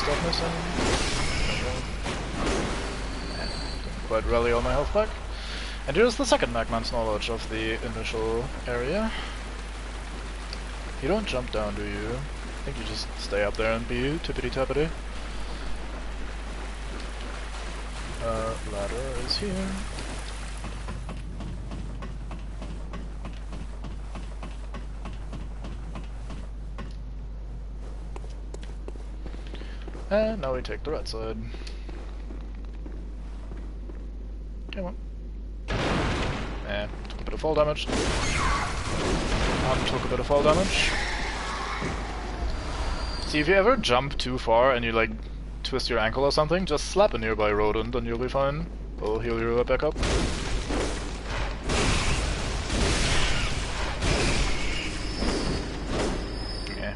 Stop missing. Okay. Didn't quite rally all my health back. And here's the second Magman's knowledge of the initial area. You don't jump down, do you? I think you just stay up there and be tippity-tappity. Ladder is here. And now we take the right side. Come on. Took a bit bit of fall damage. Took a bit of fall damage. See, if you ever jump too far and you like twist your ankle or something, just slap a nearby rodent and you'll be fine. It'll heal you right back up. Okay.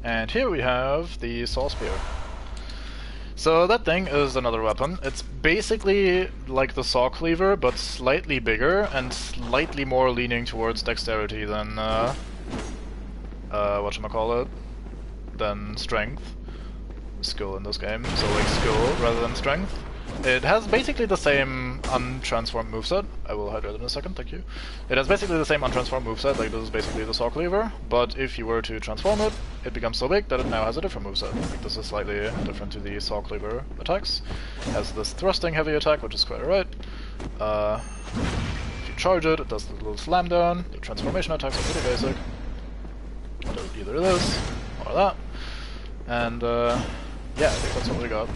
And here we have the Saw Spear. So that thing is another weapon. It's basically like the Saw Cleaver, but slightly bigger and slightly more leaning towards dexterity than whatchamacallit, than strength. Skill in this game, so like skill rather than strength. It has basically the same untransformed moveset. I will hydrate in a second, thank you. It has basically the same untransformed moveset, like this is basically the Saw Cleaver, but if you were to transform it, it becomes so big that it now has a different moveset. Like this is slightly different to the Saw Cleaver attacks. It has this thrusting heavy attack, which is quite alright. If you charge it, it does the little slam down. The transformation attacks are pretty basic. It does either this or that. And yeah, I think that's what we got.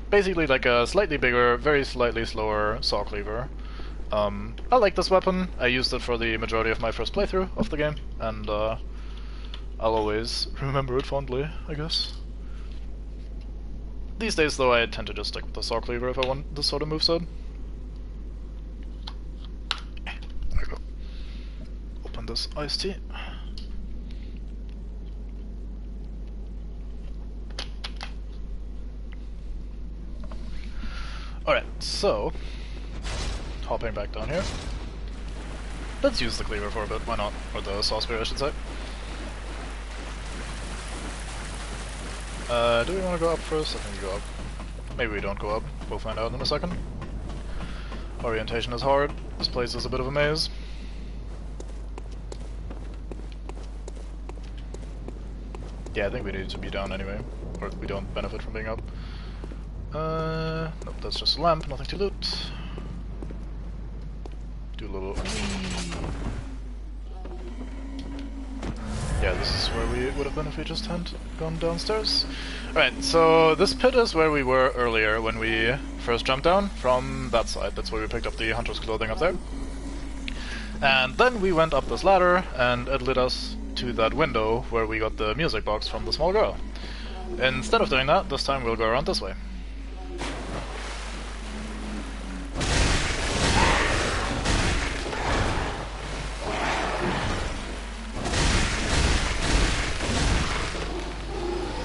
Basically like a slightly bigger, very slightly slower Saw Cleaver. I like this weapon. I used it for the majority of my first playthrough of the game, and I'll always remember it fondly, I guess. These days though, I tend to just stick with the Saw Cleaver if I want this sort of moveset. There we go. Open this iced tea. Alright, so, hopping back down here. Let's use the Cleaver for a bit, why not? Or the Saw Spear, I should say. Do we want to go up first? I think we go up. Maybe we don't go up, we'll find out in a second. Orientation is hard, this place is a bit of a maze. Yeah, I think we need to be down anyway, or we don't benefit from being up. Nope, that's just a lamp, nothing to loot. Do a little... Yeah, this is where we would have been if we just hadn't gone downstairs. Alright, so this pit is where we were earlier when we first jumped down from that side. That's where we picked up the hunter's clothing up there. And then we went up this ladder, and it led us to that window where we got the music box from the small girl. Instead of doing that, this time we'll go around this way.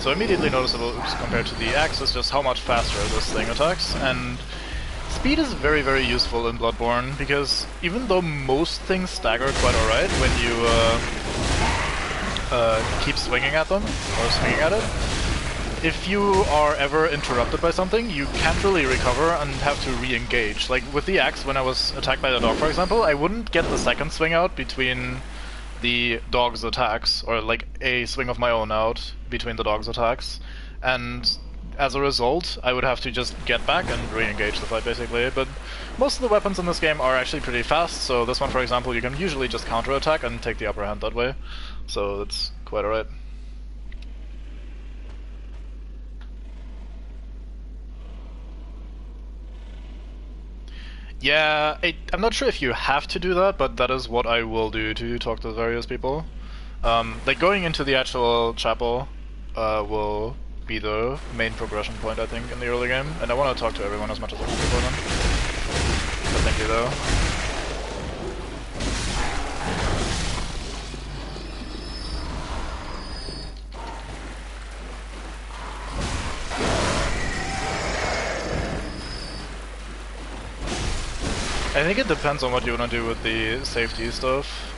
So immediately noticeable compared to the axe is just how much faster this thing attacks, and speed is very, very useful in Bloodborne, because even though most things stagger quite alright when you keep swinging at them, or swinging at it, if you are ever interrupted by something, you can't really recover and have to re-engage. Like with the axe, when I was attacked by the dog, for example, I wouldn't get the second swing out between the dog's attacks, or like a swing of my own out between the dog's attacks, and as a result I would have to just get back and re-engage the fight basically. But most of the weapons in this game are actually pretty fast, so this one for example you can usually just counter-attack and take the upper hand that way, so it's quite alright. Yeah, I'm not sure if you have to do that, but that is what I will do to talk to various people. Like going into the actual chapel will be the main progression point, I think, in the early game, and I want to talk to everyone as much as I can before then. But thank you though. I think it depends on what you want to do with the safety stuff.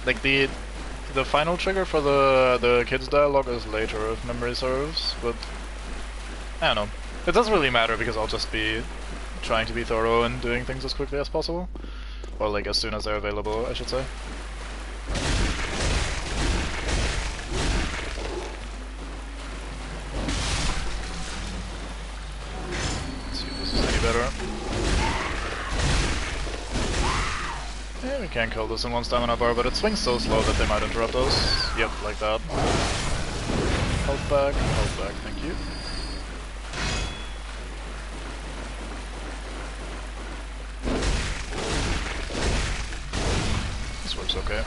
Like the final trigger for the kids dialogue is later if memory serves, but I don't know. It doesn't really matter because I'll just be trying to be thorough and doing things as quickly as possible. Or like as soon as they're available, I should say. Let's see if this is any better. Yeah, we can kill this in one stamina bar, but it swings so slow that they might interrupt us. Yep, like that. Health back, thank you. Okay.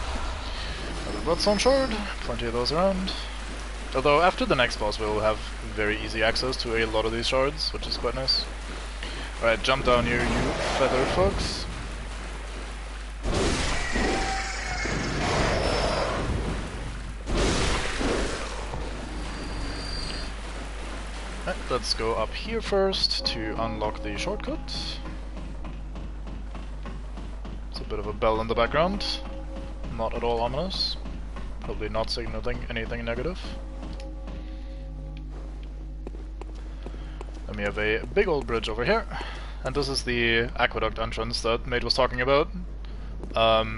Another Bloodstone Shard, plenty of those around. Although after the next boss we'll have very easy access to a lot of these shards, which is quite nice. Alright, jump down here, you feathered folks. Right, let's go up here first to unlock the shortcut. It's a bit of a bell in the background. Not at all ominous. Probably not signaling anything negative. Then we have a big old bridge over here. And this is the aqueduct entrance that Mate was talking about. Not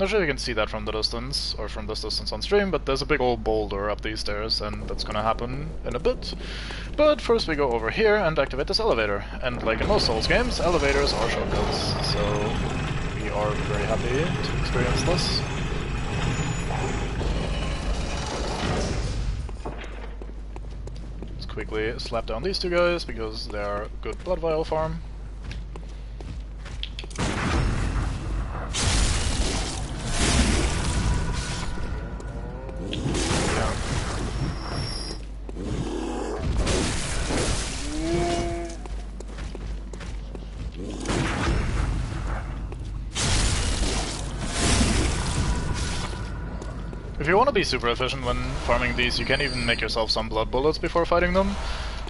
sure if you can see that from the distance, or from this distance on stream, but there's a big old boulder up these stairs, and that's gonna happen in a bit. But first we go over here and activate this elevator. And like in most Souls games, elevators are shortcuts, so we are very happy to experience this. Let's quickly slap down these two guys, because they are good blood vial farm. If you want to be super efficient when farming these, you can even make yourself some blood bullets before fighting them.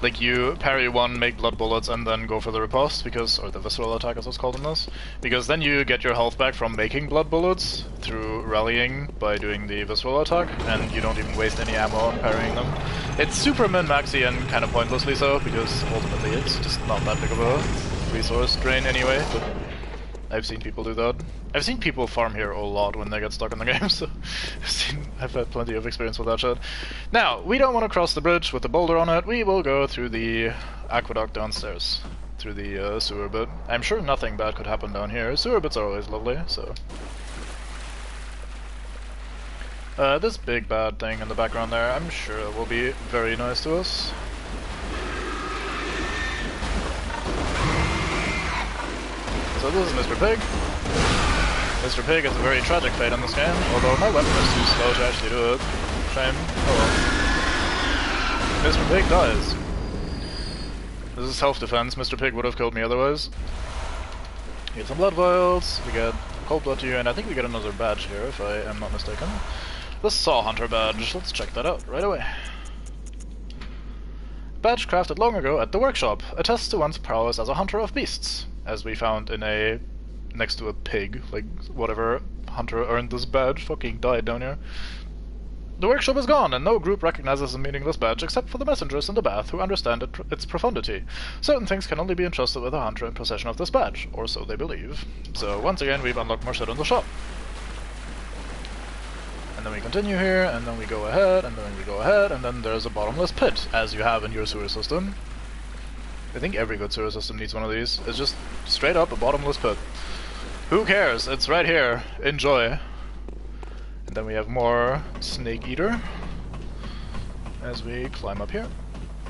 Like you parry one, make blood bullets, and then go for the riposte, because, or the visceral attack as it's called in this, because then you get your health back from making blood bullets through rallying by doing the visceral attack, and you don't even waste any ammo on parrying them. It's super min-maxy and kind of pointlessly so, because ultimately it's just not that big of a resource drain anyway, but I've seen people do that. I've seen people farm here a lot when they get stuck in the game, so I've had plenty of experience with that shit. Now, we don't want to cross the bridge with the boulder on it, we will go through the aqueduct downstairs, through the sewer bit. I'm sure nothing bad could happen down here. Sewer bits are always lovely, so... this big bad thing in the background there, I'm sure will be very nice to us. So this is Mr. Pig. Mr. Pig has a very tragic fate in this game, although my weapon is too slow to actually do it. Shame. Oh well. Mr. Pig dies. This is self-defense. Mr. Pig would have killed me otherwise. We get some blood vials, we get cold blood to you, and I think we get another badge here, if I am not mistaken. The Saw Hunter badge. Let's check that out right away. Badge crafted long ago at the workshop. Attests to one's prowess as a hunter of beasts. As we found in a... next to a pig. Like, whatever hunter earned this badge fucking died down here. The workshop is gone, and no group recognizes the meaningless badge except for the messengers in the bath who understand its profundity. Certain things can only be entrusted with a hunter in possession of this badge, or so they believe. So once again we've unlocked more shit in the shop. And then we continue here, and then we go ahead, and then we go ahead, and then there's a bottomless pit, as you have in your sewer system. I think every good sewer system needs one of these. It's just straight up a bottomless pit. Who cares? It's right here. Enjoy. And then we have more Snake Eater as we climb up here.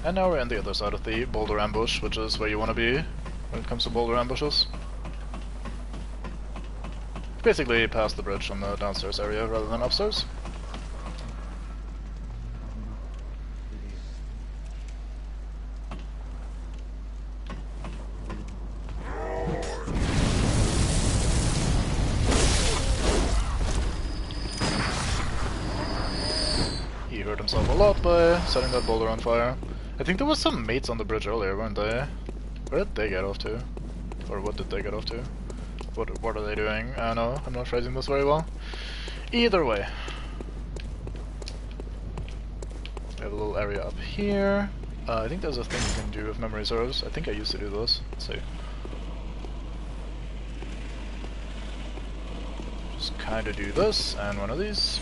And now we're on the other side of the boulder ambush, which is where you want to be when it comes to boulder ambushes. Basically past the bridge on the downstairs area rather than upstairs. He hurt himself a lot by setting that boulder on fire. I think there was some mates on the bridge earlier, weren't they? Where did they get off to? Or what did they get off to? What are they doing? I don't know, I'm not phrasing this very well. Either way. We have a little area up here. I think there's a thing you can do if memory serves. I think I used to do this. Let's see. Just kinda do this, and one of these.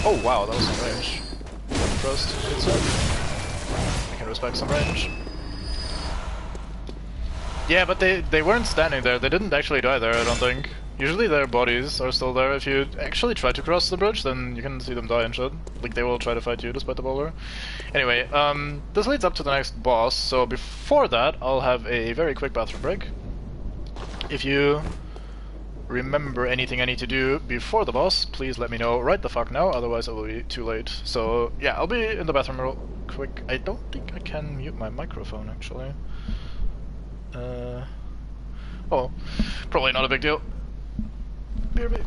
Oh wow, that was some range. I'm impressed. Good stuff. I can respect some range. Yeah, but they weren't standing there. They didn't actually die there, I don't think. Usually their bodies are still there. If you actually try to cross the bridge, then you can see them die and shit. Like, they will try to fight you despite the boulder. Anyway, this leads up to the next boss, so before that, I'll have a very quick bathroom break. if you remember anything I need to do before the boss, please let me know right the fuck now, otherwise it will be too late. So yeah, I'll be in the bathroom real quick. I don't think I can mute my microphone actually. Oh, probably not a big deal. BRB.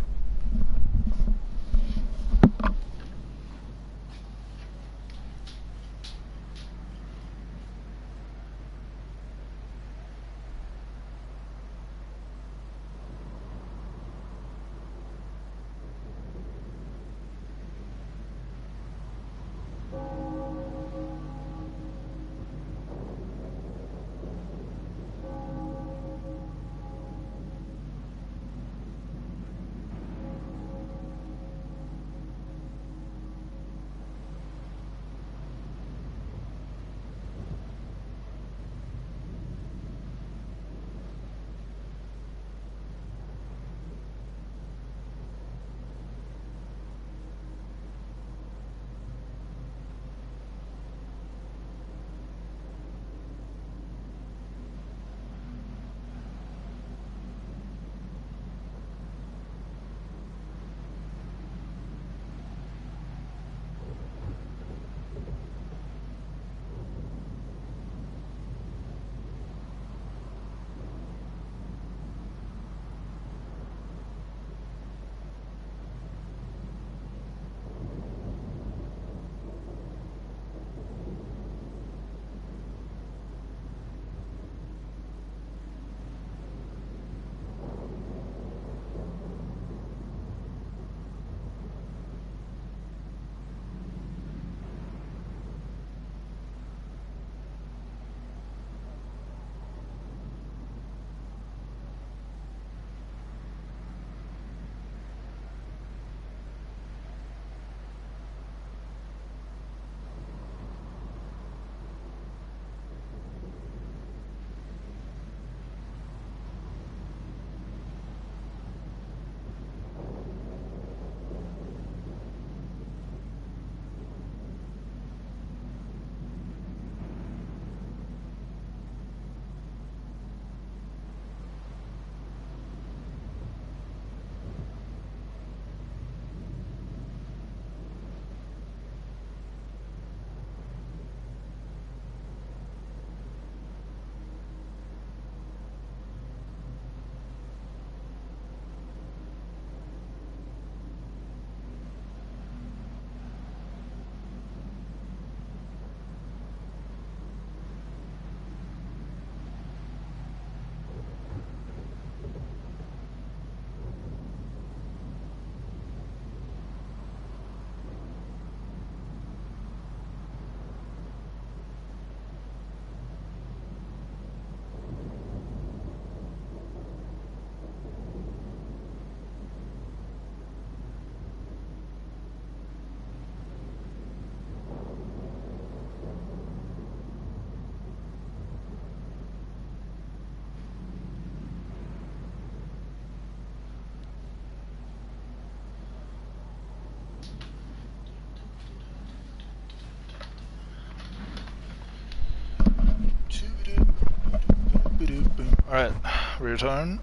Alright, we return.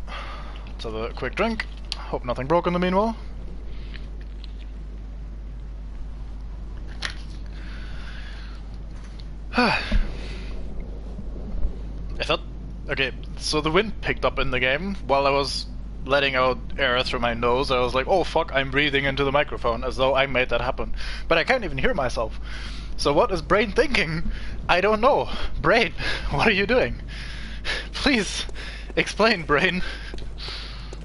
Let's have a quick drink. Hope nothing broke in the meanwhile. I thought... Okay, so the wind picked up in the game while I was letting out air through my nose. I was like, oh fuck, I'm breathing into the microphone, as though I made that happen. But I can't even hear myself. So what is Brain thinking? I don't know. Brain, what are you doing? Please, explain, Brain.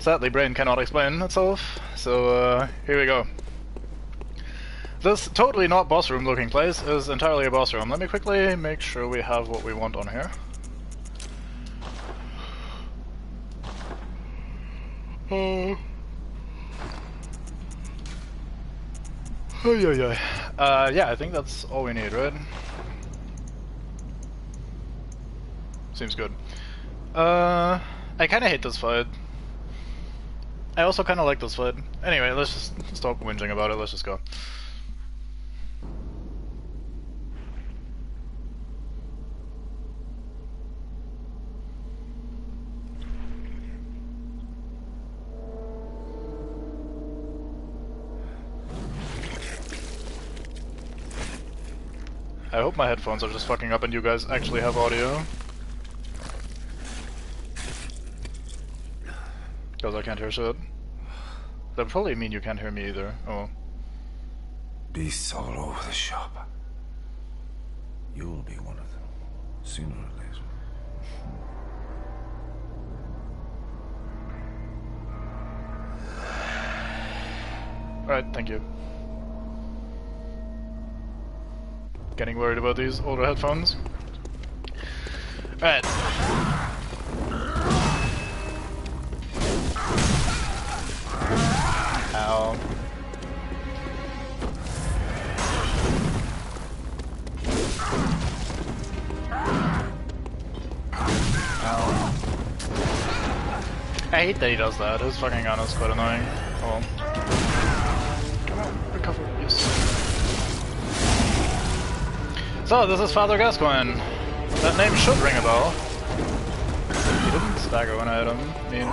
Sadly, Brain cannot explain itself, so here we go. This totally not boss room looking place is entirely a boss room. Let me quickly make sure we have what we want on here. Yeah, I think that's all we need, right? Seems good. I kinda hate this fight. I also kinda like this fight. Anyway, let's just stop whinging about it, let's just go. I hope my headphones are just fucking up and you guys actually have audio. Because I can't hear shit. That would probably mean you can't hear me either. Oh. Beasts all over the shop. You'll be one of them, sooner or later. Alright, thank you. Getting worried about these older headphones. Alright. Ow. Ow. I hate that he does that. His fucking gun is quite annoying. Oh. Come on, recover, yes. So, this is Father Gascoigne. That name should ring a bell. He didn't stagger when I hit him. I mean,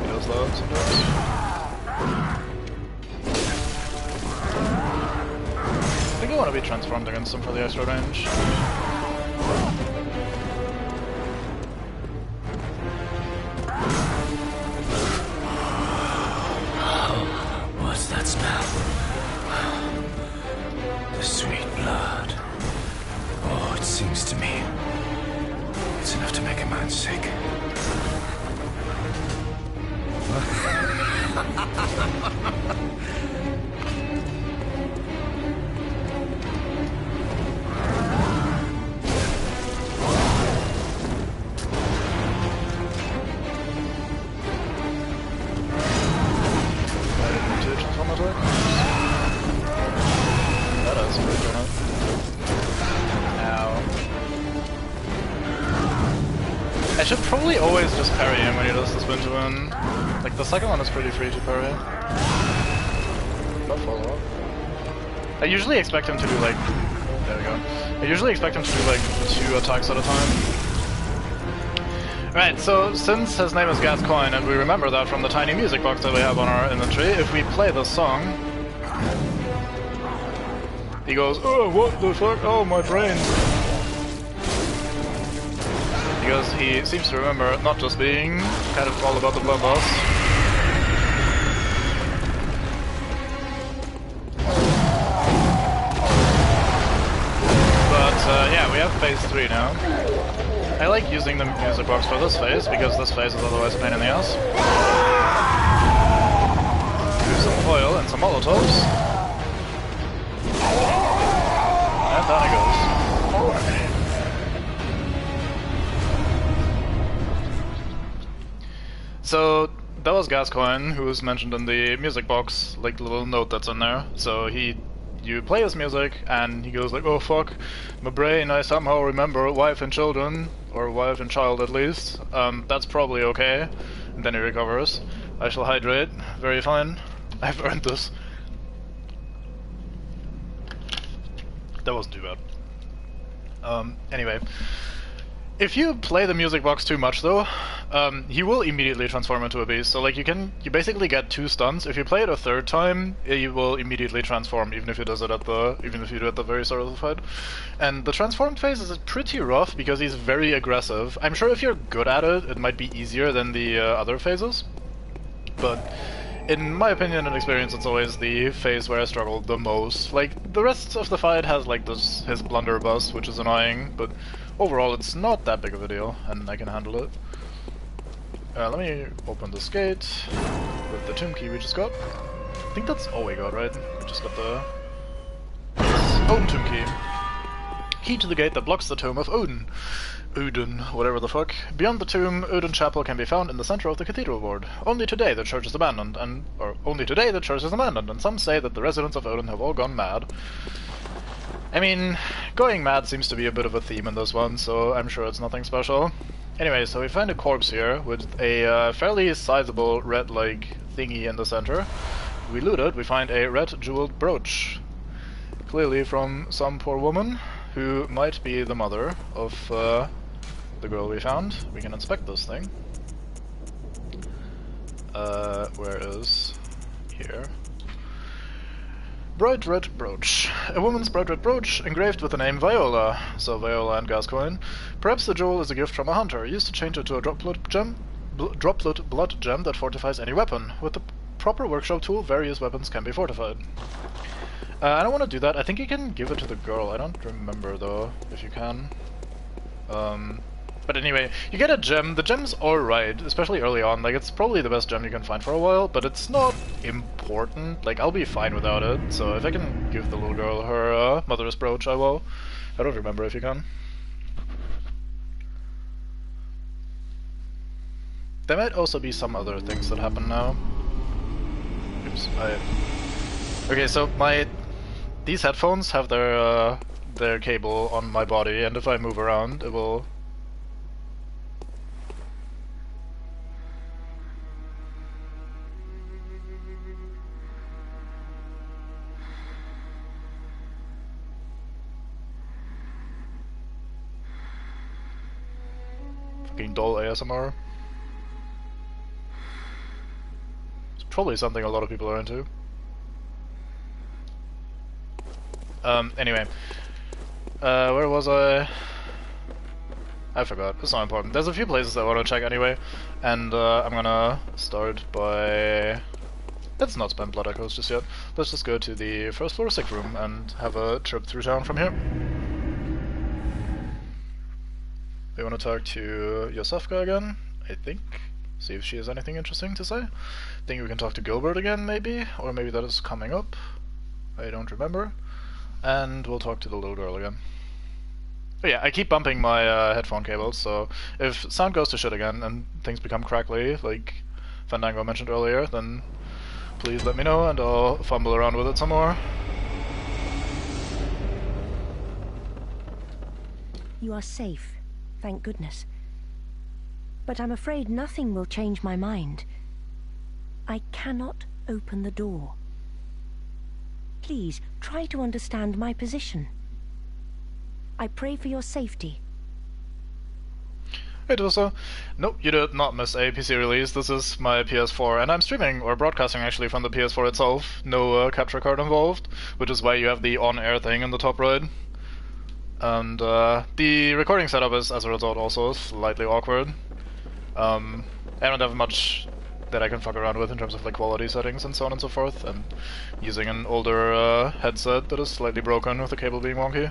he does that sometimes. I think I want to be transformed against him for the extra range. What's that smell? The sweet blood. Oh, it seems to me it's enough to make a man sick. I should probably always just parry him when he does the spin to win. Like, the second one is pretty free to parry. No follow-up. I usually expect him to do, like... There we go. I usually expect him to do, like, 2 attacks at a time. Right, so since his name is Gascoigne, and we remember that from the tiny music box that we have on our inventory, if we play this song... He goes, oh, what the fuck? Oh, my brain. Because he seems to remember not just being kind of all about the blood loss. But yeah, we have phase 3 now. I like using the music box for this phase, because this phase is otherwise a pain in the ass. Do some oil and some molotovs. And down he goes. So that was Gascoigne, who was mentioned in the music box, like the little note that's in there. So you play his music, and he goes like, oh fuck, my brain, I somehow remember wife and children, or wife and child at least. That's probably okay. And then he recovers. I shall hydrate. Very fine. I've earned this. That wasn't too bad. Anyway. If you play the music box too much though, he will immediately transform into a beast. So like you basically get 2 stuns. If you play it a 3rd time, you will immediately transform, even if you do it at the very start of the fight. And the transformed phase is pretty rough because he's very aggressive. I'm sure if you're good at it, it might be easier than the other phases. But in my opinion and experience, it's always the phase where I struggled the most. Like, the rest of the fight has like his blunderbuss, which is annoying, but overall it's not that big of a deal, and I can handle it. Let me open this gate with the tomb key we just got. I think that's all we got, right? We just got the Odin tomb key. Key to the gate that blocks the tomb of Odin. Odin, whatever the fuck. Beyond the tomb, Odin Chapel can be found in the center of the Cathedral Ward. Only today the church is abandoned, and some say that the residents of Odin have all gone mad. I mean, going mad seems to be a bit of a theme in this one, so I'm sure it's nothing special. Anyway, so we find a corpse here with a fairly sizable red-like thingy in the center. We loot it, we find a red jeweled brooch. Clearly from some poor woman who might be the mother of the girl we found. We can inspect this thing. Where is... here. Bright red brooch. A woman's bright red brooch engraved with the name Viola. So Viola and Gascoigne. Perhaps the jewel is a gift from a hunter, used to change it to a droplet blood gem that fortifies any weapon. With the proper workshop tool, various weapons can be fortified. I don't want to do that. I think you can give it to the girl. I don't remember though, if you can. But anyway, you get a gem. The gem's alright, especially early on. Like, it's probably the best gem you can find for a while, but it's not important. Like, I'll be fine without it. So if I can give the little girl her mother's brooch, I will. I don't remember if you can. There might also be some other things that happen now. Oops, okay, so these headphones have their cable on my body, and if I move around, it will... Fucking dull ASMR. It's probably something a lot of people are into. Anyway. Where was I? I forgot. It's not important. There's a few places I want to check anyway, and I'm gonna start by... Let's not spend blood echoes just yet. Let's just go to the first floor sick room and have a trip through town from here. We want to talk to Yosefka again, I think. See if she has anything interesting to say. Think we can talk to Gilbert again, maybe? Or maybe that is coming up. I don't remember. And we'll talk to the little girl again. But yeah, I keep bumping my headphone cables, so if sound goes to shit again and things become crackly, like Fandango mentioned earlier, then please let me know and I'll fumble around with it some more. You are safe, thank goodness. But I'm afraid nothing will change my mind. I cannot open the door. Please, try to understand my position. I pray for your safety. Hey Dosa. Nope, you did not miss a PC release. This is my PS4, and I'm streaming, or broadcasting actually, from the PS4 itself. No capture card involved, which is why you have the on-air thing in the top right. And the recording setup is, as a result, also slightly awkward. I don't have much that I can fuck around with in terms of like quality settings and so on and so forth, and using an older headset that is slightly broken with the cable being wonky.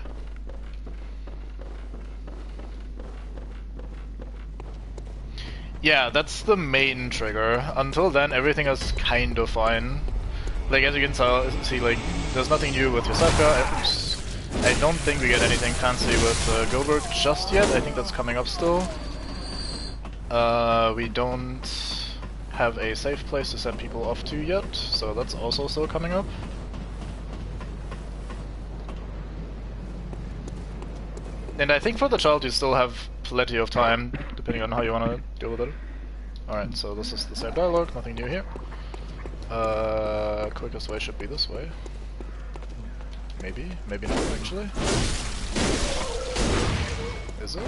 Yeah, that's the main trigger. Until then, everything is kind of fine. Like, as you can see, like, there's nothing new with Yosefka. I don't think we get anything fancy with Gilbert just yet. I think that's coming up still. We don't have a safe place to send people off to yet, so that's also still coming up. And I think for the child you still have plenty of time, depending on how you want to deal with it. Alright, so this is the same dialogue, nothing new here. Quickest way should be this way. Maybe, maybe not actually. Is it?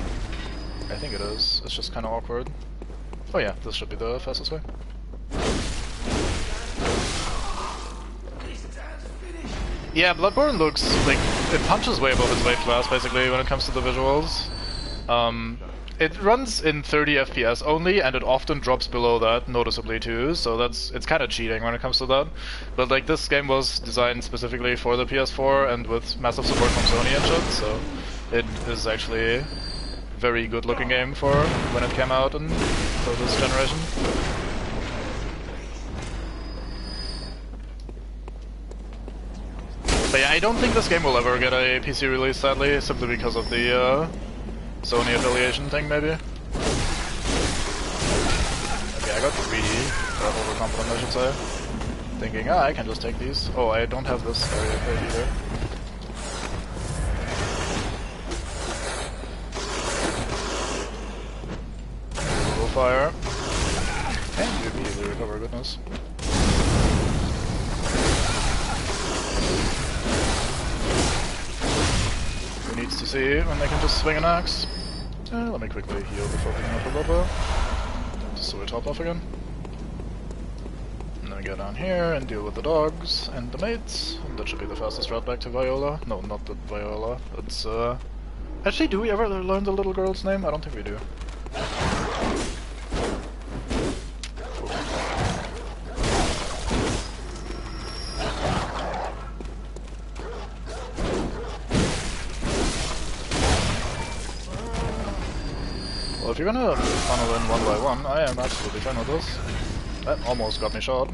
I think it is, it's just kind of awkward. Oh yeah, this should be the fastest way. Yeah, Bloodborne looks like it punches way above its weight class basically when it comes to the visuals. It runs in 30 FPS only, and it often drops below that noticeably too, so it's kind of cheating when it comes to that. But like, this game was designed specifically for the PS4 and with massive support from Sony and shit, so it is actually a very good looking game for when it came out and for this generation. But yeah, I don't think this game will ever get a PC release, sadly, simply because of the Sony affiliation thing, maybe? Okay, I got greedy, or overconfident I should say. Thinking, I can just take these. Oh, I don't have this area paid either. Little fire. And you immediately recover, goodness. Who needs to see when they can just swing an axe? Let me quickly heal before picking up the lava. Just so we top off again. And then we gonna go down here and deal with the dogs and the mates. And that should be the fastest route back to Viola. No, not the Viola. It's, Actually, do we ever learn the little girl's name? I don't think we do. Well, if you're gonna funnel in one by one, I am absolutely fine with this. That almost got me shot.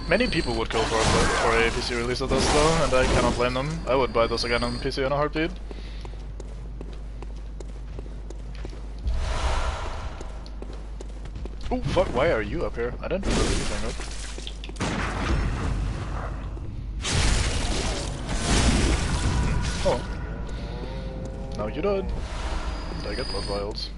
Many people would go for a PC release of this though, and I cannot blame them. I would buy this again on PC in a heartbeat. Oh fuck, why are you up here? I didn't remember anything up. Oh. Now you died. And I get blood vials.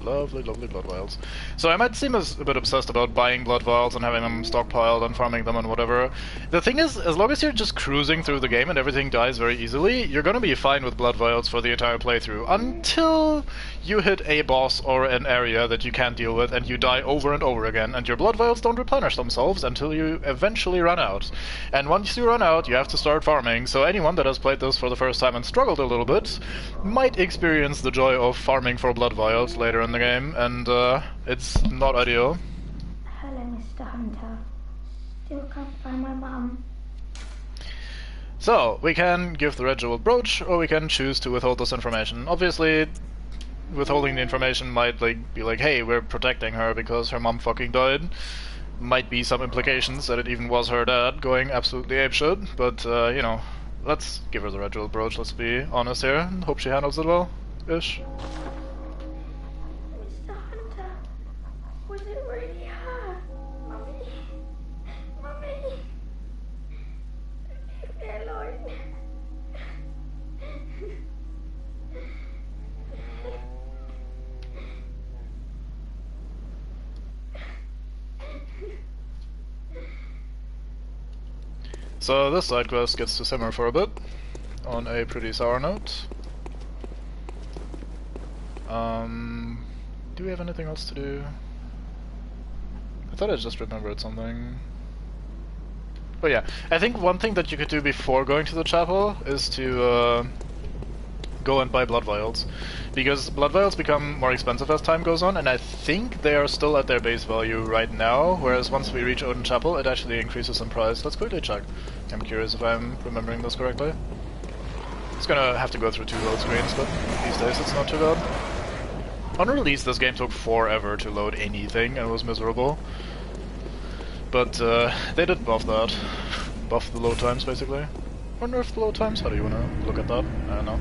Lovely, lovely blood vials. So I might seem a bit obsessed about buying blood vials and having them stockpiled and farming them and whatever. The thing is, as long as you're just cruising through the game and everything dies very easily, you're gonna be fine with blood vials for the entire playthrough, until you hit a boss or an area that you can't deal with and you die over and over again, and your blood vials don't replenish themselves until you eventually run out. And once you run out, you have to start farming, so anyone that has played this for the first time and struggled a little bit might experience the joy of farming for blood vials later in the game, and it's not ideal. Hello, Mr. Hunter. Still can't find my mum. So, we can give the red jeweled brooch, or we can choose to withhold this information. Obviously, withholding the information might be like, hey, we're protecting her because her mom fucking died. Might be some implications that it even was her dad going absolutely apeshit, but you know, let's give her the red jeweled brooch, let's be honest here, and hope she handles it well, ish. Mr. Hunter, was it really her? Mummy, Mummy, leave me alone. So this side quest gets to simmer for a bit, on a pretty sour note. Do we have anything else to do? I thought I just remembered something. But yeah, I think one thing that you could do before going to the chapel is to go and buy blood vials. Because blood vials become more expensive as time goes on, and I think they are still at their base value right now, whereas once we reach Odin Chapel it actually increases in price. Let's quickly check. I'm curious if I'm remembering this correctly. It's gonna have to go through 2 load screens, but these days it's not too bad. On release this game took forever to load anything and was miserable. But they did buff that. Buff the load times basically. Or nerf the load times? How do you wanna look at that? I don't know.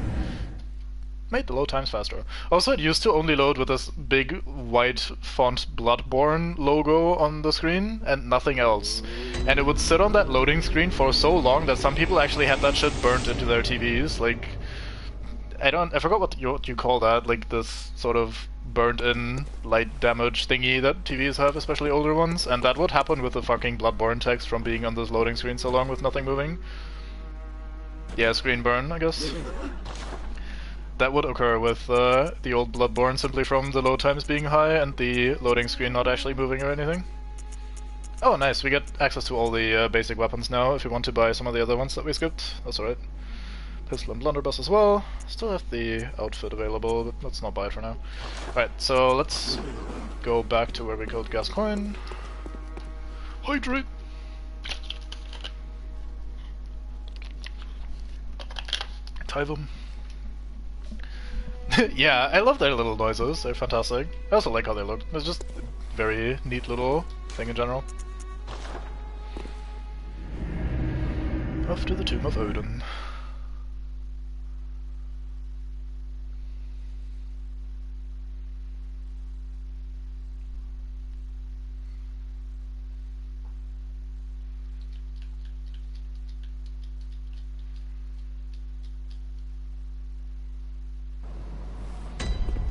Made the load times faster. Also, it used to only load with this big white font Bloodborne logo on the screen and nothing else. And it would sit on that loading screen for so long that some people actually had that shit burnt into their TVs. Like, I forgot what you call that, like this sort of burnt-in light damage thingy that TVs have, especially older ones. And that would happen with the fucking Bloodborne text from being on this loading screen so long with nothing moving. Yeah, screen burn, I guess. That would occur with the old Bloodborne simply from the load times being high and the loading screen not actually moving or anything. Oh nice, we get access to all the basic weapons now if we want to buy some of the other ones that we skipped. That's alright. Pistol and blunderbuss as well. Still have the outfit available, but let's not buy it for now. Alright, so let's go back to where we killed Gascoigne. Hydrate! Tyvum. Yeah, I love their little noises, they're fantastic. I also like how they look. It's just a very neat little thing in general. Off to the Tomb of Odin.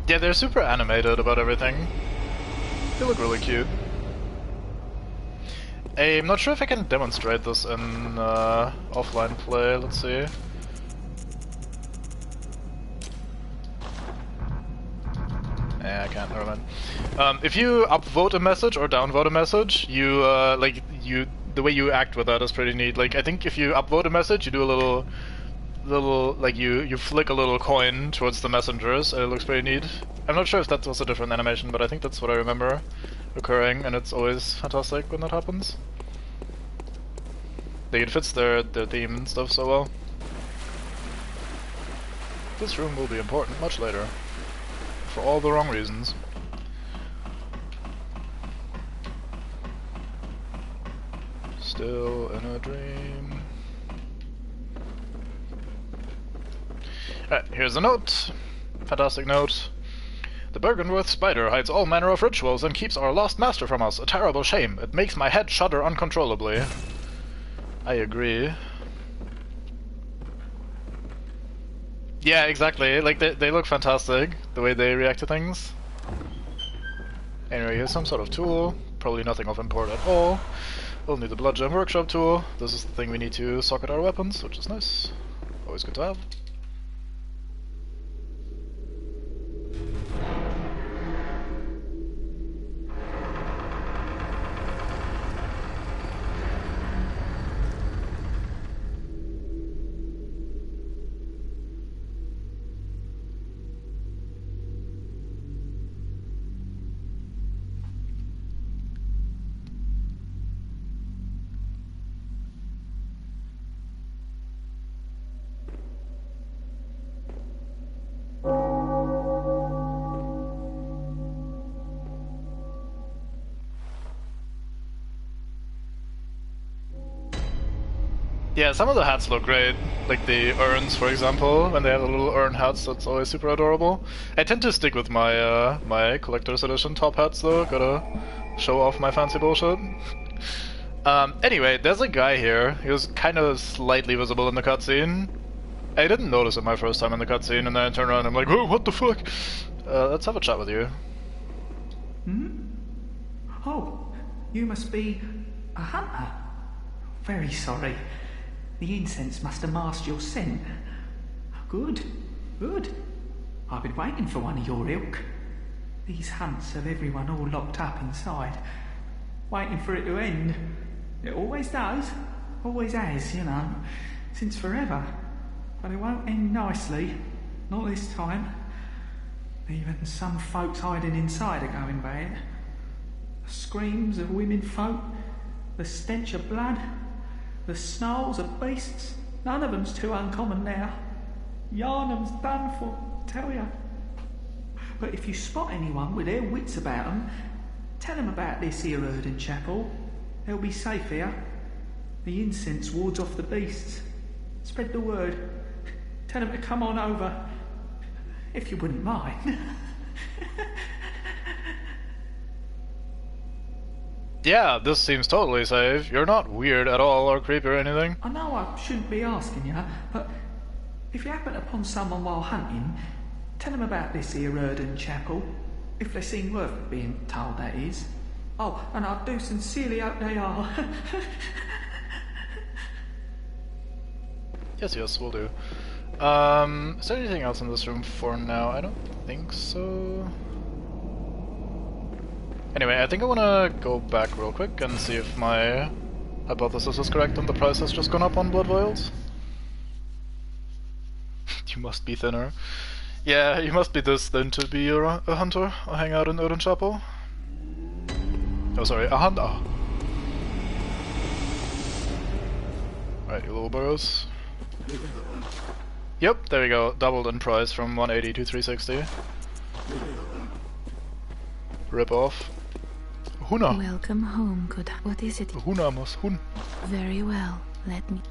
Yeah, they're super animated about everything. They look really cute. I'm not sure if I can demonstrate this in offline play, let's see. can't. Never mind. If you upvote a message or downvote a message, you the way you act with that is pretty neat. Like I think if you upvote a message, you do a little like you flick a little coin towards the messengers, and it looks pretty neat. I'm not sure if that was a different animation, but I think that's what I remember occurring, and it's always fantastic when that happens. Like it fits their theme and stuff so well. This room will be important much later. For all the wrong reasons. Still in a dream. Alright, here's a note. Fantastic note. The Bergenworth spider hides all manner of rituals and keeps our lost master from us. A terrible shame. It makes my head shudder uncontrollably. I agree. Yeah, exactly. Like, they look fantastic, the way they react to things. Anyway, here's some sort of tool. Probably nothing of import at all. We'll need the Blood Gem Workshop tool. This is the thing we need to socket our weapons, which is nice. Always good to have. Yeah, some of the hats look great, like the urns, for example, when they have the little urn hats, that's always super adorable. I tend to stick with my my collector's edition top hats though, gotta show off my fancy bullshit. Anyway, there's a guy here, he was kind of slightly visible in the cutscene. I didn't notice it my first time in the cutscene, and then I turn around and I'm like, oh, what the fuck? Let's have a chat with you. Hmm? Oh, you must be a hunter. Very sorry. The incense must have masked your scent. Good, good. I've been waiting for one of your ilk. These hunts have everyone all locked up inside, waiting for it to end. It always does, always has, you know, since forever. But it won't end nicely, not this time. Even some folks hiding inside are going bad. The screams of women folk, the stench of blood, the snarls of beasts, none of them's too uncommon now. Yarnum's done for, tell ya. But if you spot anyone with their wits about them, tell them about this here Erden Chapel. They'll be safe here. The incense wards off the beasts. Spread the word. Tell them to come on over, if you wouldn't mind. Yeah, this seems totally safe. You're not weird at all or creepy or anything. I know I shouldn't be asking you, but if you happen upon someone while hunting, tell them about this here Erden Chapel, if they seem worth being told, that is. Oh, and I do sincerely hope they are. Yes, we'll do. Is there anything else in this room for now? I don't think so. Anyway, I think I wanna go back real quick and see if my hypothesis is correct and the price has just gone up on blood vials. You must be thinner. Yeah, you must be this thin to be a hunter or hang out in Erden Chapel. Oh, sorry, a hunter. Right, you little burrows. Yep, there we go. Doubled in price from 180 to 360. Rip off. Huna. Welcome home, good. What is it? Huna muss hun. Very well. Let me.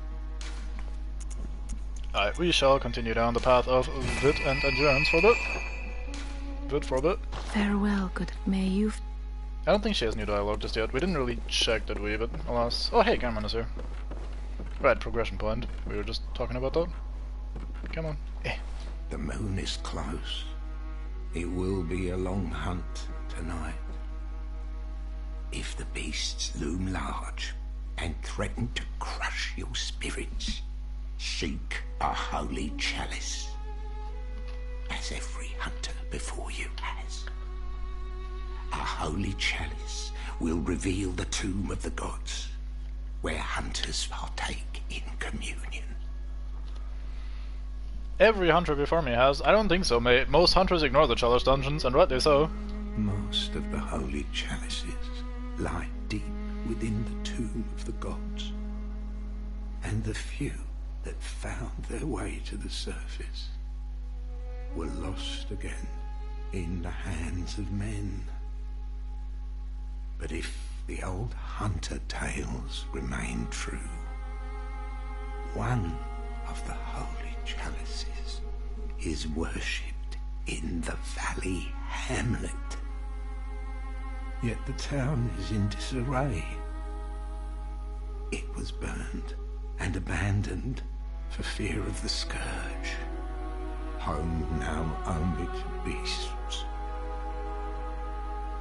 Alright, we shall continue down the path of wit and endurance for a bit. Wit for a bit. Farewell, good. May you. I don't think she has new dialogue just yet. We didn't really check, did we? But alas. Oh, hey, Cameron is here. Right, progression point. We were just talking about that. Come on. The moon is close. It will be a long hunt tonight. If the beasts loom large and threaten to crush your spirits, seek a holy chalice, as every hunter before you has. a holy chalice will reveal the tomb of the gods, where hunters partake in communion. Every hunter before me has. I don't think so, mate. Most hunters ignore the chalice dungeons, and rightly so. Most of the holy chalices lie deep within the tomb of the gods, and the few that found their way to the surface were lost again in the hands of men. But if the old hunter tales remain true, one of the holy chalices is worshipped in the valley hamlet. Yet the town is in disarray. It was burned and abandoned for fear of the scourge, home now only to beasts.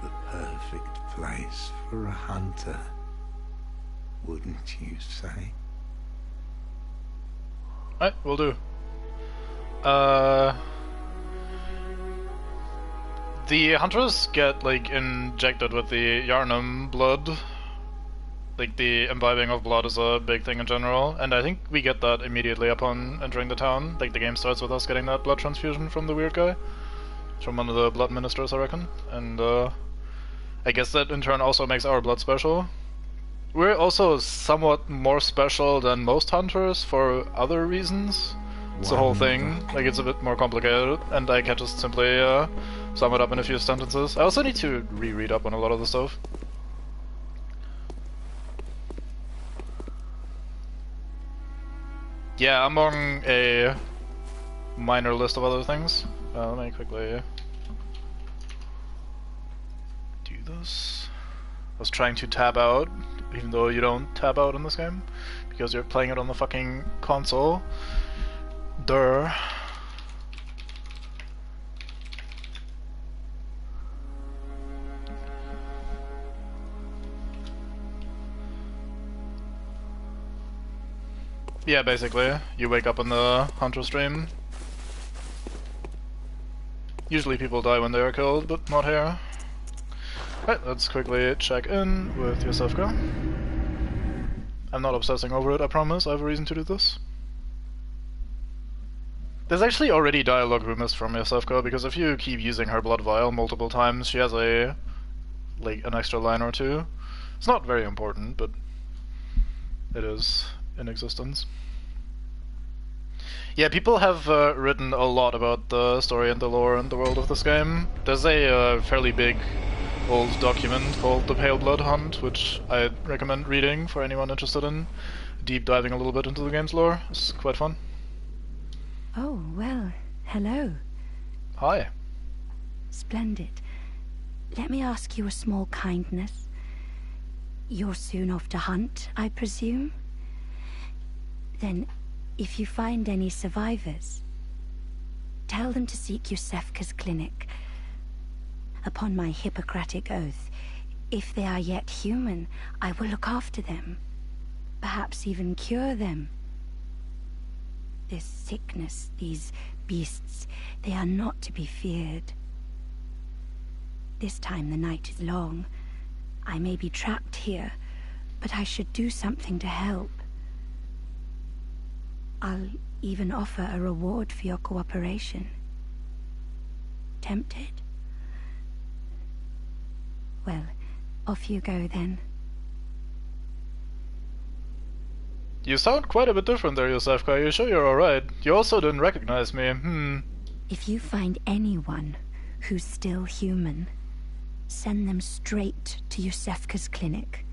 The perfect place for a hunter, wouldn't you say? Right, will do. The hunters get, like, injected with the Yarnum blood. Like, the imbibing of blood is a big thing in general, and I think we get that immediately upon entering the town. Like, the game starts with us getting that blood transfusion from the weird guy. From one of the blood ministers, I reckon. And, I guess that in turn also makes our blood special. We're also somewhat more special than most hunters for other reasons. It's the whole thing. Like, it's a bit more complicated, and I can't just simply sum it up in a few sentences. I also need to reread up on a lot of the stuff. Yeah, among a minor list of other things. Let me quickly do this. I was trying to tab out, even though you don't tab out in this game, because you're playing it on the fucking console. Durr. Yeah, basically, you wake up on the hunter stream. Usually people die when they are killed, but not here. Right, let's quickly check in with Yosefka. I'm not obsessing over it, I promise, I have a reason to do this. There's actually already dialogue we missed from Yosefka, because if you keep using her blood vial multiple times, she has an extra line or two. It's not very important, but it is in existence. Yeah, people have written a lot about the story and the lore and the world of this game. There's a fairly big old document called The Pale Blood Hunt, which I recommend reading for anyone interested in deep diving a little bit into the game's lore. It's quite fun. Oh, well, hello. Hi. Splendid. Let me ask you a small kindness. You're soon off to hunt, I presume? Then, if you find any survivors, tell them to seek Yosefka's clinic. Upon my Hippocratic oath, if they are yet human, I will look after them. Perhaps even cure them. This sickness, these beasts, they are not to be feared. This time the night is long. I may be trapped here, but I should do something to help. I'll even offer a reward for your cooperation. Tempted? Well, off you go then. You sound quite a bit different there, Yosefka. Are you sure you're alright? You also didn't recognize me. If you find anyone who's still human, send them straight to Yosefka's clinic.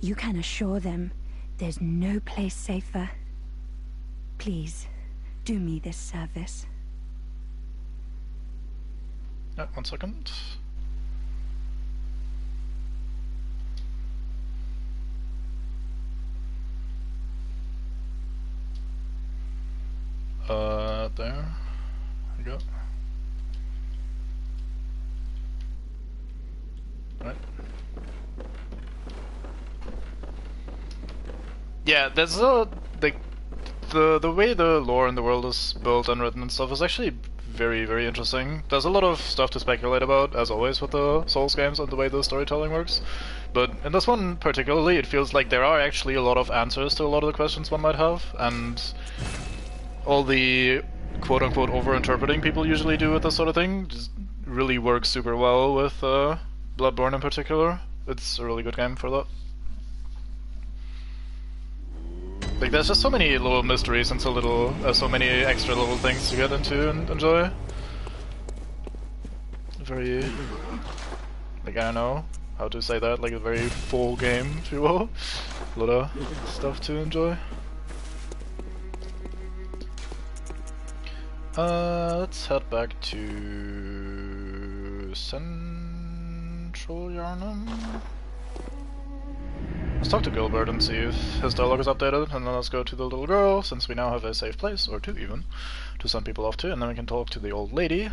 You can assure them there's no place safer. Please, do me this service. 1 second. There we go. Right. Yeah, there's the way the lore in the world is built and written and stuff is actually very, very interesting. There's a lot of stuff to speculate about, as always with the Souls games and the way the storytelling works. But in this one particularly, it feels like there are actually a lot of answers to a lot of the questions one might have, and all the quote-unquote over-interpreting people usually do with this sort of thing just really works super well with Bloodborne in particular. It's a really good game for that. Like, there's just so many little mysteries and so many extra little things to get into and enjoy. Very, like, I don't know how to say that, like a very full game, if you will. A lot of stuff to enjoy. Let's head back to Central Yarnum. Let's talk to Gilbert and see if his dialogue is updated, and then let's go to the little girl, since we now have a safe place, or two even, to send people off to, and then we can talk to the old lady.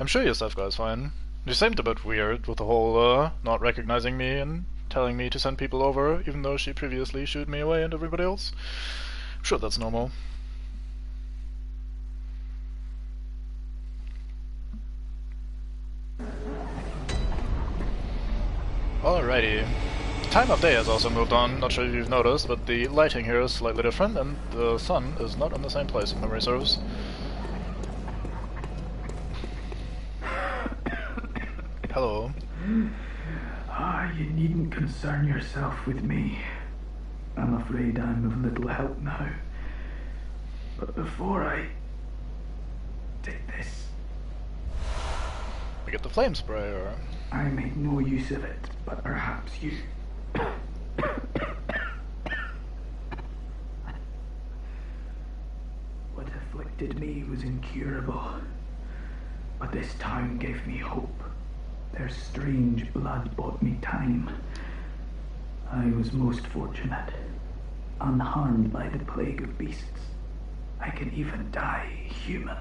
I'm sure your stuff guy's fine. She seemed a bit weird with the whole not recognizing me and telling me to send people over, even though she previously shooed me away and everybody else. I'm sure that's normal. Alrighty. Time of day has also moved on, not sure if you've noticed, but the lighting here is slightly different and the sun is not in the same place if memory serves. Hello. You needn't concern yourself with me. I'm afraid I'm of little help now. But before I take this, We get the flame sprayer. I made no use of it, but perhaps you... What afflicted me was incurable, but this town gave me hope. Their strange blood bought me time. I was most fortunate, unharmed by the plague of beasts. I can even die human.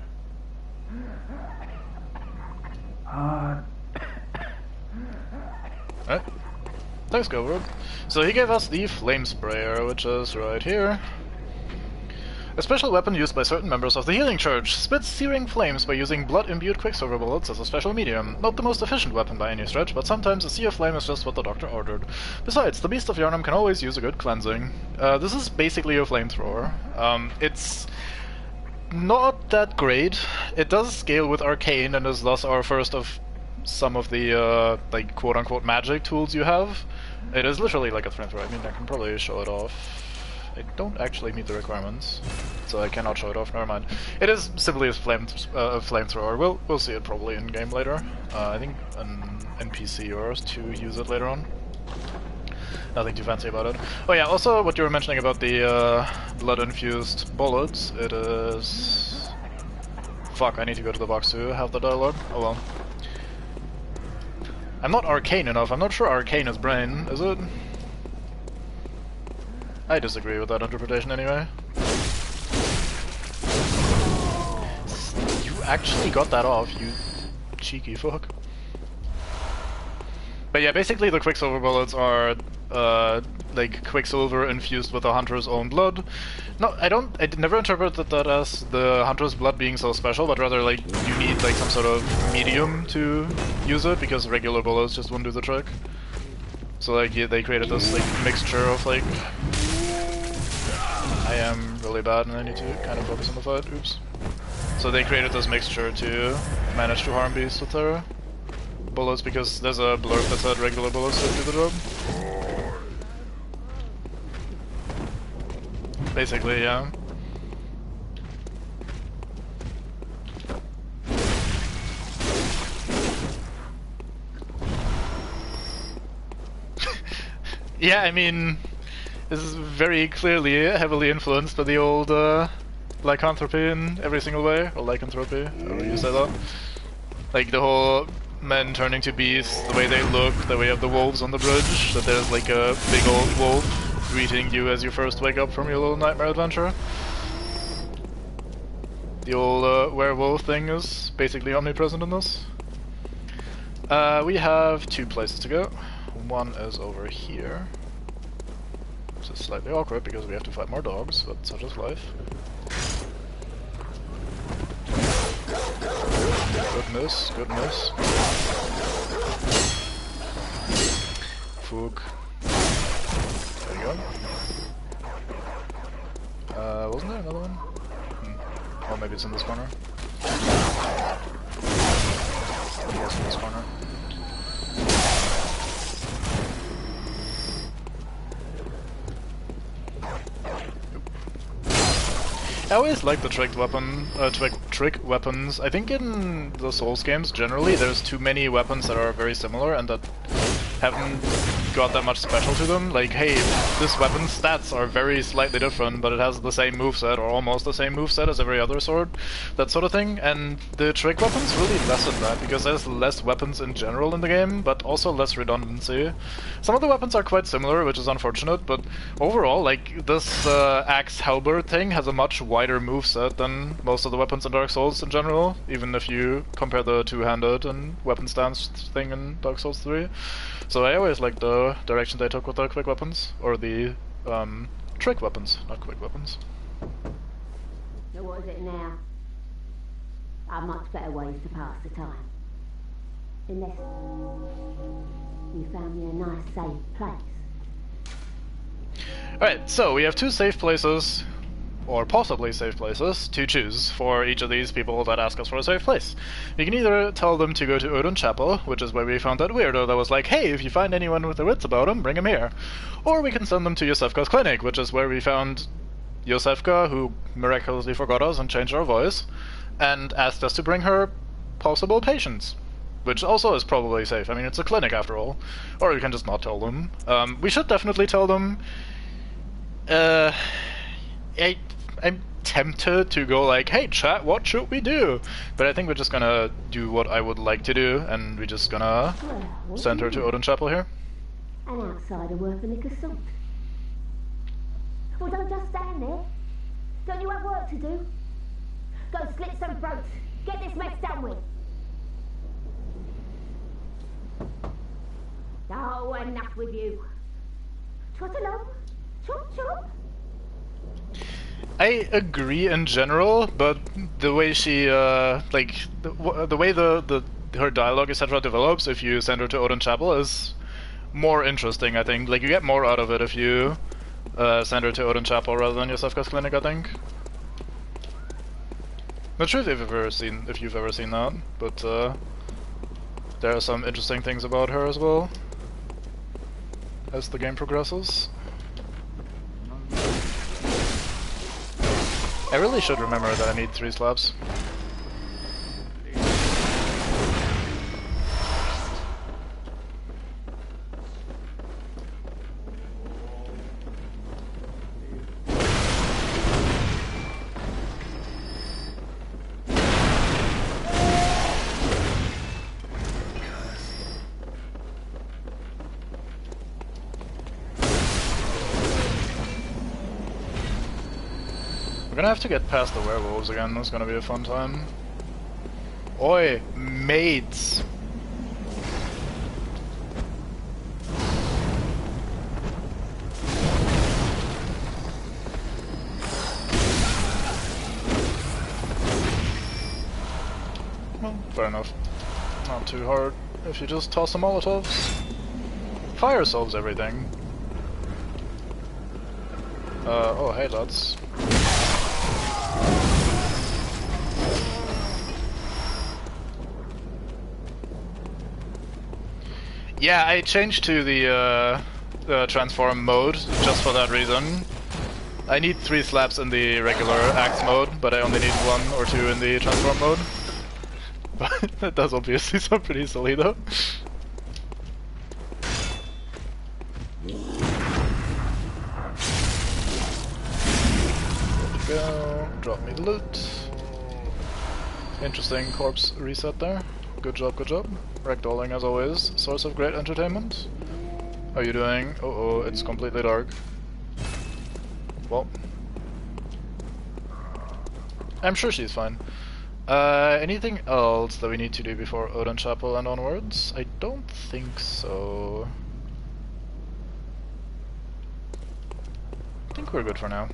Alright. Thanks, Gilbert. So he gave us the flame sprayer, which is right here. A special weapon used by certain members of the Healing Church. Spits searing flames by using blood-imbued quicksilver bullets as a special medium. Not the most efficient weapon by any stretch, but sometimes a sea of flame is just what the doctor ordered. Besides, the Beast of Yarnum can always use a good cleansing. This is basically a flamethrower. It's not that great. It does scale with Arcane and is thus our first of some of the, like, quote-unquote magic tools you have. It is literally like a flamethrower. I mean, I can probably show it off. I don't actually meet the requirements, so I cannot show it off. Never mind. It is simply a flamethrower. We'll see it probably in game later. I think an NPC or to use it later on. Nothing too fancy about it. Oh yeah. Also, what you were mentioning about the blood-infused bullets. It is. Fuck! I need to go to the box to have the dialogue. Oh well. I'm not arcane enough. I'm not sure arcane is brain. Is it? I disagree with that interpretation anyway. You actually got that off, you cheeky fuck. But yeah, basically the quicksilver bullets are like quicksilver infused with the hunter's own blood. No, I never interpreted that as the hunter's blood being so special, but rather like you need like some sort of medium to use it, because regular bullets just won't do the trick. So like they created this like mixture of like... I am really bad and I need to kind of focus on the fight, oops. So they created this mixture to manage to harm beasts with their bullets, because there's a blurb that said regular bullets don't do the job. Basically, yeah. Yeah, I mean, this is very clearly heavily influenced by the old lycanthropy in every single way, or lycanthropy, however you say that. Like the whole men turning to beasts, the way they look, the way you have the wolves on the bridge, that there's like a big old wolf greeting you as you first wake up from your little nightmare adventure. The old werewolf thing is basically omnipresent in this. We have two places to go. One is over here. Which is slightly awkward because we have to fight more dogs, but such is life. Good miss, good miss. Fook. There you go. Wasn't there another one? Oh, maybe it's in this corner. Yes, in this corner. I always like the trick weapons. I think in the Souls games generally there's too many weapons that are very similar and that haven't got that much special to them. Like, hey, this weapon's stats are very slightly different, but it has the same moveset, or almost the same moveset as every other sword, that sort of thing. And the trick weapons really lessen that, because there's less weapons in general in the game, but also less redundancy. Some of the weapons are quite similar, which is unfortunate, but overall, like, this axe halberd thing has a much wider moveset than most of the weapons in Dark Souls in general, even if you compare the two-handed and weapon stance thing in Dark Souls 3. So I always like the direction they took with the quick weapons, or the trick weapons, not quick weapons. So what is it now? Are much better ways to pass the time. Unless you found me a nice safe place. Alright, so we have two safe places, or possibly safe places, to choose for each of these people that ask us for a safe place. We can either tell them to go to Odin Chapel, which is where we found that weirdo that was like, hey, if you find anyone with their wits about him, bring him here. Or we can send them to Yosefka's clinic, which is where we found Yosefka, who miraculously forgot us and changed our voice, and asked us to bring her possible patients. Which also is probably safe. I mean, it's a clinic after all. Or we can just not tell them. We should definitely tell them. I'm tempted to go like, hey chat, what should we do? But I think we're just gonna do what I would like to do, and we're just gonna send her to Odin Chapel here. An outsider worth a lick of salt. Well, don't just stand there. Don't you have work to do? Go slit some throats. Get this mess done with. Oh, enough with you. Trot along. Chop, chop. I agree in general, but the way she, like, the way her dialogue, etc. develops if you send her to Odin Chapel is more interesting, I think. Like, you get more out of it if you send her to Odin Chapel rather than Yosefka's clinic, I think. Not sure if you've ever seen that, but there are some interesting things about her as well as the game progresses. I really should remember that I need 3 slaps. We're gonna have to get past the werewolves again, that's gonna be a fun time. Oi, maids! Well, fair enough. Not too hard if you just toss some molotovs. Fire solves everything. Oh hey lads. Yeah, I changed to the transform mode just for that reason. I need 3 slaps in the regular axe mode, but I only need 1 or 2 in the transform mode. But that does obviously sound pretty silly though. There we go. Drop me the loot. Interesting corpse reset there. Good job, good job. Ragdolling as always, source of great entertainment. How are you doing? Oh, it's completely dark. Well, I'm sure she's fine. Anything else that we need to do before Odin Chapel and onwards? I don't think so. I think we're good for now.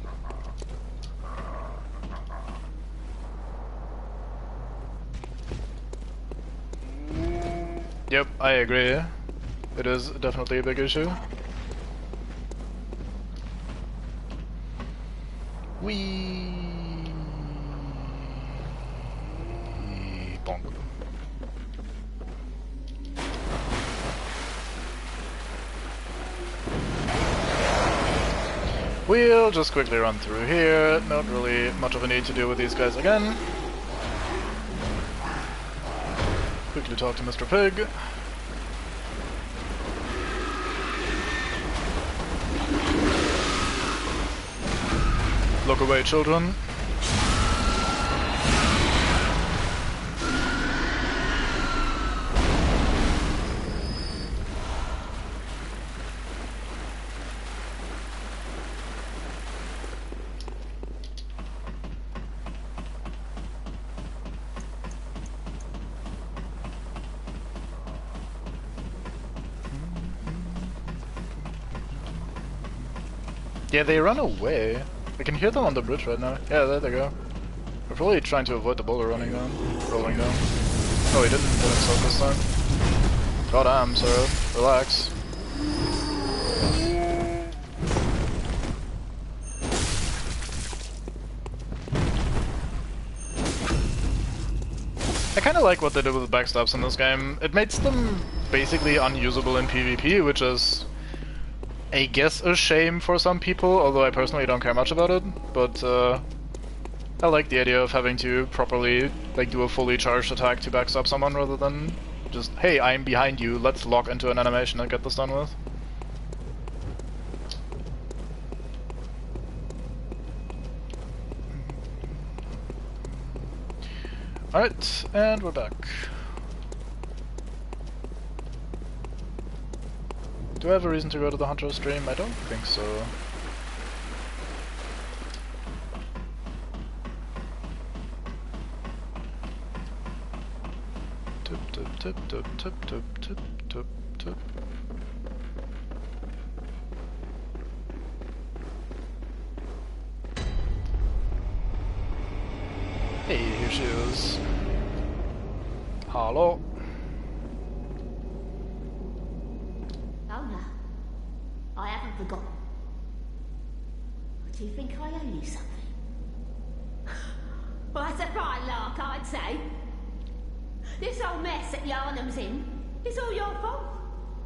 Yep, I agree. It is definitely a big issue. Bonk. We'll just quickly run through here. Not really much of a need to deal with these guys again. Quickly talk to Mr. Pig. Look away, children. Yeah, they run away. I can hear them on the bridge right now. Yeah, there they go. They're probably trying to avoid the boulder rolling down. Oh, he didn't hit himself this time. God damn, sir. Relax. I kinda like what they did with the backstabs in this game. It makes them basically unusable in PvP, which is, I guess, a shame for some people, although I personally don't care much about it, but I like the idea of having to properly do a fully charged attack to backstab someone rather than just, hey, I'm behind you, let's lock into an animation and get this done with. Alright, and we're back. Do I have a reason to go to the Hunter stream? I don't think so. Tip, tip, tip, tip, tip, tip, tip, tip, tip. Hey, here she is. Hello. I haven't forgotten. Do you think I owe you something? Well, that's a fine lark, I'd say. This whole mess that Yarnum's in, it's all your fault.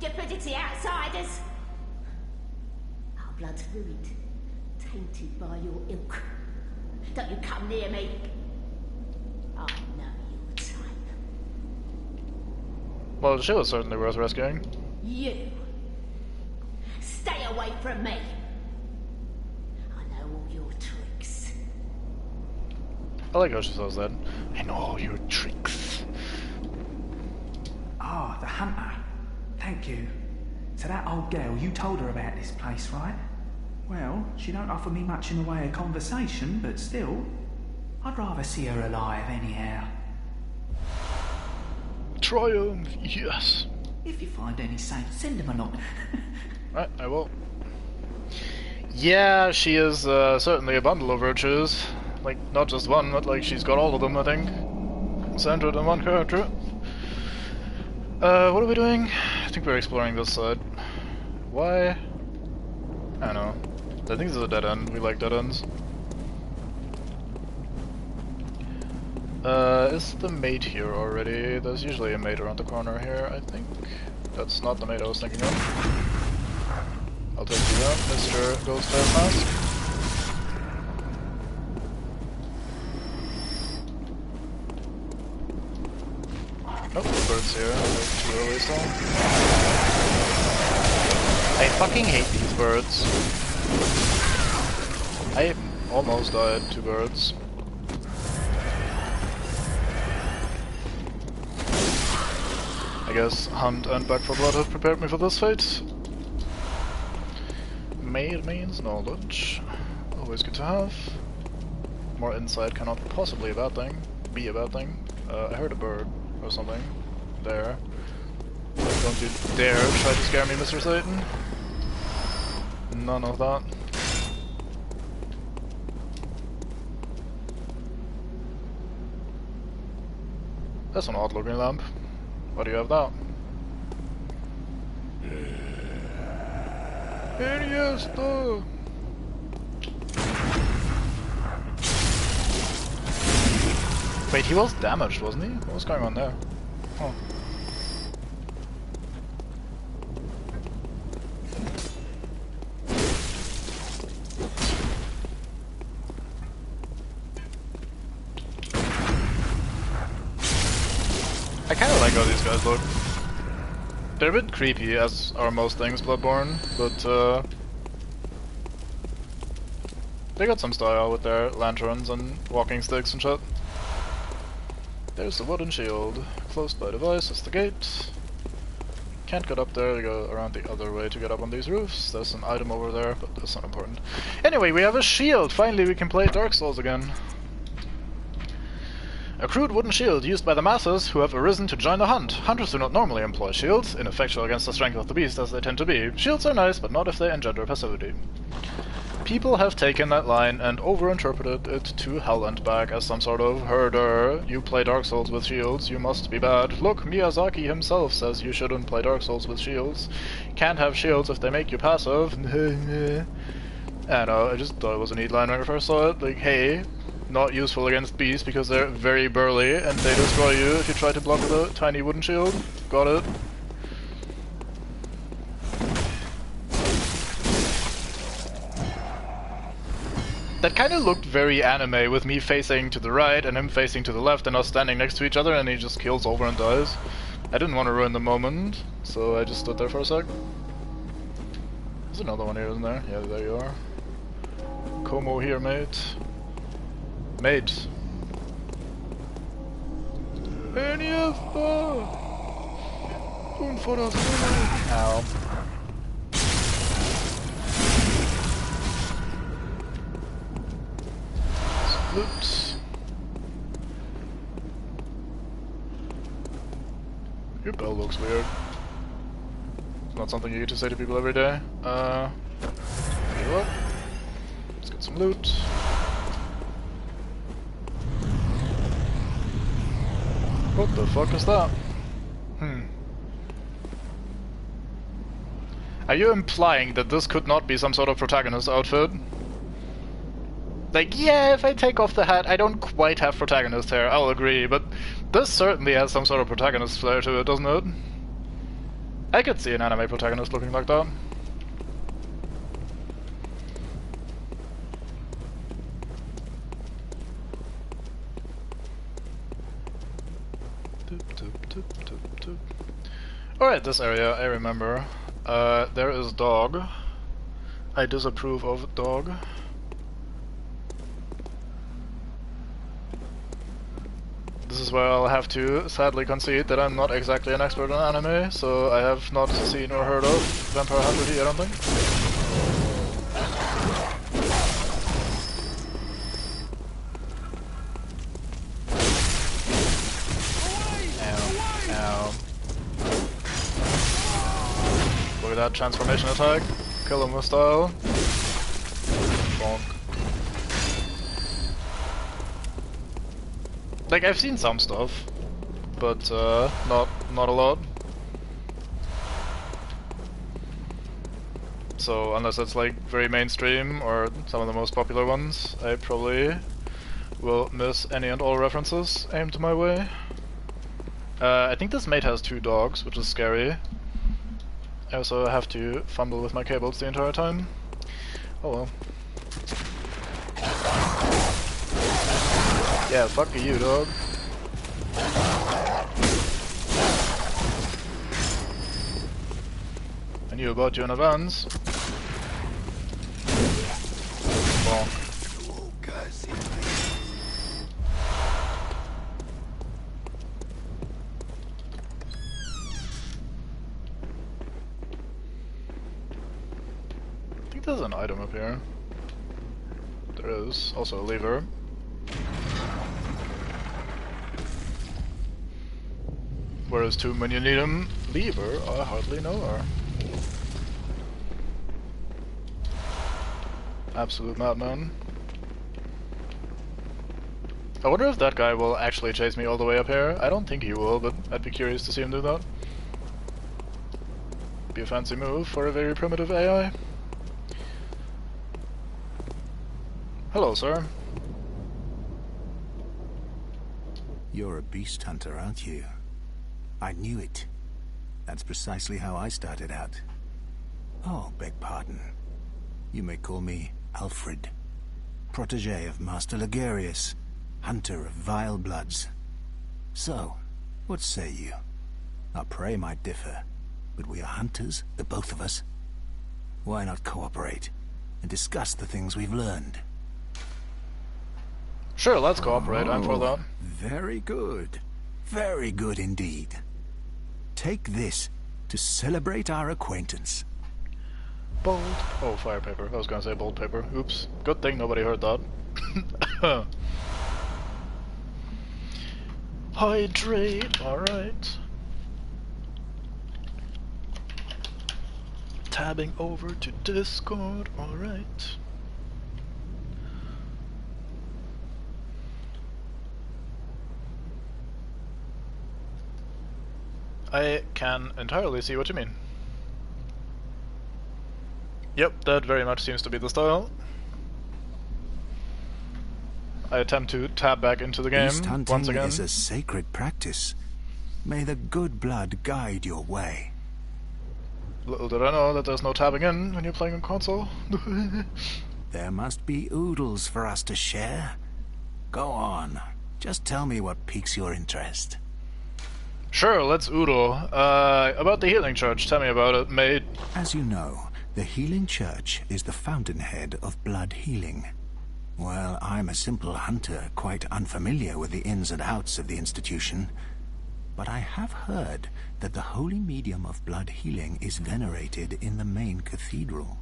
You put it to the outsiders. Our blood's ruined, tainted by your ilk. Don't you come near me. I know your type. Well, she was certainly worth rescuing. You. Stay away from me. I know all your tricks. I like how she says that. I know all your tricks. Ah, the hunter. Thank you. So that old girl, you told her about this place, right? Well, she don't offer me much in the way of conversation, but still, I'd rather see her alive anyhow. Triumph, yes. If you find any saints, send them along. Right, I will. Yeah, she is certainly a bundle of virtues. Like, not just one, but like she's got all of them, I think. Centered in one character. What are we doing? I think we're exploring this side. Why? I don't know. I think this is a dead end. We like dead ends. Is the mate here already? There's usually a mate around the corner here, I think. That's not the mate I was thinking of. I'll take you out, Mr. Ghost Face Mask. Nope, the bird's here. They're too early still. I fucking hate these birds. I almost died to birds. I guess Hunt and Back for Blood have prepared me for this fate. Made means knowledge. Always good to have. More insight cannot possibly be a bad thing. I heard a bird or something there. Don't you dare try to scare me, Mr. Satan. None of that. That's an odd looking lamp. Why do you have that? Iniesta! Wait, he was damaged, wasn't he? What was going on there? Oh. I kinda like how these guys look. They're a bit creepy, as are most things Bloodborne, but they got some style with their lanterns and walking sticks and shit. There's the wooden shield. Closed by device, that's the gate. Can't get up there, you go around the other way to get up on these roofs. There's an item over there, but that's not important. Anyway, we have a shield! Finally we can play Dark Souls again. A crude wooden shield used by the masses who have arisen to join the hunt. Hunters do not normally employ shields, ineffectual against the strength of the beast as they tend to be. Shields are nice, but not if they engender passivity. People have taken that line and overinterpreted it to hell and back as some sort of herder. You play Dark Souls with shields, you must be bad. Look, Miyazaki himself says you shouldn't play Dark Souls with shields. Can't have shields if they make you passive. I know, I just thought it was a neat line when I first saw it. Like, hey, not useful against beasts because they're very burly and they destroy you if you try to block with a tiny wooden shield. Got it. That kind of looked very anime, with me facing to the right and him facing to the left and us standing next to each other, and he just keels over and dies. I didn't want to ruin the moment, so I just stood there for a sec. There's another one here, isn't there? Yeah, there you are. Como here, mate. Mate. Iniesta! Ow. Oops. Your bell looks weird. It's not something you get to say to people every day. Heal up. Let's get some loot. What the fuck is that? Are you implying that this could not be some sort of protagonist outfit? Like, yeah, if I take off the hat, I don't quite have protagonist hair, I'll agree, but this certainly has some sort of protagonist flair to it, doesn't it? I could see an anime protagonist looking like that. Alright, this area, I remember. There is dog. I disapprove of dog. This is where I'll have to sadly concede that I'm not exactly an expert on anime, so I have not seen or heard of Vampire Hunter D, I don't think. Ow. Look at that transformation attack. Kill him with style. Bonk. Like, I've seen some stuff, but not a lot. So unless it's like very mainstream or some of the most popular ones, I probably will miss any and all references aimed my way. I think this mate has 2 dogs, which is scary. I also have to fumble with my cables the entire time. Oh well. Yeah, fuck you, dog. I knew about you in advance. Bonk. I think there's an item up here. There is. Also a lever. Where is Tomb when you need him? Lever? I hardly know her. Absolute madman. I wonder if that guy will actually chase me all the way up here. I don't think he will, but I'd be curious to see him do that. be a fancy move for a very primitive AI. Hello, sir. You're a beast hunter, aren't you? I knew it. That's precisely how I started out. Oh, beg pardon. You may call me Alfred, protege of Master Ligarius, hunter of vile bloods. So, what say you? Our prey might differ, but we are hunters, the both of us. Why not cooperate and discuss the things we've learned? Sure, let's cooperate. I'm for that. Very good. Very good indeed. Take this to celebrate our acquaintance. Bold. Oh, fire paper. I was gonna say bold paper. Oops. Good thing nobody heard that. Hydrate. Alright. Tabbing over to Discord. Alright. I can entirely see what you mean. Yep, that very much seems to be the style. I attempt to tab back into the game Beast hunting once again. is a sacred practice. May the good blood guide your way. Little did I know that there's no tabbing in when you're playing on console. There must be oodles for us to share. Go on. Just tell me what piques your interest. Sure, let's oodle. About the Healing Church, tell me about it, mate. As you know, the Healing Church is the fountainhead of blood healing. Well, I'm a simple hunter, quite unfamiliar with the ins and outs of the institution. But I have heard that the holy medium of blood healing is venerated in the main cathedral,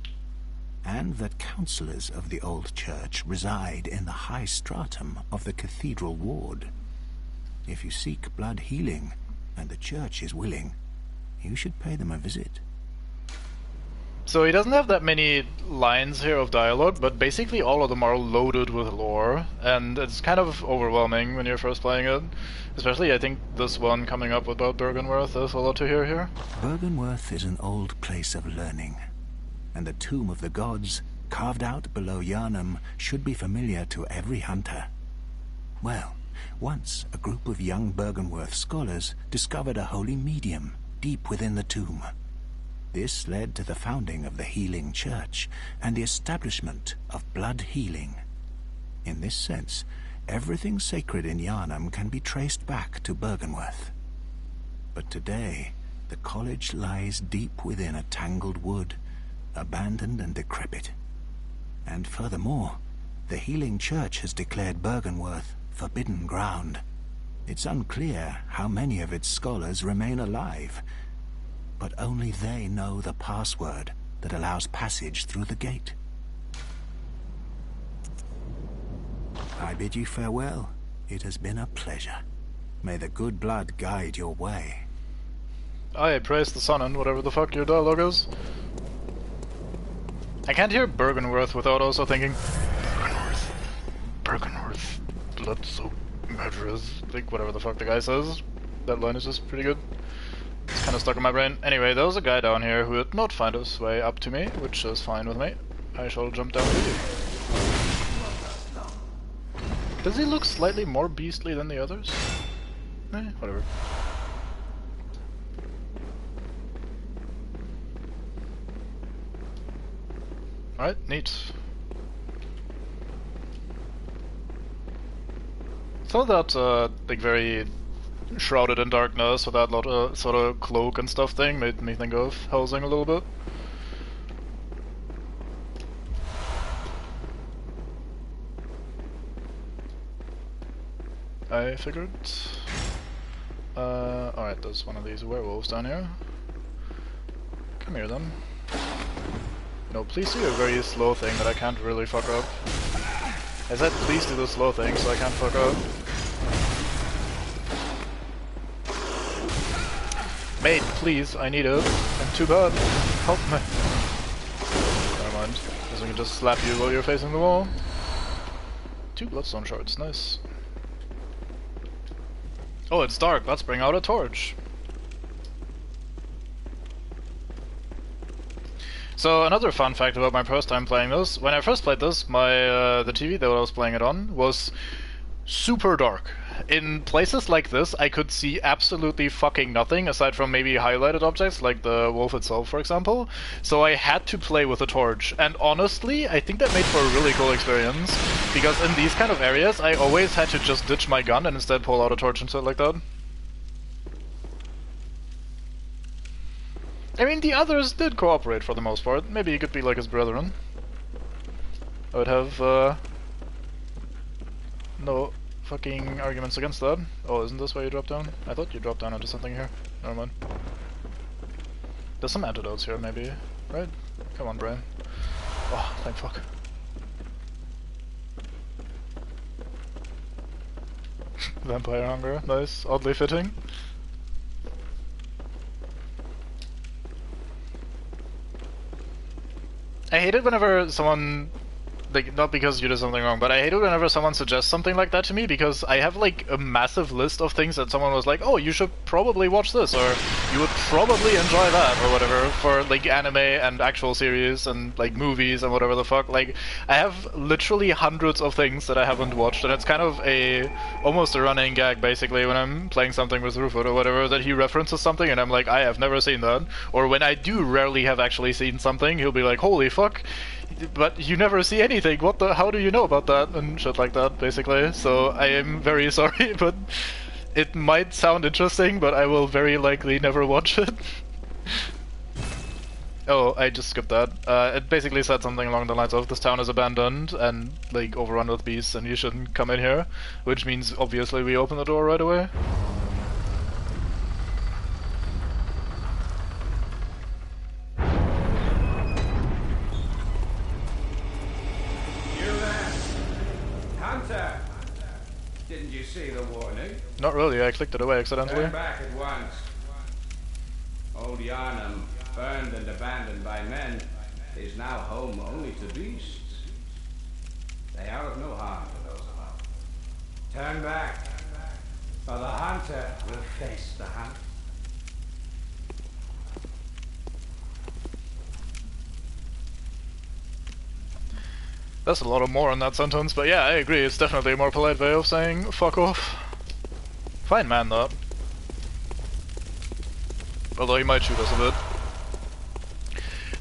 and that counselors of the old church reside in the high stratum of the Cathedral Ward. If you seek blood healing, and the church is willing, you should pay them a visit. So he doesn't have that many lines here of dialogue, but basically all of them are loaded with lore, and it's kind of overwhelming when you're first playing it. Especially, I think, this one coming up about Byrgenwerth, there's a lot to hear here. Byrgenwerth is an old place of learning, and the Tomb of the Gods, carved out below Yharnam, should be familiar to every hunter. Well, once a group of young Byrgenwerth scholars discovered a holy medium deep within the tomb. This led to the founding of the Healing Church and the establishment of blood healing. In this sense, everything sacred in Yharnam can be traced back to Byrgenwerth. But today, the college lies deep within a tangled wood, abandoned and decrepit. And furthermore, the Healing Church has declared Byrgenwerth forbidden ground. It's unclear how many of its scholars remain alive, but only they know the password that allows passage through the gate. I bid you farewell. It has been a pleasure. May the good blood guide your way. I praise the sun and whatever the fuck your dialogue is. I can't hear Byrgenwerth without also thinking Byrgenwerth, blood-soaked murderers, like whatever the fuck the guy says. That line is just pretty good. It's kind of stuck in my brain. Anyway, there was a guy down here who did not find his way up to me, which is fine with me. I shall jump down with you. Does he look slightly more beastly than the others? Whatever. Alright, neat. So that, like, very shrouded in darkness with that lot of sort of cloak and stuff thing made me think of Helsing a little bit. I figured. Alright, there's one of these werewolves down here. Come here then. No, please do a very slow thing that I can't really fuck up. I said please do the slow thing so I can't fuck up. Mate, please, I need it. I'm too bad. Help me. Never mind. Guess I can just slap you while you're facing the wall. 2 Bloodstone Showers, nice. Oh, it's dark. Let's bring out a torch. So another fun fact about my first time playing this, when I first played this, my the TV that I was playing it on was super dark. In places like this, I could see absolutely fucking nothing, aside from maybe highlighted objects, like the wolf itself, for example. So I had to play with a torch, and honestly, I think that made for a really cool experience, because in these kind of areas, I always had to just ditch my gun and instead pull out a torch and shit like that. I mean, the others did cooperate for the most part. Maybe he could be like his brethren. I would have, no fucking arguments against that. Oh, isn't this where you drop down? I thought you dropped down into something here. Never mind. There's some antidotes here, maybe. Right? Come on, brain. Oh, thank fuck. Vampire hunger. Nice. Oddly fitting. I hate it whenever someone, like, not because you did something wrong, but I hate it whenever someone suggests something like that to me, because I have like a massive list of things that someone was like, oh, you should probably watch this, or you would probably enjoy that, or whatever, for like anime and actual series and like movies and whatever the fuck. Like, I have literally hundreds of things that I haven't watched, and it's kind of almost a running gag basically when I'm playing something with Rufus or whatever, that he references something and I'm like, I have never seen that. Or when I do rarely have actually seen something, he'll be like, holy fuck, but you never see anything, what the, how do you know about that, and shit like that, basically. So I am very sorry, but it might sound interesting, but I will very likely never watch it. Oh, I just skipped that. It basically said something along the lines of, this town is abandoned and, like, overrun with beasts and you shouldn't come in here, which means, obviously, we open the door right away. Hunter! Didn't you see the warning? Not really, I clicked it away accidentally. Turn back at once. Old Yarnum, burned and abandoned by men, is now home only to beasts. They are of no harm to those above. Turn back, or the hunter will face the hunt. That's a lot of more in that sentence, but yeah, I agree, it's definitely a more polite way of saying fuck off. Fine man, though. Although he might shoot us a bit.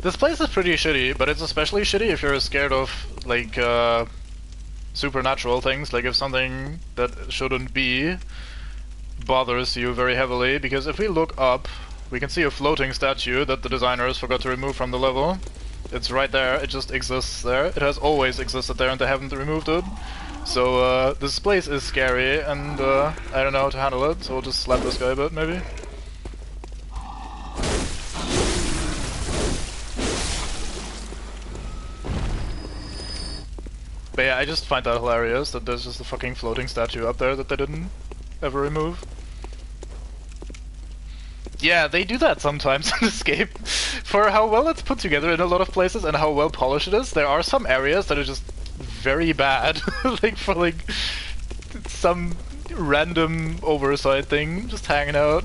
This place is pretty shitty, but it's especially shitty if you're scared of, like, supernatural things, like if something that shouldn't be bothers you very heavily, because if we look up, we can see a floating statue that the designers forgot to remove from the level. It's right there, it just exists there. It has always existed there and they haven't removed it. So this place is scary and I don't know how to handle it, so we'll just slap this guy a bit maybe. But yeah, I just find that hilarious that there's just a fucking floating statue up there that they didn't ever remove. Yeah, they do that sometimes in this game. For how well it's put together in a lot of places and how well polished it is, there are some areas that are just very bad. Like for like some random oversight thing just hanging out.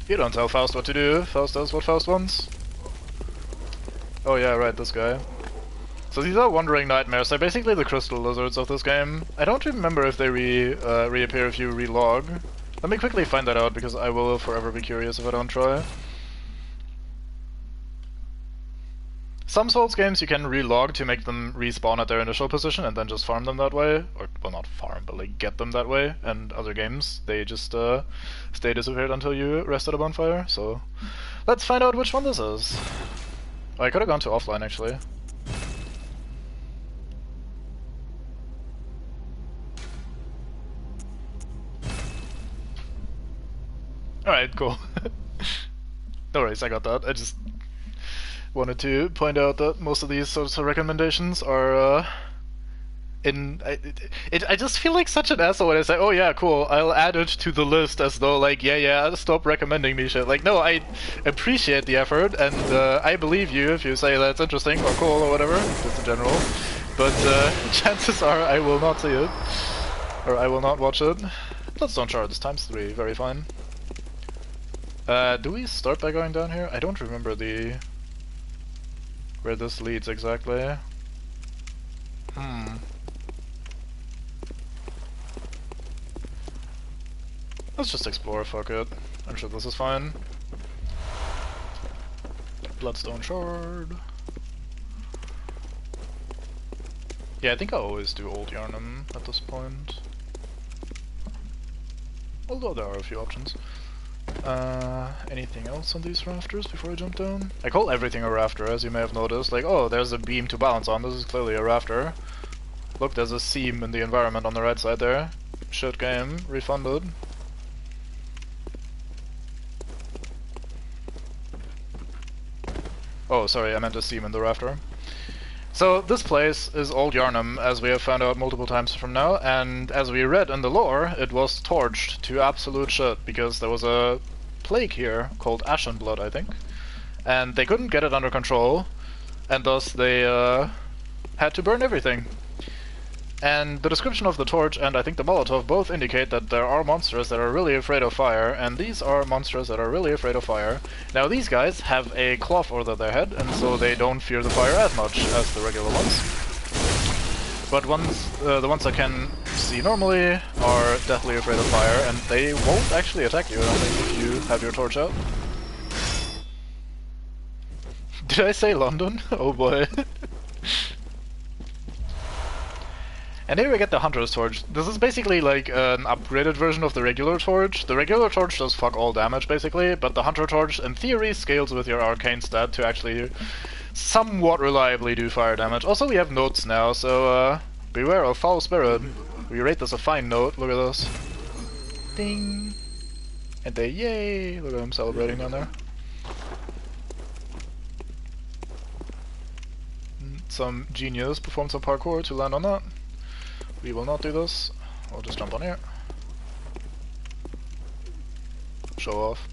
You don't tell Faust what to do, Faust does what Faust wants. Oh yeah, right, this guy. So these are wandering nightmares. They're basically the crystal lizards of this game. I don't remember if they reappear if you relog. Let me quickly find that out, because I will forever be curious if I don't try. Some Souls games you can relog to make them respawn at their initial position and then just farm them that way. Or, well, not farm, but like get them that way. And other games, they just stay disappeared until you rest at a bonfire. So let's find out which one this is. Oh, I could have gone to offline actually. Alright, cool. No worries, I got that. I just wanted to point out that most of these sorts of recommendations are I just feel like such an asshole when I say, oh yeah, cool, I'll add it to the list, as though like, yeah, stop recommending me shit. Like, no, I appreciate the effort, and I believe you if you say that's interesting or cool or whatever, just in general. But chances are I will not see it, or I will not watch it. Bloodstone Showers ×3, very fine. Do we start by going down here? I don't remember where this leads exactly. Let's just explore, fuck it. I'm sure this is fine. Bloodstone Showers. Yeah, I think I always do Old Yarnum at this point. Although there are a few options. Anything else on these rafters before I jump down? I call everything a rafter, as you may have noticed. Like, oh, there's a beam to bounce on. This is clearly a rafter. Look, there's a seam in the environment on the right side there. Shit game. Refunded. Oh, sorry, I meant a seam in the rafter. So, this place is Old Yarnum, as we have found out multiple times from now, and as we read in the lore, it was torched to absolute shit, because there was a plague here, called Ashen Blood, I think, and they couldn't get it under control, and thus they had to burn everything. And the description of the torch and I think the Molotov both indicate that there are monsters that are really afraid of fire, and these are monsters that are really afraid of fire. Now these guys have a cloth over their head, and so they don't fear the fire as much as the regular ones. But the ones that can see normally are deathly afraid of fire, and they won't actually attack you, I don't think, if you have your torch out. Did I say London? Oh boy. And here we get the Hunter's Torch. This is basically like an upgraded version of the regular torch. The regular torch does fuck all damage basically, but the Hunter Torch in theory scales with your arcane stat to actually somewhat reliably do fire damage. Also we have notes now, so beware of foul spirit. We rate this a fine note, look at this. Ding! And they yay! Look at them celebrating down there. Some genius performed some parkour to land on that. We will not do this. I'll just jump on here. Show off.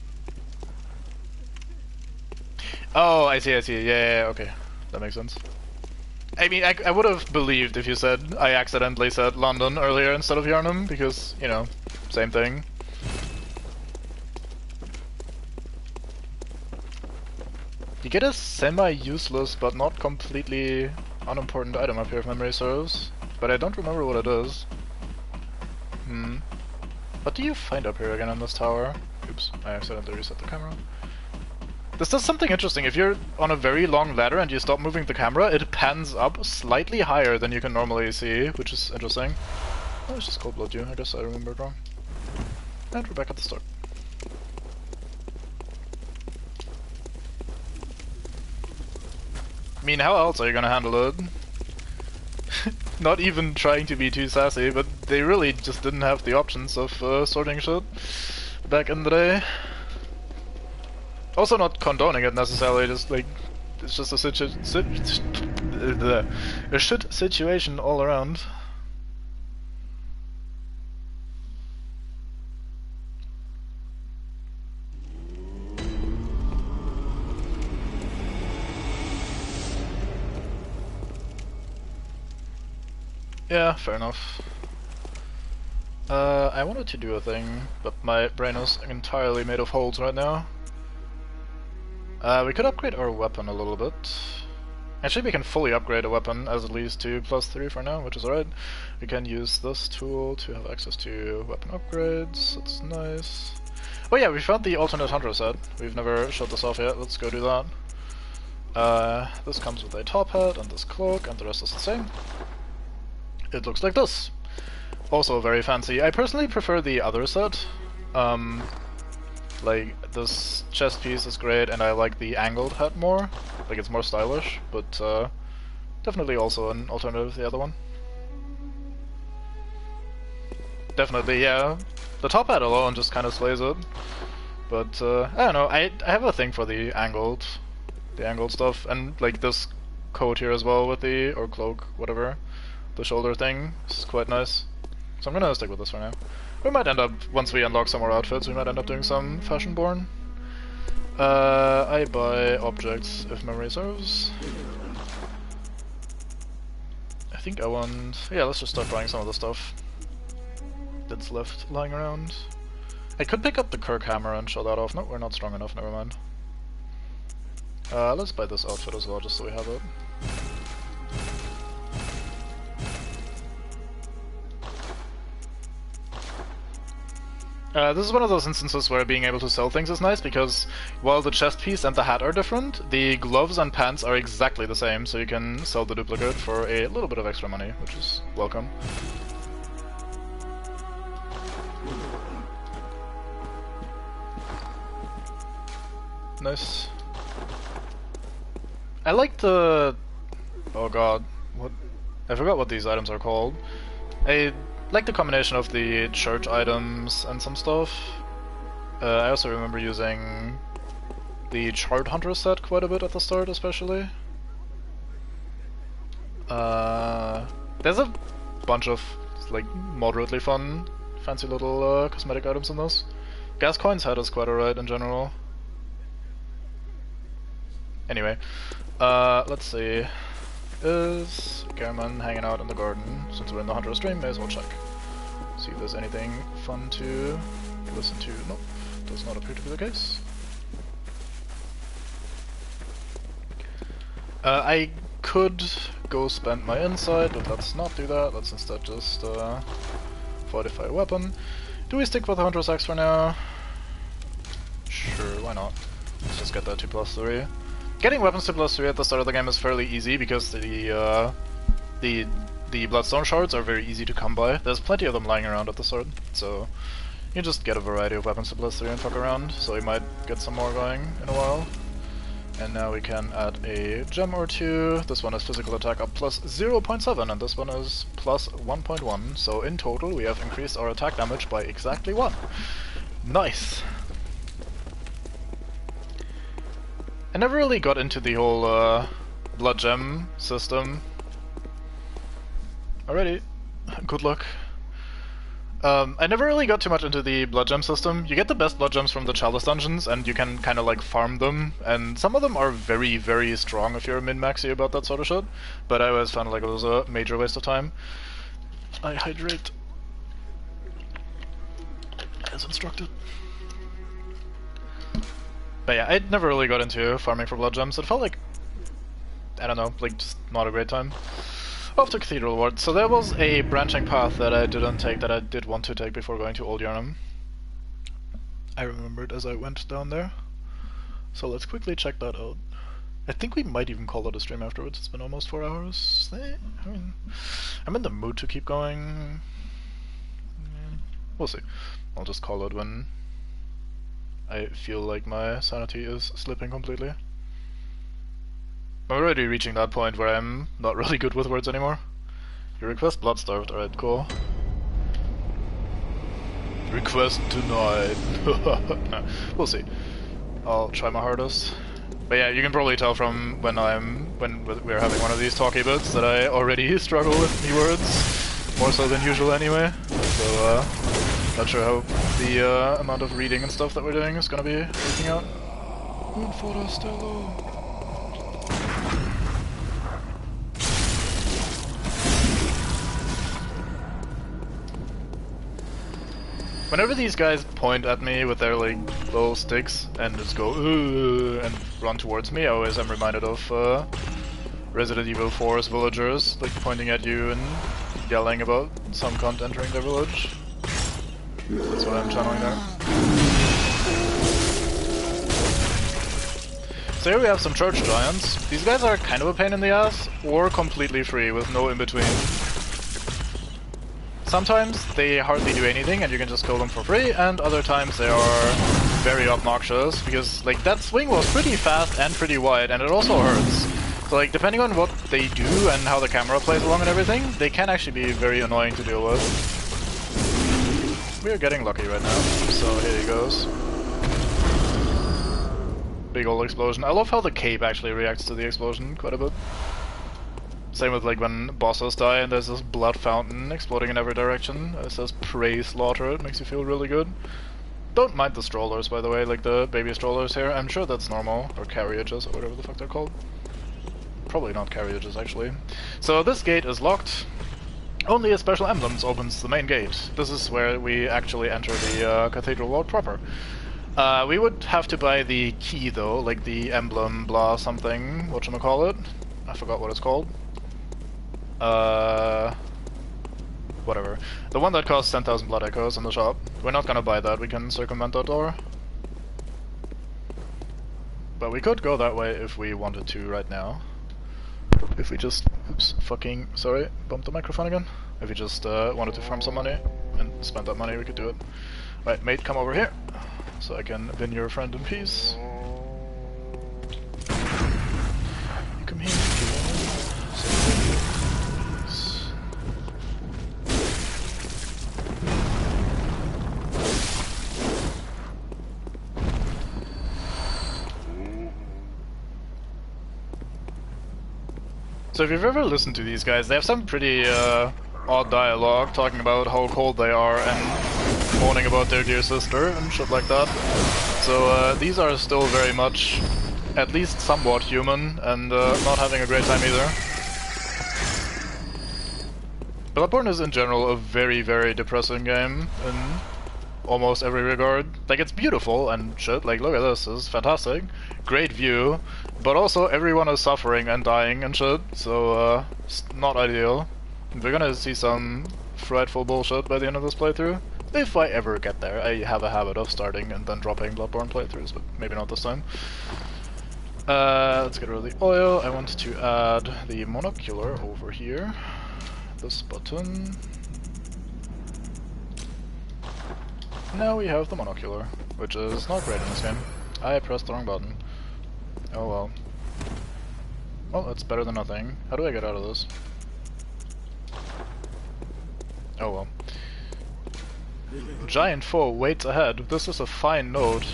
Oh, I see, yeah, okay. That makes sense. I mean, I would have believed if you said I accidentally said London earlier instead of Yarnum, because, you know, same thing. You get a semi-useless but not completely unimportant item up here if memory serves. But I don't remember what it is. What do you find up here again in this tower? Oops, I accidentally reset the camera. This does something interesting. If you're on a very long ladder and you stop moving the camera, it pans up slightly higher than you can normally see, which is interesting. Oh, it's just Cold Blood you. I guess I remembered wrong. And we're back at the start. I mean, how else are you gonna handle it? Not even trying to be too sassy, but they really just didn't have the options of sorting shit back in the day. Also not condoning it necessarily, just like, it's just a shit situation all around. Yeah, fair enough. I wanted to do a thing, but my brain is entirely made of holes right now. We could upgrade our weapon a little bit. Actually, we can fully upgrade a weapon as it leads to +3 for now, which is alright. We can use this tool to have access to weapon upgrades, that's nice. Oh yeah, we found the alternate hunter set. We've never showed this off yet, let's go do that. This comes with a top hat and this cloak, and the rest is the same. It looks like this. Also very fancy. I personally prefer the other set. Like, this chest piece is great, and I like the angled hat more. Like, it's more stylish, but definitely also an alternative to the other one. Definitely, yeah. The top hat alone just kind of slays it. But, I don't know, I have a thing for the angled stuff, and like this coat here as well with the, or cloak, whatever. The shoulder thing is quite nice. So I'm gonna stick with this for now. We might end up, once we unlock some more outfits, we might end up doing some Fashionborn. I buy objects if memory serves. I think I want... yeah, let's just start buying some of the stuff that's left lying around. I could pick up the Kirk Hammer and show that off. No, we're not strong enough, never mind. Let's buy this outfit as well, just so we have it. This is one of those instances where being able to sell things is nice, because while the chest piece and the hat are different, the gloves and pants are exactly the same, so you can sell the duplicate for a little bit of extra money, which is welcome. Nice. I like the... oh god, what? I forgot what these items are called. I like the combination of the church items and some stuff. I also remember using the Chart Hunter set quite a bit at the start, especially. There's a bunch of like moderately fun, fancy little cosmetic items in this. Gascoigne's head is quite alright in general. Anyway, let's see. Is Gehrman hanging out in the garden? Since we're in the Hunter stream, may as well check. See if there's anything fun to listen to. Nope, does not appear to be the case. I could go spend my insight, but let's not do that. Let's instead just fortify a weapon. Do we stick with the Hunter's Axe for now? Sure, why not? Let's just get that to +3. Getting weapons to +3 at the start of the game is fairly easy because the Bloodstone Shards are very easy to come by. There's plenty of them lying around at the start, so you just get a variety of weapons to +3 and fuck around, so we might get some more going in a while. And now we can add a gem or two. This one is physical attack up +0.7 and this one is +1.1, so in total we have increased our attack damage by exactly 1. Nice! I never really got into the whole blood gem system. Alrighty, good luck. I never really got too much into the blood gem system. You get the best blood gems from the Chalice dungeons and you can kind of like farm them, and some of them are very, very strong if you're min-maxy about that sort of shit, but I always found like it was a major waste of time. I hydrate as instructed. But yeah, I never really got into farming for blood gems. It felt like, I don't know, like just not a great time. Off to Cathedral Ward. So there was a branching path that I didn't take that I did want to take before going to Old Yharnam. I remembered as I went down there. So let's quickly check that out. I think we might even call it a stream afterwards. It's been almost 4 hours. I mean, I'm in the mood to keep going. We'll see. I'll just call it when I feel like my sanity is slipping completely. I'm already reaching that point where I'm not really good with words anymore. You request Bloodstarved, alright, cool. Request denied. No, we'll see. I'll try my hardest. But yeah, you can probably tell from when we're having one of these talky bits that I already struggle with new words. More so than usual anyway. So not sure how the amount of reading and stuff that we're doing is gonna be working out. Whenever these guys point at me with their like little sticks and just go and run towards me, I always am reminded of Resident Evil 4's villagers like pointing at you and yelling about some cunt entering their village. That's what I'm channeling there. So here we have some church giants. These guys are kind of a pain in the ass, or completely free with no in-between. Sometimes they hardly do anything and you can just kill them for free, and other times they are very obnoxious, because like that swing was pretty fast and pretty wide, and it also hurts. So like depending on what they do and how the camera plays along and everything, they can actually be very annoying to deal with. We are getting lucky right now, so here he goes. Big old explosion. I love how the cape actually reacts to the explosion quite a bit. Same with like when bosses die and there's this blood fountain exploding in every direction. It says pray slaughter, it makes you feel really good. Don't mind the strollers, by the way, like the baby strollers here. I'm sure that's normal, or carriages, or whatever the fuck they're called. Probably not carriages, actually. So this gate is locked. Only a special emblems opens the main gate. This is where we actually enter the Cathedral Ward proper. We would have to buy the key though, like the emblem blah something, whatchamacallit. I forgot what it's called. Whatever. The one that costs 10,000 blood echoes in the shop. We're not gonna buy that, we can circumvent that door. But we could go that way if we wanted to right now. If we just... oops, fucking... sorry, bumped the microphone again. If we just wanted to farm some money and spend that money, we could do it. Right, mate, come over here, so I can win your friend in peace. You come here, So if you've ever listened to these guys, they have some pretty odd dialogue, talking about how cold they are and moaning about their dear sister and shit like that. So these are still very much, at least somewhat human, and not having a great time either. Bloodborne is in general a very, very depressing game in almost every regard. Like, it's beautiful and shit, like look at this is fantastic, great view, but also everyone is suffering and dying and shit, so it's not ideal. We're gonna see some frightful bullshit by the end of this playthrough. If I ever get there. I have a habit of starting and then dropping Bloodborne playthroughs, but maybe not this time. Let's get rid of the oil. I want to add the monocular over here. This button. Now we have the monocular, which is not great in this game. I pressed the wrong button. Oh well. Well, it's better than nothing. How do I get out of this? Oh well. Giant foe waits ahead. This is a fine note.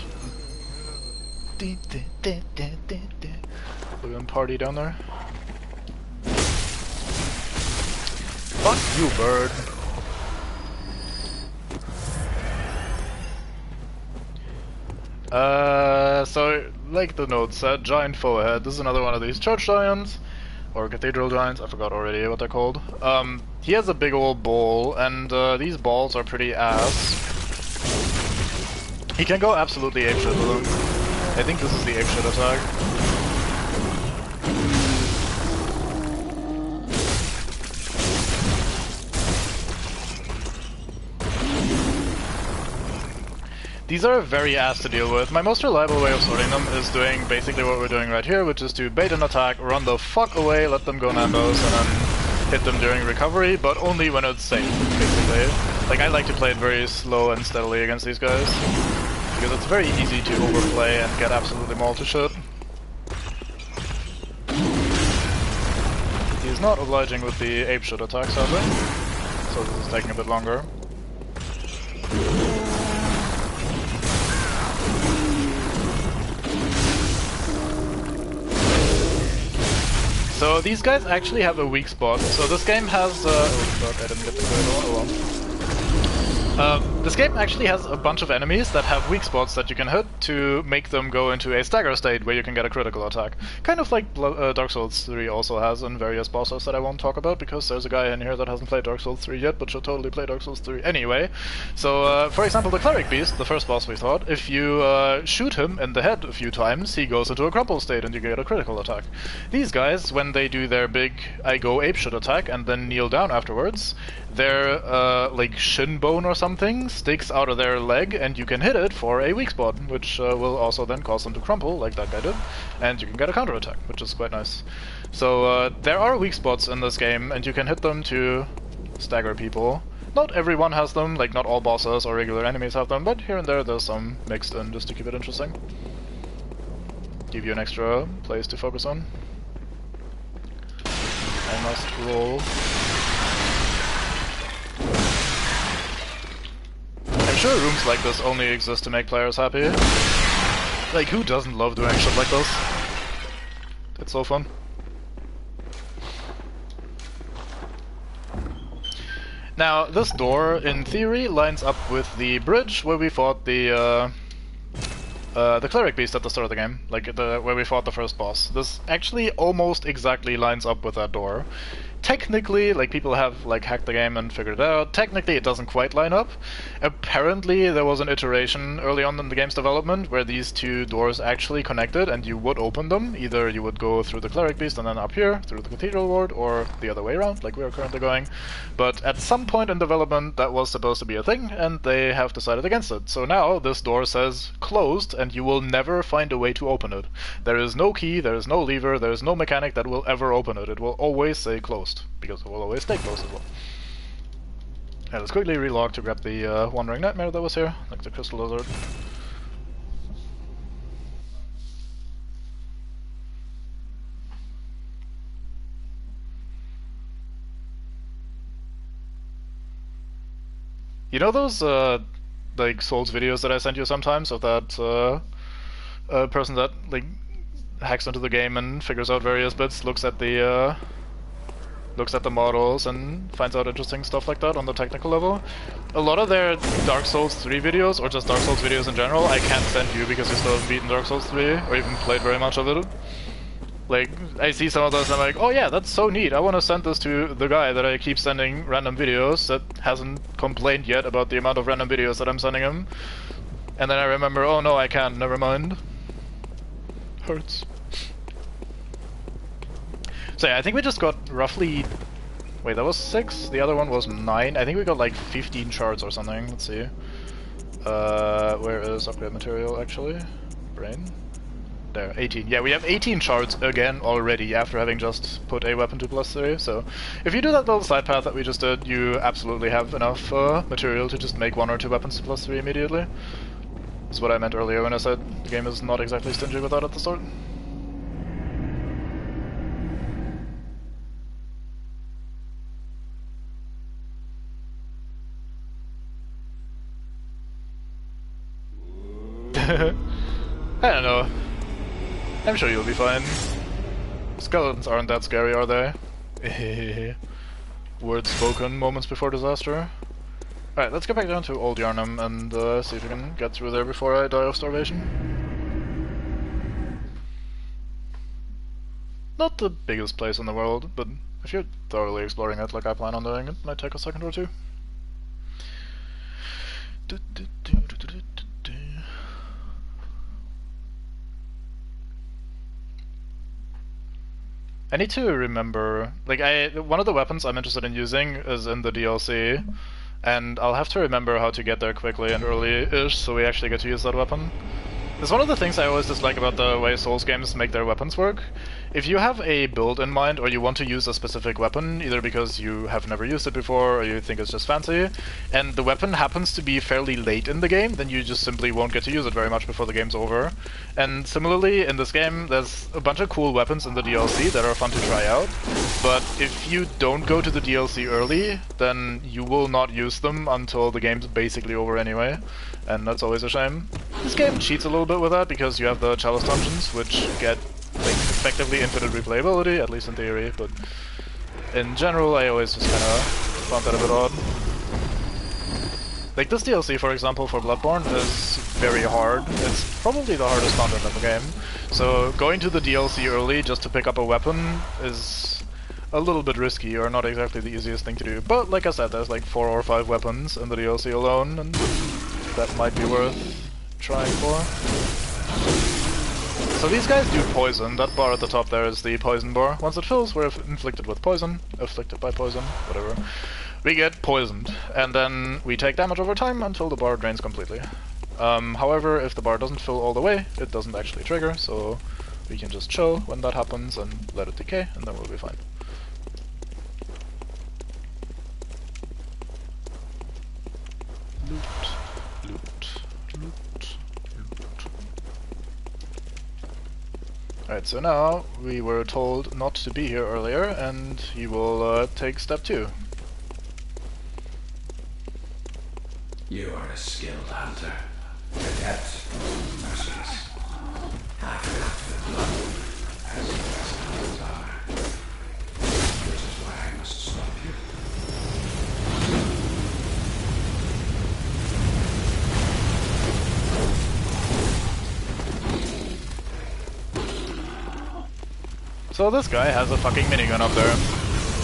Look at them party down there. Fuck you, bird. So, like the note said, giant foe ahead. This is another one of these church giants, or cathedral giants, I forgot already what they're called. He has a big old ball, and these balls are pretty ass. He can go absolutely apeshit with them. I think this is the apeshit attack. These are very ass to deal with. My most reliable way of sorting them is doing basically what we're doing right here, which is to bait an attack, run the fuck away, let them go Nandos, and then hit them during recovery, but only when it's safe, basically. Like, I like to play it very slow and steadily against these guys, because it's very easy to overplay and get absolutely mauled to shit. He's not obliging with the apeshit attack, sadly, so this is taking a bit longer. So these guys actually have a weak spot. So this game has oh fuck, I didn't get the credit. Oh well. This game actually has a bunch of enemies that have weak spots that you can hit to make them go into a stagger state where you can get a critical attack. Kind of like Dark Souls 3 also has in various bosses that I won't talk about, because there's a guy in here that hasn't played Dark Souls 3 yet, but should totally play Dark Souls 3 anyway. So, for example, the Cleric Beast, the first boss we fought, if you shoot him in the head a few times, he goes into a crumple state and you get a critical attack. These guys, when they do their big I go apeshit attack and then kneel down afterwards, their like shin bone or something sticks out of their leg and you can hit it for a weak spot, which will also then cause them to crumple, like that guy did, and you can get a counter attack, which is quite nice. So there are weak spots in this game and you can hit them to stagger people. Not everyone has them, like not all bosses or regular enemies have them, but here and there there's some mixed in just to keep it interesting. Give you an extra place to focus on. I must roll. I'm sure rooms like this only exist to make players happy. Like, who doesn't love doing shit like this? It's so fun. Now, this door, in theory, lines up with the bridge where we fought the Cleric Beast at the start of the game, like where we fought the first boss. This actually almost exactly lines up with that door. technically, like, people have, like, hacked the game and figured it out. Technically, it doesn't quite line up. Apparently, there was an iteration early on in the game's development where these two doors actually connected and you would open them. Either you would go through the Cleric Beast and then up here, through the Cathedral Ward, or the other way around, like we are currently going. But at some point in development, that was supposed to be a thing, and they have decided against it. So now, this door says closed, and you will never find a way to open it. There is no key, there is no lever, there is no mechanic that will ever open it. It will always say closed, because it will always stay closed as well. Yeah, let's quickly relog to grab the Wandering Nightmare that was here, like the Crystal Lizard. You know those like Souls videos that I send you sometimes of that person that like hacks into the game and figures out various bits, looks at the models and finds out interesting stuff like that on the technical level? A lot of their Dark Souls 3 videos, or just Dark Souls videos in general, I can't send you because you still haven't beaten Dark Souls 3 or even played very much of it. Like, I see some of those and I'm like, oh yeah, that's so neat, I want to send this to the guy that I keep sending random videos that hasn't complained yet about the amount of random videos that I'm sending him. And then I remember, oh no, I can't, never mind. Hurts. So yeah, I think we just got roughly... Wait, that was 6? The other one was 9? I think we got like 15 shards or something, let's see. Where is upgrade material actually? Brain? There, 18. Yeah, we have 18 shards again already after having just put a weapon to +3, so if you do that little side path that we just did, you absolutely have enough material to just make 1 or 2 weapons to +3 immediately. That's what I meant earlier when I said the game is not exactly stingy with that at the start. I don't know. I'm sure you'll be fine. Skeletons aren't that scary, are they? Words spoken moments before disaster. Alright, let's get back down to Old Yarnum and see if we can get through there before I die of starvation. Not the biggest place in the world, but if you're thoroughly exploring it like I plan on doing, it might take a second or two. I need to remember, like, one of the weapons I'm interested in using is in the DLC, and I'll have to remember how to get there quickly and early-ish so we actually get to use that weapon. It's one of the things I always dislike about the way Souls games make their weapons work. If you have a build in mind, or you want to use a specific weapon, either because you have never used it before, or you think it's just fancy, and the weapon happens to be fairly late in the game, then you just simply won't get to use it very much before the game's over. And similarly, in this game, there's a bunch of cool weapons in the DLC that are fun to try out, but if you don't go to the DLC early, then you will not use them until the game's basically over anyway, and that's always a shame. This game cheats a little bit with that, because you have the Chalice Dungeons, which get like effectively infinite replayability, at least in theory, but in general I always just kinda found that a bit odd. Like this DLC, for example, for Bloodborne is very hard. It's probably the hardest content in the game, so going to the DLC early just to pick up a weapon is a little bit risky, or not exactly the easiest thing to do. But like I said, there's like 4 or 5 weapons in the DLC alone, and that might be worth trying for. So these guys do poison. That bar at the top there is the poison bar. Once it fills, we're inflicted with poison. Afflicted by poison, whatever. We get poisoned, and then we take damage over time until the bar drains completely. However, if the bar doesn't fill all the way, it doesn't actually trigger, so we can just chill when that happens and let it decay, and then we'll be fine. Loot, loot, loot, loot. Alright, so now we were told not to be here earlier, and you will take step 2. You are a skilled hunter, adept, merciless. I've got the blood, as the best hunters are. Which is why I must stop you. So this guy has a fucking minigun up there.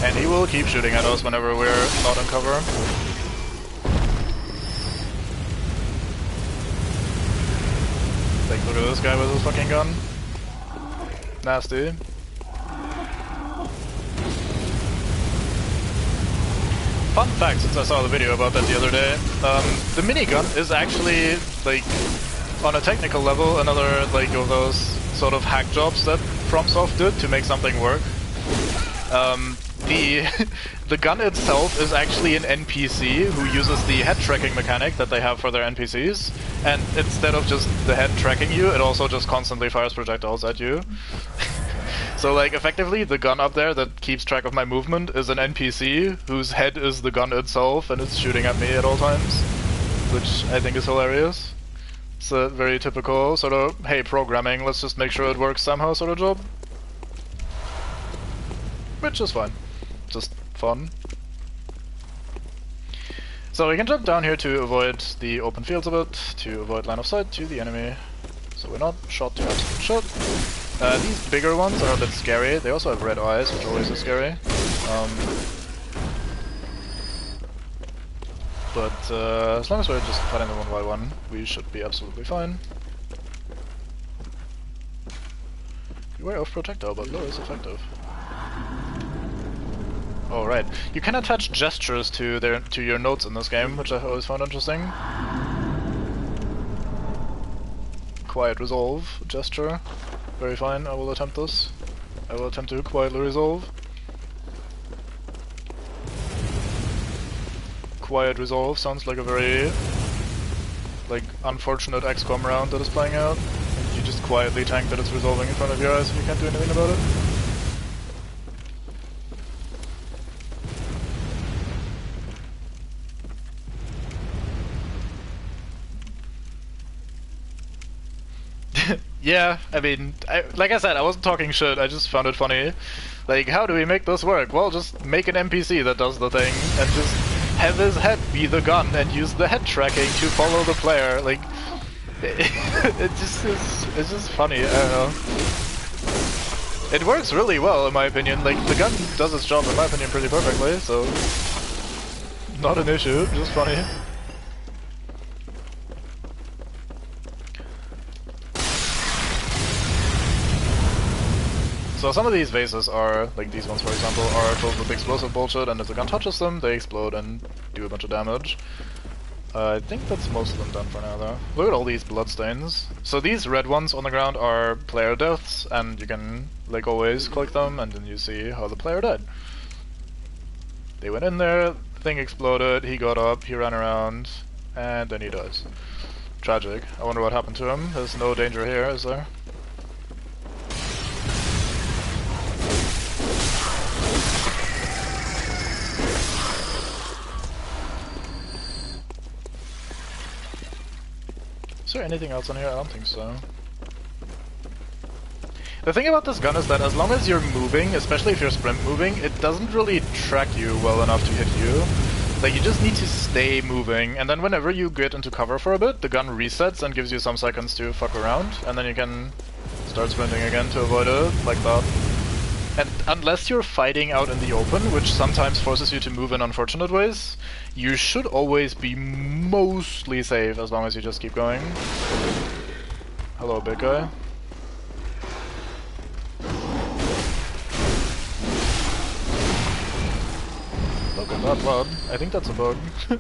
And he will keep shooting at us whenever we're not in cover. Like, look at this guy with his fucking gun. Nasty. Fun fact, since I saw the video about that the other day, the minigun is actually, like, on a technical level, another, like, of those sort of hack jobs that FromSoft did to make something work. The gun itself is actually an NPC who uses the head tracking mechanic that they have for their NPCs, and instead of just the head tracking you, it also just constantly fires projectiles at you. So, like, effectively, the gun up there that keeps track of my movement is an NPC whose head is the gun itself, and it's shooting at me at all times, which I think is hilarious. It's a very typical sort of, hey, programming, let's just make sure it works somehow sort of job. Which is fine. Just fun. So we can jump down here to avoid the open fields a bit, to avoid line of sight to the enemy, so we're not shot to absolute shot. These bigger ones are a bit scary. They also have red eyes, which always is scary. But as long as we're just fighting them one by one, we should be absolutely fine. Beware of projectile, but low is effective. Oh right, you can attach gestures to your notes in this game, which I always found interesting. Quiet resolve gesture, very fine. I will attempt this. I will attempt to quietly resolve. Quiet resolve sounds like a very, like, unfortunate XCOM round that is playing out. And you just quietly tank that it's resolving in front of your eyes and you can't do anything about it. Yeah, I mean, like I said, I wasn't talking shit, I just found it funny. Like, how do we make this work? Well, just make an NPC that does the thing, and just have his head be the gun, and use the head tracking to follow the player. Like, it's just funny, I don't know. It works really well, in my opinion. Like, the gun does its job, in my opinion, pretty perfectly, so... not an issue, just funny. So some of these vases are, like these ones for example, are filled with explosive bullshit, and if the gun touches them, they explode and do a bunch of damage. I think that's most of them done for now though. Look at all these bloodstains. So these red ones on the ground are player deaths, and you can, like always, click them and then you see how the player died. They went in there, the thing exploded, he got up, he ran around, and then he dies. Tragic. I wonder what happened to him. There's no danger here, is there? Is there anything else on here? I don't think so. The thing about this gun is that as long as you're moving, especially if you're sprint moving, it doesn't really track you well enough to hit you. Like, you just need to stay moving, and then whenever you get into cover for a bit, the gun resets and gives you some seconds to fuck around, and then you can start sprinting again to avoid it, like that. And unless you're fighting out in the open, which sometimes forces you to move in unfortunate ways, you should always be mostly safe as long as you just keep going. Hello, big guy. Look at that blood. I think that's a bug. I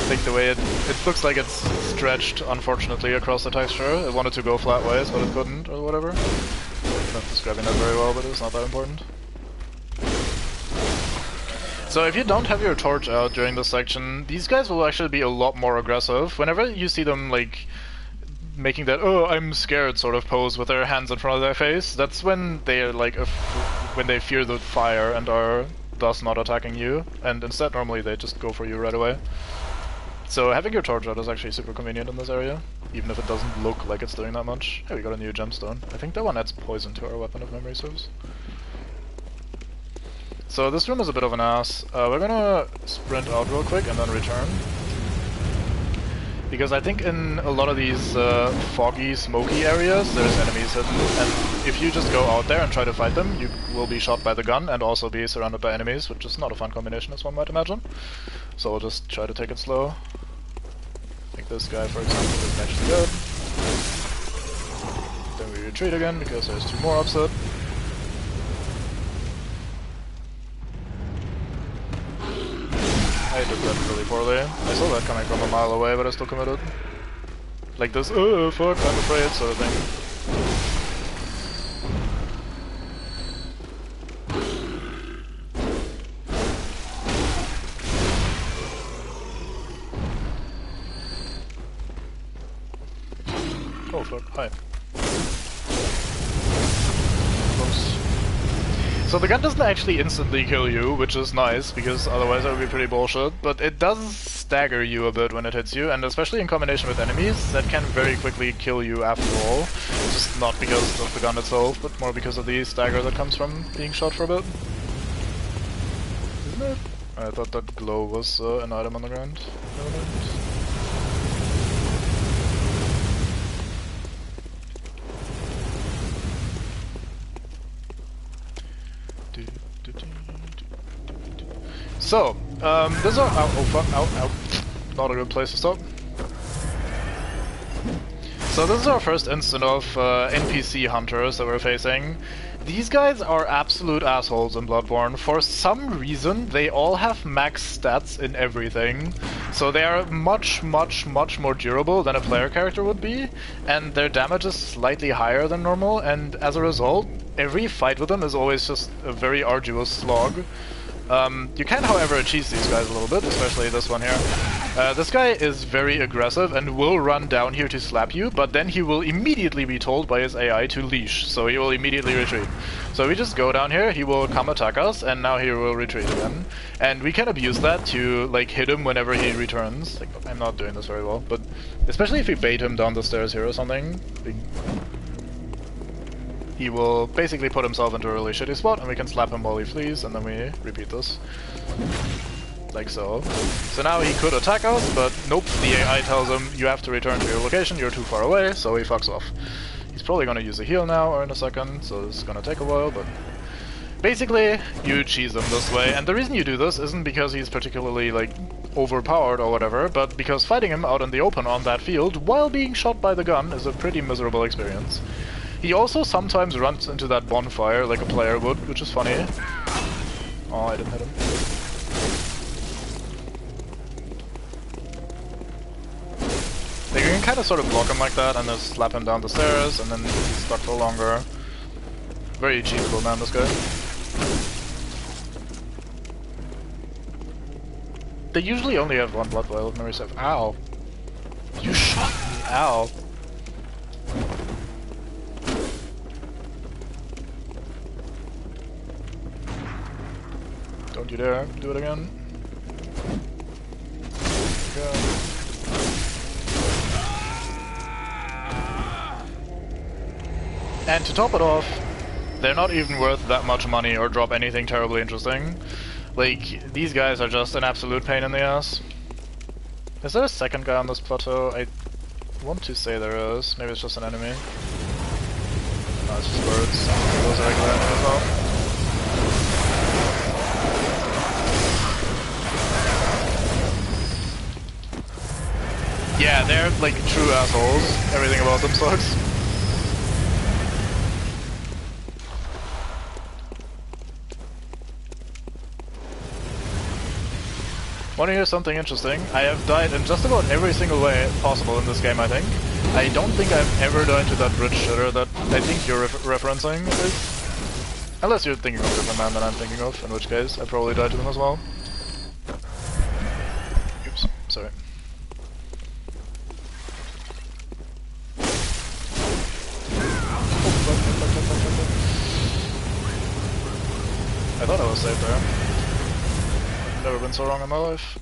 think the way it looks like it's stretched, unfortunately, across the texture. It wanted to go flat ways, but it couldn't, or whatever. I'm not describing that very well, but it's not that important. So if you don't have your torch out during this section, these guys will actually be a lot more aggressive. Whenever you see them, like, making that "oh, I'm scared" sort of pose with their hands in front of their face, that's when they're like, when they fear the fire and are thus not attacking you, and instead normally they just go for you right away. So having your torch out is actually super convenient in this area, even if it doesn't look like it's doing that much. Hey, we got a new gemstone. I think that one adds poison to our weapon if memory serves. So this room is a bit of an ass. We're gonna sprint out real quick and then return. Because I think in a lot of these foggy, smoky areas, there's enemies hidden, and if you just go out there and try to fight them, you will be shot by the gun and also be surrounded by enemies, which is not a fun combination as one might imagine. So I'll just try to take it slow. I think this guy, for example, is actually dead. Then we retreat again, because there's 2 more opposite. I did that really poorly. I saw that coming from a mile away, but I still committed. Like this, oh fuck, I'm afraid sort of thing. Oh fuck, hi. Close. So the gun doesn't actually instantly kill you, which is nice, because otherwise that would be pretty bullshit, but it does stagger you a bit when it hits you, and especially in combination with enemies, that can very quickly kill you after all. Just not because of the gun itself, but more because of the stagger that comes from being shot for a bit. Isn't it? I thought that glow was an item on the ground. Never mind. So, this is our... oh fuck, ow. Not a good place to stop. So this is our first instance of NPC hunters that we're facing. These guys are absolute assholes in Bloodborne. For some reason, they all have max stats in everything. So they are much more durable than a player character would be, and their damage is slightly higher than normal, and as a result, every fight with them is always just a very arduous slog. You can, however, cheese these guys a little bit, especially this one here. This guy is very aggressive and will run down here to slap you, but then he will immediately be told by his AI to leash, so he will immediately retreat. So we just go down here, he will come attack us, and now he will retreat again. And we can abuse that to, like, hit him whenever he returns. Like, I'm not doing this very well, but especially if we bait him down the stairs here or something. He will basically put himself into a really shitty spot, and we can slap him while he flees, and then we repeat this. Like so. So now he could attack us, but nope, the AI tells him, you have to return to your location, you're too far away, so he fucks off. He's probably gonna use a heal now, or in a second, so it's gonna take a while, but... basically, you cheese him this way, and the reason you do this isn't because he's particularly, like, overpowered or whatever, but because fighting him out in the open on that field, while being shot by the gun, is a pretty miserable experience. He also sometimes runs into that bonfire like a player would, which is funny. Oh, I didn't hit him. Like, you can kind of sort of block him like that and just slap him down the stairs, and then he's stuck for longer. Very cheesable, man, this guy. They usually only have one blood vial, if memory serves. Ow. You shot me, ow. Don't you dare do it again. Go. And to top it off, they're not even worth that much money or drop anything terribly interesting. Like, these guys are just an absolute pain in the ass. Is there a second guy on this plateau? I want to say there is. Maybe it's just an enemy. No, it's just birds. Those are regular enemies as well. Yeah, they're like true assholes. Everything about them sucks. Want to hear something interesting? I have died in just about every single way possible in this game, I think. I don't think I've ever died to that bridge shitter that I think you're referencing, at least. Unless you're thinking of a different man than I'm thinking of, in which case I probably died to them as well. Oops, sorry. I thought I was safe there. I've never been so wrong in my life.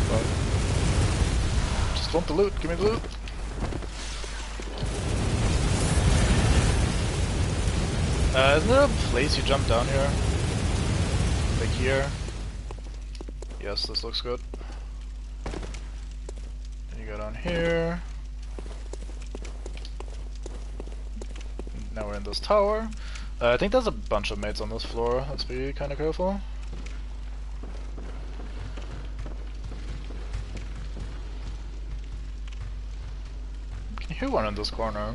Well, just want the loot, give me the loot. Isn't there a place you jump down here? like here. Yes, this looks good. Then you go down here. Now we're in this tower. I think there's a bunch of mates on this floor. Let's be kind of careful. I can hear one in this corner.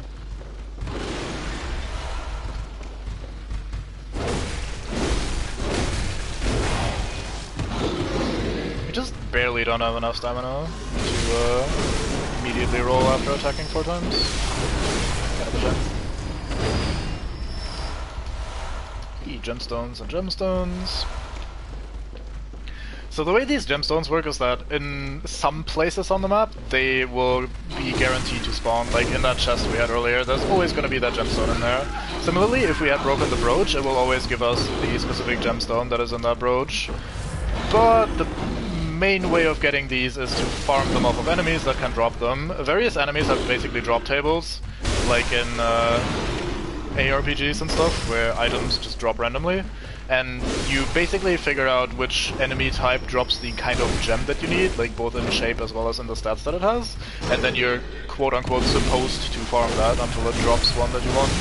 We just barely don't have enough stamina to immediately roll after attacking 4 times. Kind of a shame. Gemstones and gemstones. So the way these gemstones work is that in some places on the map they will be guaranteed to spawn. Like in that chest we had earlier, there's always going to be that gemstone in there. Similarly, if we had broken the brooch, it will always give us the specific gemstone that is in that brooch. But the main way of getting these is to farm them off of enemies that can drop them. Various enemies have basically drop tables, like in ARPGs and stuff, where items just drop randomly, and you basically figure out which enemy type drops the kind of gem that you need, like both in shape as well as in the stats that it has, and then you're quote-unquote supposed to farm that until it drops one that you want.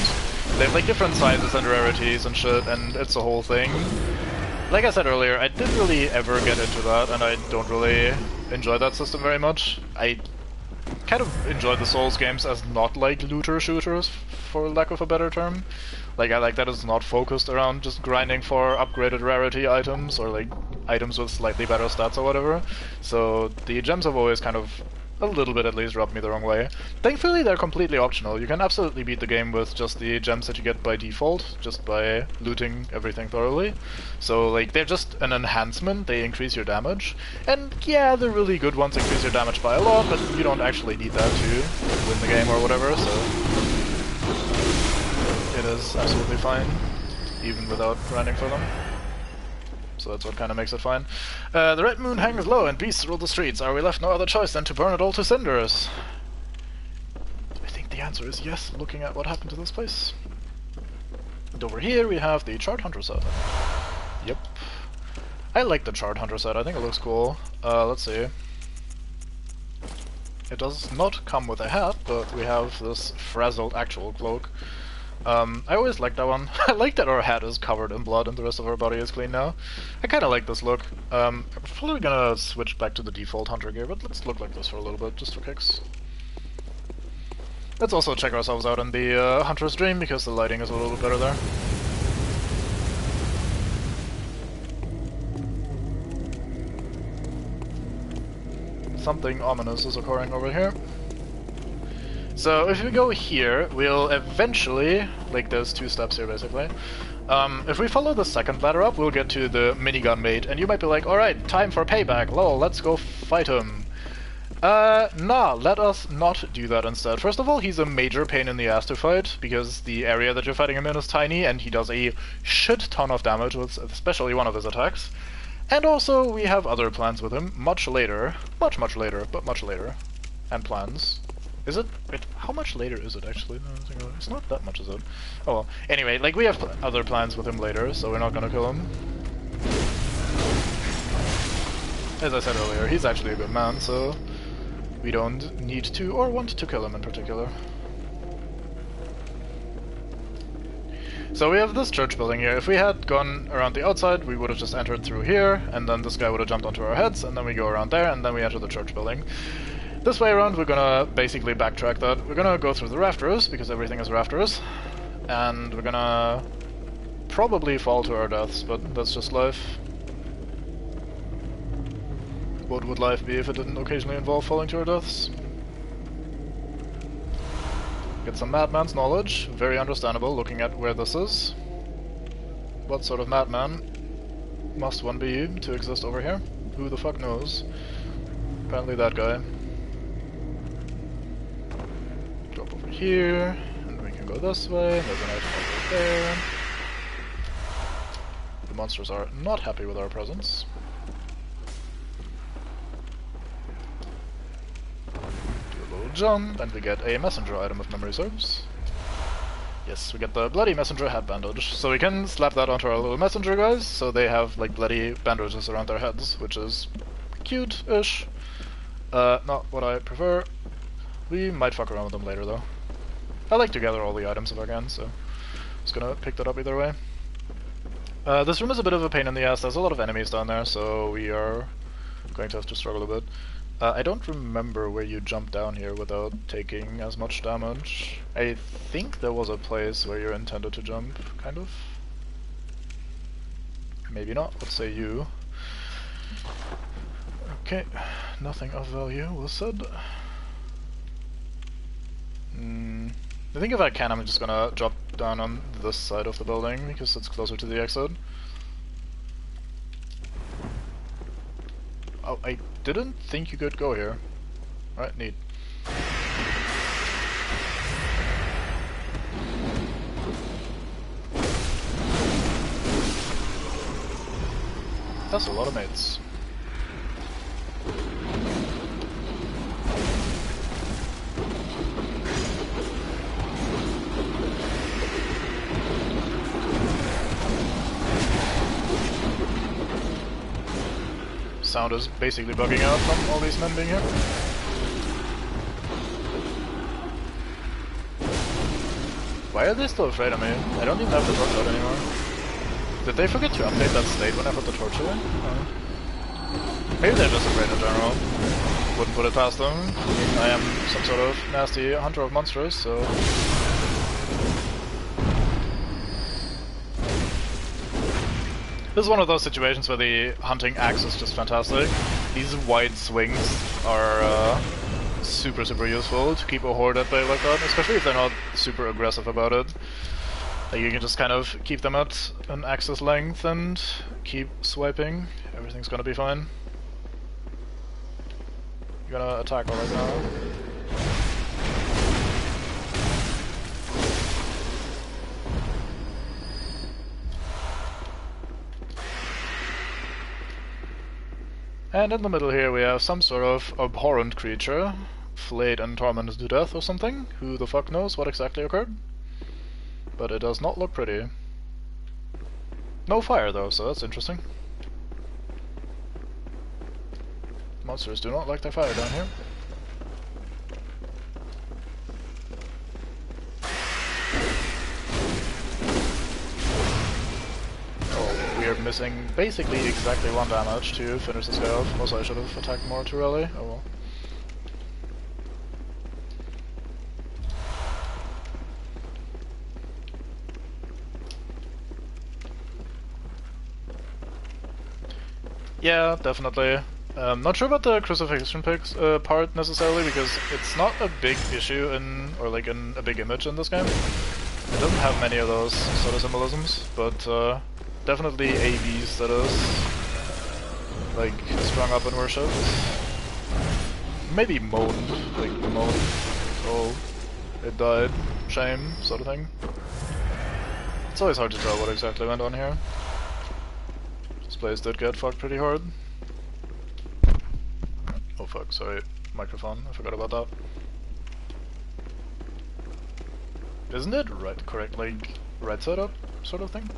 They have like different sizes and rarities and shit, and it's a whole thing. Like I said earlier, I didn't really ever get into that, and I don't really enjoy that system very much. I kind of enjoy the Souls games as not like looter shooters, for lack of a better term. Like I like that it's not focused around just grinding for upgraded rarity items or like items with slightly better stats or whatever. So the gems have always kind of a little bit at least rubbed me the wrong way. Thankfully they're completely optional. You can absolutely beat the game with just the gems that you get by default, just by looting everything thoroughly. So like they're just an enhancement, they increase your damage. And yeah, the really good ones increase your damage by a lot, but you don't actually need that to win the game or whatever, so it is absolutely fine, even without grinding for them. So that's what kind of makes it fine. The red moon hangs low and beasts rule the streets. Are we left no other choice than to burn it all to cinders? I think the answer is yes, looking at what happened to this place. And over here we have the Charred Hunter set. Yep. I like the Charred Hunter set, I think it looks cool. Let's see. It does not come with a hat, but we have this frazzled actual cloak. I always liked that one. I like that our hat is covered in blood and the rest of our body is clean now. I kinda like this look. I'm probably gonna switch back to the default hunter gear, but let's look like this for a little bit, just for kicks. Let's also check ourselves out in the hunter's dream, because the lighting is a little bit better there. Something ominous is occurring over here. So if we go here, we'll eventually, like there's 2 steps here basically, if we follow the second ladder up, we'll get to the minigun mate, and you might be like, alright, time for payback, lol, let's go fight him. Nah, let us not do that instead. First of all, he's a major pain in the ass to fight, because the area that you're fighting him in is tiny, and he does a shit ton of damage with especially one of his attacks. And also, we have other plans with him, much later, much later, but much later, and plans. Is it? Wait, how much later is it actually? No, it's not that much, is it? Oh well. Anyway, like we have other plans with him later, so we're not gonna kill him. As I said earlier, he's actually a good man, so we don't need to or want to kill him in particular. So we have this church building here. If we had gone around the outside, we would have just entered through here, and then this guy would have jumped onto our heads, and then we go around there, and then we enter the church building. This way around, we're gonna basically backtrack that. We're gonna go through the rafters, because everything is rafters, and we're gonna probably fall to our deaths, but that's just life. What would life be if it didn't occasionally involve falling to our deaths? Get some madman's knowledge, very understandable looking at where this is. What sort of madman must one be to exist over here? Who the fuck knows? Apparently that guy. Drop over here, and we can go this way, and there's an item over there. The monsters are not happy with our presence. Do a little jump, and we get a messenger item if memory serves. Yes, we get the Bloody Messenger Head Bandage. So we can slap that onto our little messenger guys, so they have like bloody bandages around their heads, which is cute-ish. Not what I prefer. We might fuck around with them later though. I like to gather all the items if I can, so just gonna pick that up either way. This room is a bit of a pain in the ass. There's a lot of enemies down there, so we are going to have to struggle a bit. I don't remember where you jump down here without taking as much damage. I think there was a place where you're intended to jump, kind of. Maybe not, let's say you. Okay, nothing of value was said. I think if I can, I'm just gonna drop down on this side of the building, because it's closer to the exit. Oh, I didn't think you could go here. Alright, neat. That's a lot of mates. Sound is basically bugging out from all these men being here. Why are they still afraid of me? I don't even have the torch out anymore. Did they forget to update that state when I put the torch in? Maybe they're just afraid in general. Wouldn't put it past them. I am some sort of nasty hunter of monsters, so... This is one of those situations where the hunting axe is just fantastic. These wide swings are super useful to keep a horde at bay like that, especially if they're not super aggressive about it. Like you can just kind of keep them at an axe's length and keep swiping. Everything's gonna be fine. You're gonna attack all right now. And in the middle here we have some sort of abhorrent creature, flayed and tormented to death or something. Who the fuck knows what exactly occurred? But it does not look pretty. No fire though, so that's interesting. Monsters do not like their fire down here. We're missing basically exactly 1 damage to finish this guy off. Also, I should have attacked more too early. Oh well. Yeah, definitely. Not sure about the crucifixion part necessarily, because it's not a big issue in, or like in a big image in this game. It doesn't have many of those sort of symbolisms, but definitely ABs that is like strung up and worshipped. Maybe moaned, like moaned, oh, it died, shame, sort of thing. It's always hard to tell what exactly went on here. This place did get fucked pretty hard. Oh fuck, sorry, microphone, I forgot about that. Isn't it right, correct, like right side up, sort of thing?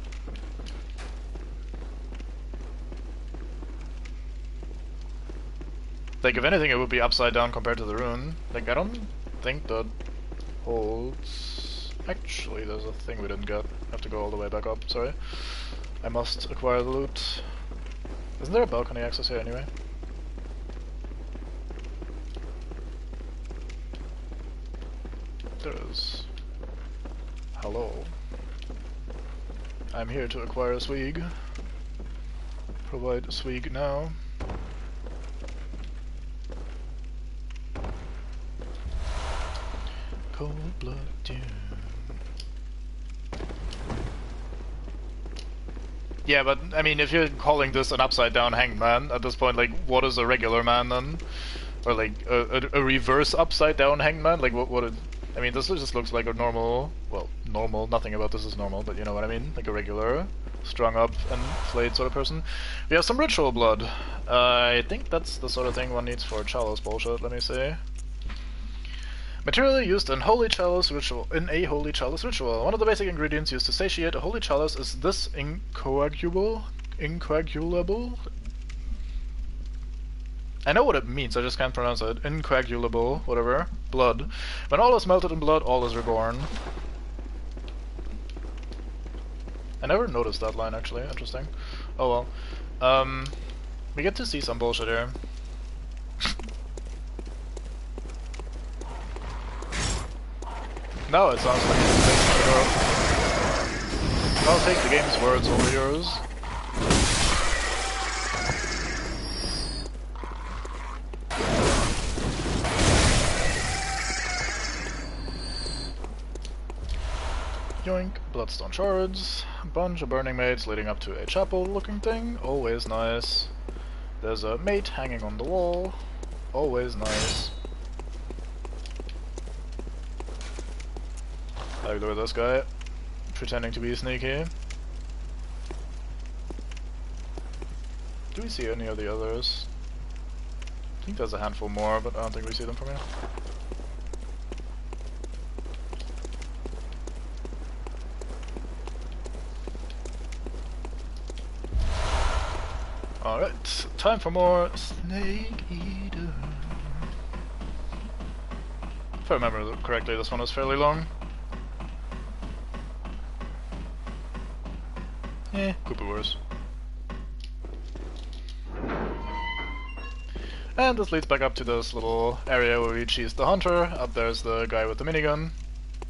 Like, if anything, it would be upside down compared to the rune. Like, I don't think that holds... Actually, there's a thing we didn't get. I have to go all the way back up, sorry. I must acquire the loot. Isn't there a balcony access here anyway? There is. Hello. I'm here to acquire swig. Provide swig now. Cold blood doom. Yeah, but I mean, if you're calling this an upside down hanged man at this point, like, what is a regular man then? Or like a reverse upside down hanged man? Like, what? I mean, this just looks like a normal. Well, normal. Nothing about this is normal, but you know what I mean. Like a regular, strung up and flayed sort of person. We have some ritual blood. I think that's the sort of thing one needs for Chalice bullshit. Let me see. Material used in holy chalice ritual. In a holy chalice ritual, one of the basic ingredients used to satiate a holy chalice is this incoagulable. I know what it means. I just can't pronounce it. Incoagulable, whatever. Blood. When all is melted in blood, all is reborn. I never noticed that line actually. Interesting. Oh well. We get to see some bullshit here. Now it sounds like it's taking the girl. I'll take the game's words over yours. Yoink, Bloodstone Showers, a bunch of burning mates leading up to a chapel looking thing, always nice. There's a mate hanging on the wall, always nice. Like, look at this guy, pretending to be sneaky. Do we see any of the others? I think there's a handful more, but I don't think we see them from here. Alright, time for more Snake Eater. If I remember correctly, this one was fairly long. Could be worse. And this leads back up to this little area where we cheese the hunter. Up there's the guy with the minigun.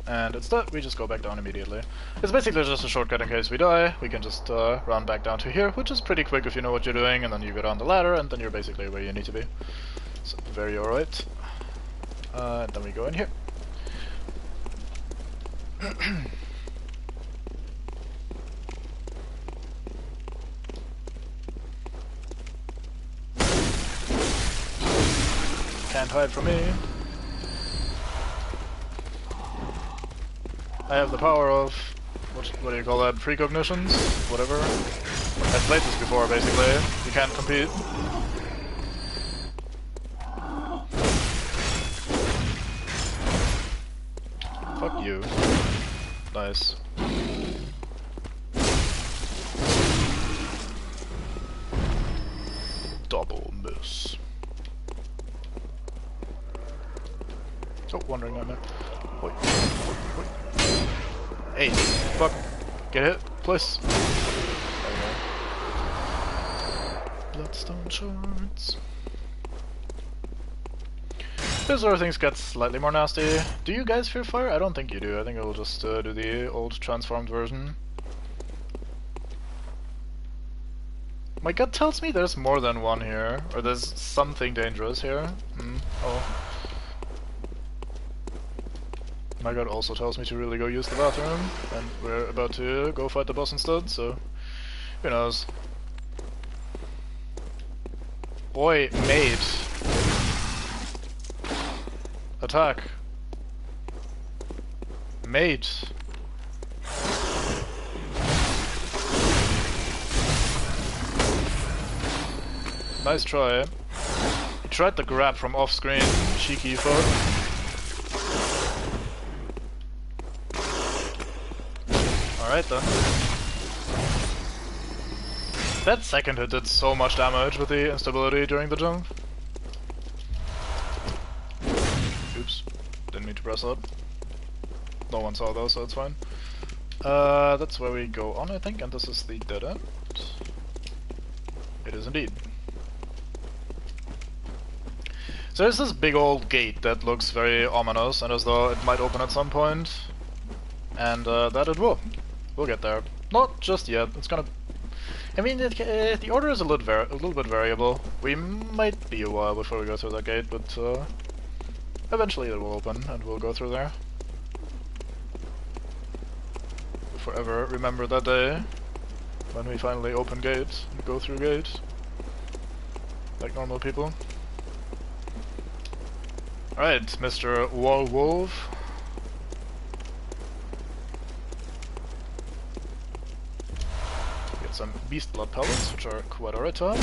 And instead, we just go back down immediately. It's basically just a shortcut in case we die. We can just run back down to here, which is pretty quick if you know what you're doing, and then you go down the ladder, and then you're basically where you need to be. So, very alright. And then we go in here. Can't hide from me. I have the power of, what do you call that, precognitions? Whatever. I've played this before, basically. You can't compete. Fuck you. Nice. Double miss. Oh, wandering nightmare. Wait. Hey, fuck. Get hit, please. There we go. Bloodstone Showers. This sort of things get slightly more nasty. Do you guys fear fire? I don't think you do. I think I'll just do the old transformed version. My gut tells me there's more than one here. Or there's something dangerous here. Oh. My gut also tells me to really go use the bathroom, and we're about to go fight the boss instead, so who knows. Boy, mate. Attack. Mate. Nice try. He tried the grab from off screen, cheeky fuck. Alright then. That second hit did so much damage with the instability during the jump. Oops. Didn't mean to press that. No one saw though, so it's fine. That's where we go on, I think, and this is the dead end. It is indeed. So there's this big old gate that looks very ominous and as though it might open at some point. And that it will. We'll get there. Not just yet. It's gonna. I mean, the order is a little bit variable. We might be a while before we go through that gate, but eventually it will open, and we'll go through there. Forever remember that day when we finally open gate and go through gate, like normal people. All right, Mr. Werewolf. Some beast blood pellets, which are quite alright to have.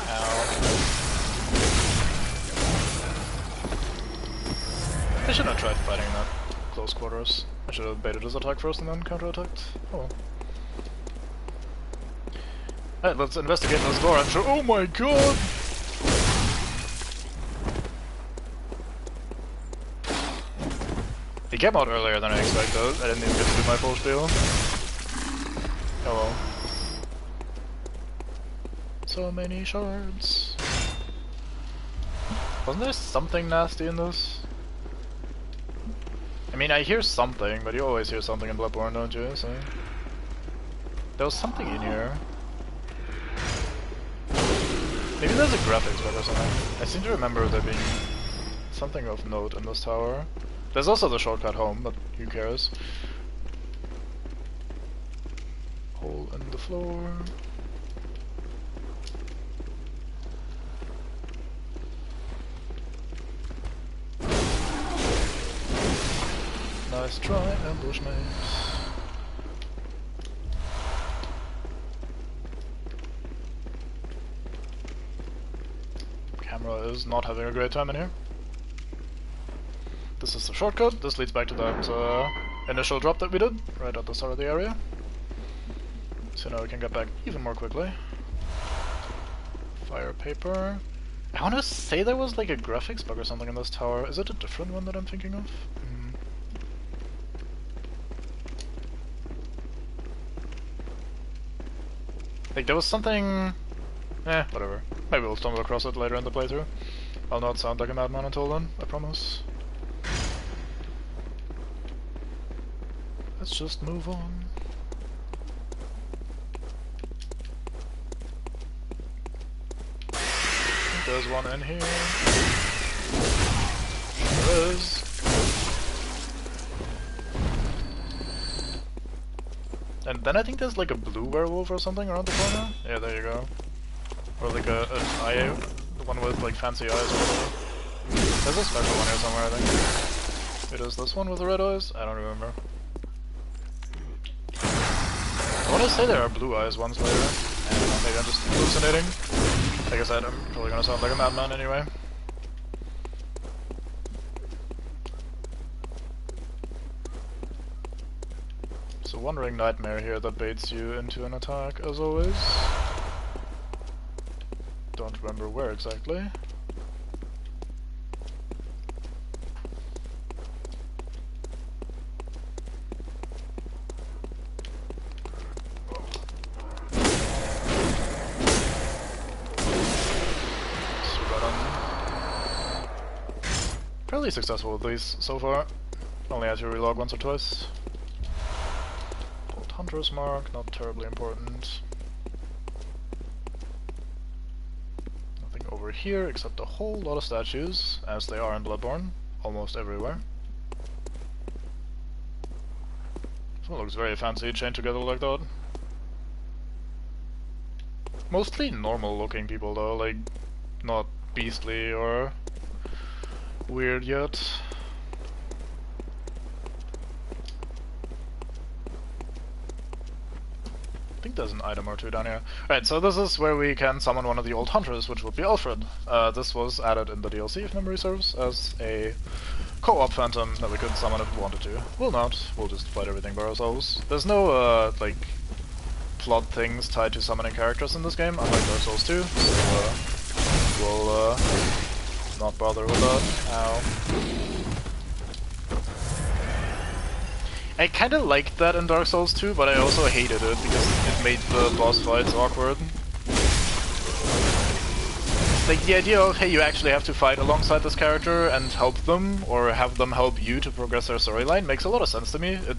Ow. I should have tried fighting that close quarters. I should have baited his attack first and then counterattacked. Oh well. Alright, let's investigate this door. I'm sure. Oh my god! He came out earlier than I expected. I didn't even get to do my full spiel. Oh well. So many shards. Wasn't there something nasty in this? I mean, I hear something, but you always hear something in Bloodborne, don't you? So there was something in here. Maybe there's a graphics bug or something. I seem to remember there being something of note in this tower. There's also the shortcut home, but who cares? Hole in the floor. Nice try, ambush mate. Camera is not having a great time in here. This is the shortcut. This leads back to that initial drop that we did, right at the start of the area. So now we can get back even more quickly. Fire paper. I want to say there was like a graphics bug or something in this tower. Is it a different one that I'm thinking of? Like there was something... whatever. Maybe we'll stumble across it later in the playthrough. I'll not sound like a madman until then, I promise. Let's just move on. I think there's one in here. There is. And then I think there's like a blue werewolf or something around the corner. Yeah, there you go. Or like an eye, the one with like fancy eyes or whatever. There's a special one here somewhere, I think. It is this one with the red eyes? I don't remember. I want to say there are blue eyes ones later. I don't know, maybe I'm just hallucinating. Like I said, I'm probably gonna sound like a madman anyway. So Wandering Nightmare here that baits you into an attack, as always. Don't remember where exactly. Fairly successful with these so far. Only had to relog once or twice. Old Hunter's Mark, not terribly important. Nothing over here except a whole lot of statues, as they are in Bloodborne, almost everywhere. This one looks very fancy, chained together like that. Mostly normal looking people though, like not beastly or weird yet. I think there's an item or two down here. Right, so this is where we can summon one of the old hunters, which would be Alfred. This was added in the DLC, if memory serves, as a co-op phantom that we could summon if we wanted to. We'll not. We'll just fight everything by ourselves. There's no, like, plot things tied to summoning characters in this game, unlike Dark Souls 2, so we'll not bother with that. Ow. I kinda liked that in Dark Souls 2, but I also hated it because it made the boss fights awkward. Like the idea of, hey, you actually have to fight alongside this character and help them, or have them help you to progress their storyline, makes a lot of sense to me. It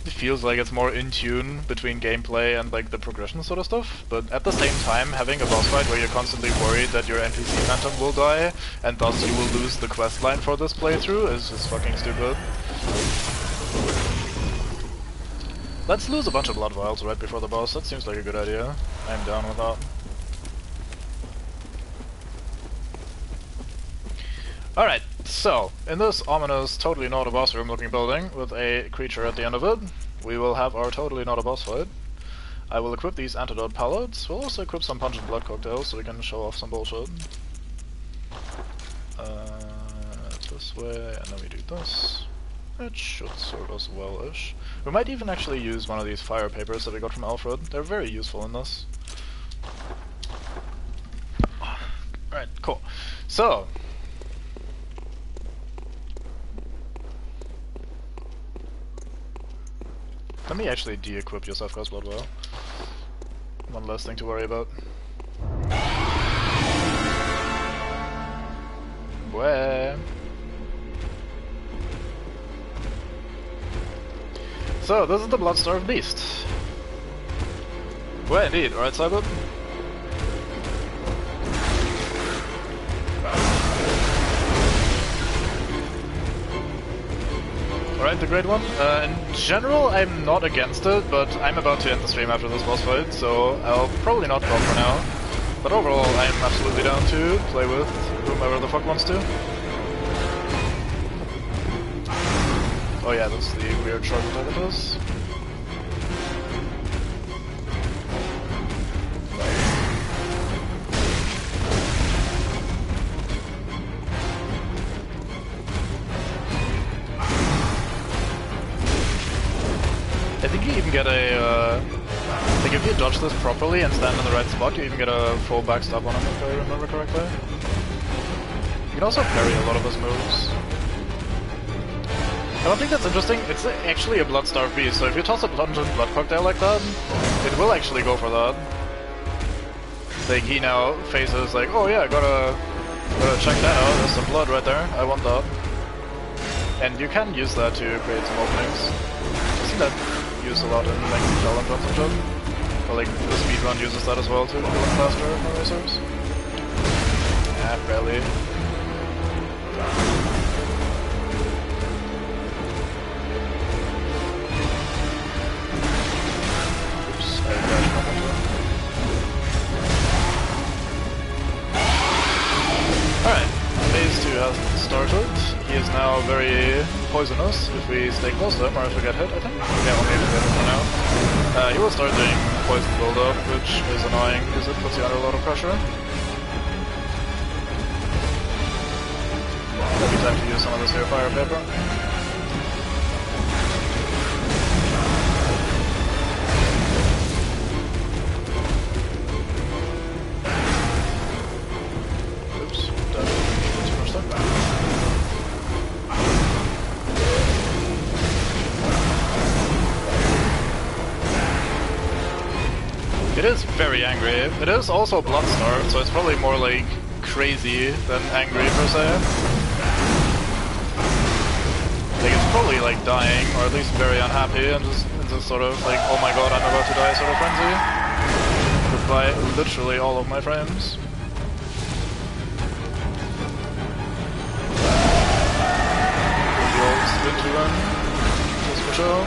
feels like it's more in tune between gameplay and like the progression sort of stuff, but at the same time, having a boss fight where you're constantly worried that your NPC phantom will die, and thus you will lose the quest line for this playthrough, is just fucking stupid. Let's lose a bunch of blood vials right before the boss, that seems like a good idea. I'm down with that. Alright, so, in this ominous, totally not a boss room looking building, with a creature at the end of it, we will have our totally not a boss fight. I will equip these Antidote pallets, we'll also equip some Pungent blood cocktails so we can show off some bullshit. this way, and then we do this. It should serve us well-ish. We might even actually use one of these fire papers that we got from Alfred. They're very useful in this. Alright, cool. So, let me actually de-equip your Safgar's Blood Vial. One less thing to worry about. Where? So, this is the Bloodstarved Beast. Where indeed, alright, Cyber? Alright, the Great One. In general, I'm not against it, but I'm about to end the stream after this boss fight, so I'll probably not drop for now. But overall, I'm absolutely down to play with whomever the fuck wants to. Oh yeah, that's the weird short attack it does. I think you even get a, like if you dodge this properly and stand in the right spot, you even get a full backstab on him if I remember correctly. You can also parry a lot of his moves. And one thing that's interesting, it's actually a Bloodstarved Beast, so if you toss a Pungent Blood Cocktail like that, it will actually go for that. Like, he now faces like, oh yeah, gotta check that out, there's some blood right there, I want that. And you can use that to create some openings. I've seen that used a lot in like challenge runs and shit. Or like the speedrun uses that as well to go faster for racers. Yeah, barely. Alright, phase 2 has started. He is now very poisonous if we stay close to him or if we get hit, I think. Yeah, only if we get hit for now. He will start doing poison build-up, which is annoying because it puts you under a lot of pressure. Maybe time to use some of this here fire paper. It is very angry. It is also blood-starved, so it's probably more like crazy than angry per se. Like it's probably like dying, or at least very unhappy, and just in this sort of like, oh my god, I'm about to die sort of frenzy. Goodbye literally all of my frames. The old spin to run, just for show.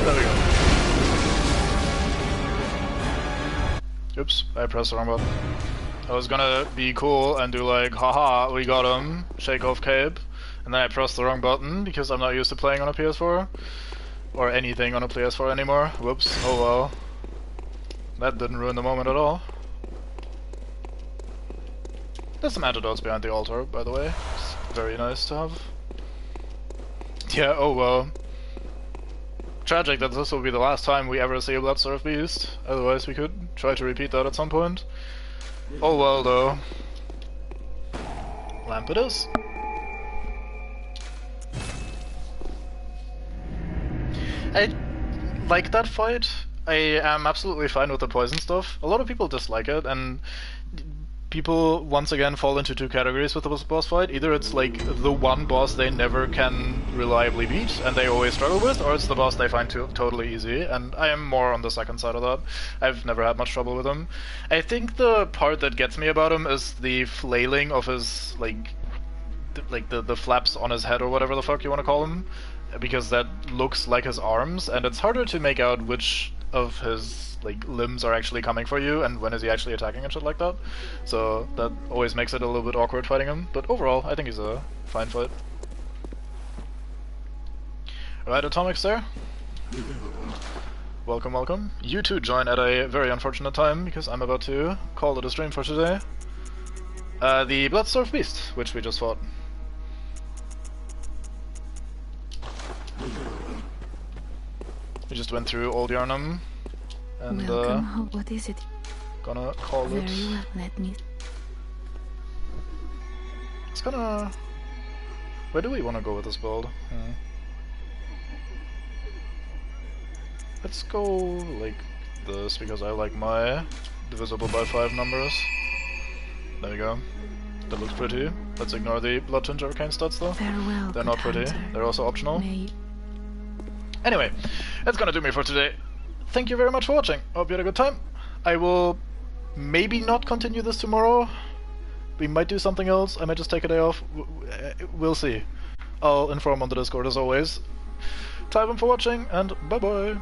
There we go. Oops, I pressed the wrong button. I was gonna be cool and do like, haha, we got him, shake off cape, and then I pressed the wrong button because I'm not used to playing on a PS4. Or anything on a PS4 anymore. Whoops, oh well. That didn't ruin the moment at all. There's some antidotes behind the altar, by the way. It's very nice to have. Yeah, oh well. Tragic that this will be the last time we ever see a Bloodstarved Beast. Otherwise we could try to repeat that at some point. Oh well though. Lamp it is. I like that fight. I am absolutely fine with the poison stuff. A lot of people dislike it, and people once again fall into two categories with the boss fight. Either it's like the one boss they never can reliably beat and they always struggle with, or it's the boss they find totally easy, and I am more on the second side of that. I've never had much trouble with him. I think the part that gets me about him is the flailing of his, like the flaps on his head or whatever the fuck you want to call them, because that looks like his arms, and it's harder to make out which of his like limbs are actually coming for you, and when is he actually attacking and shit like that. So that always makes it a little bit awkward fighting him. But overall, I think he's a fine fight. Alright, Atomic's there. Welcome, welcome. You two join at a very unfortunate time, because I'm about to call it a stream for today. The Bloodstone Beast, which we just fought. We just went through Old Yarnum, and Welcome. What is it? Gonna call it. Very well, let me. It's gonna. Where do we want to go with this build? Let's go like this, because I like my divisible by 5 numbers. There we go. That looks pretty. Let's ignore the Blood Tinge Arcane stats though. Farewell, they're not pretty. Hunter. They're also optional. May... Anyway, that's gonna do me for today. Thank you very much for watching. Hope you had a good time. I will maybe not continue this tomorrow. We might do something else. I might just take a day off. We'll see. I'll inform on the Discord as always. Time for watching, and bye bye.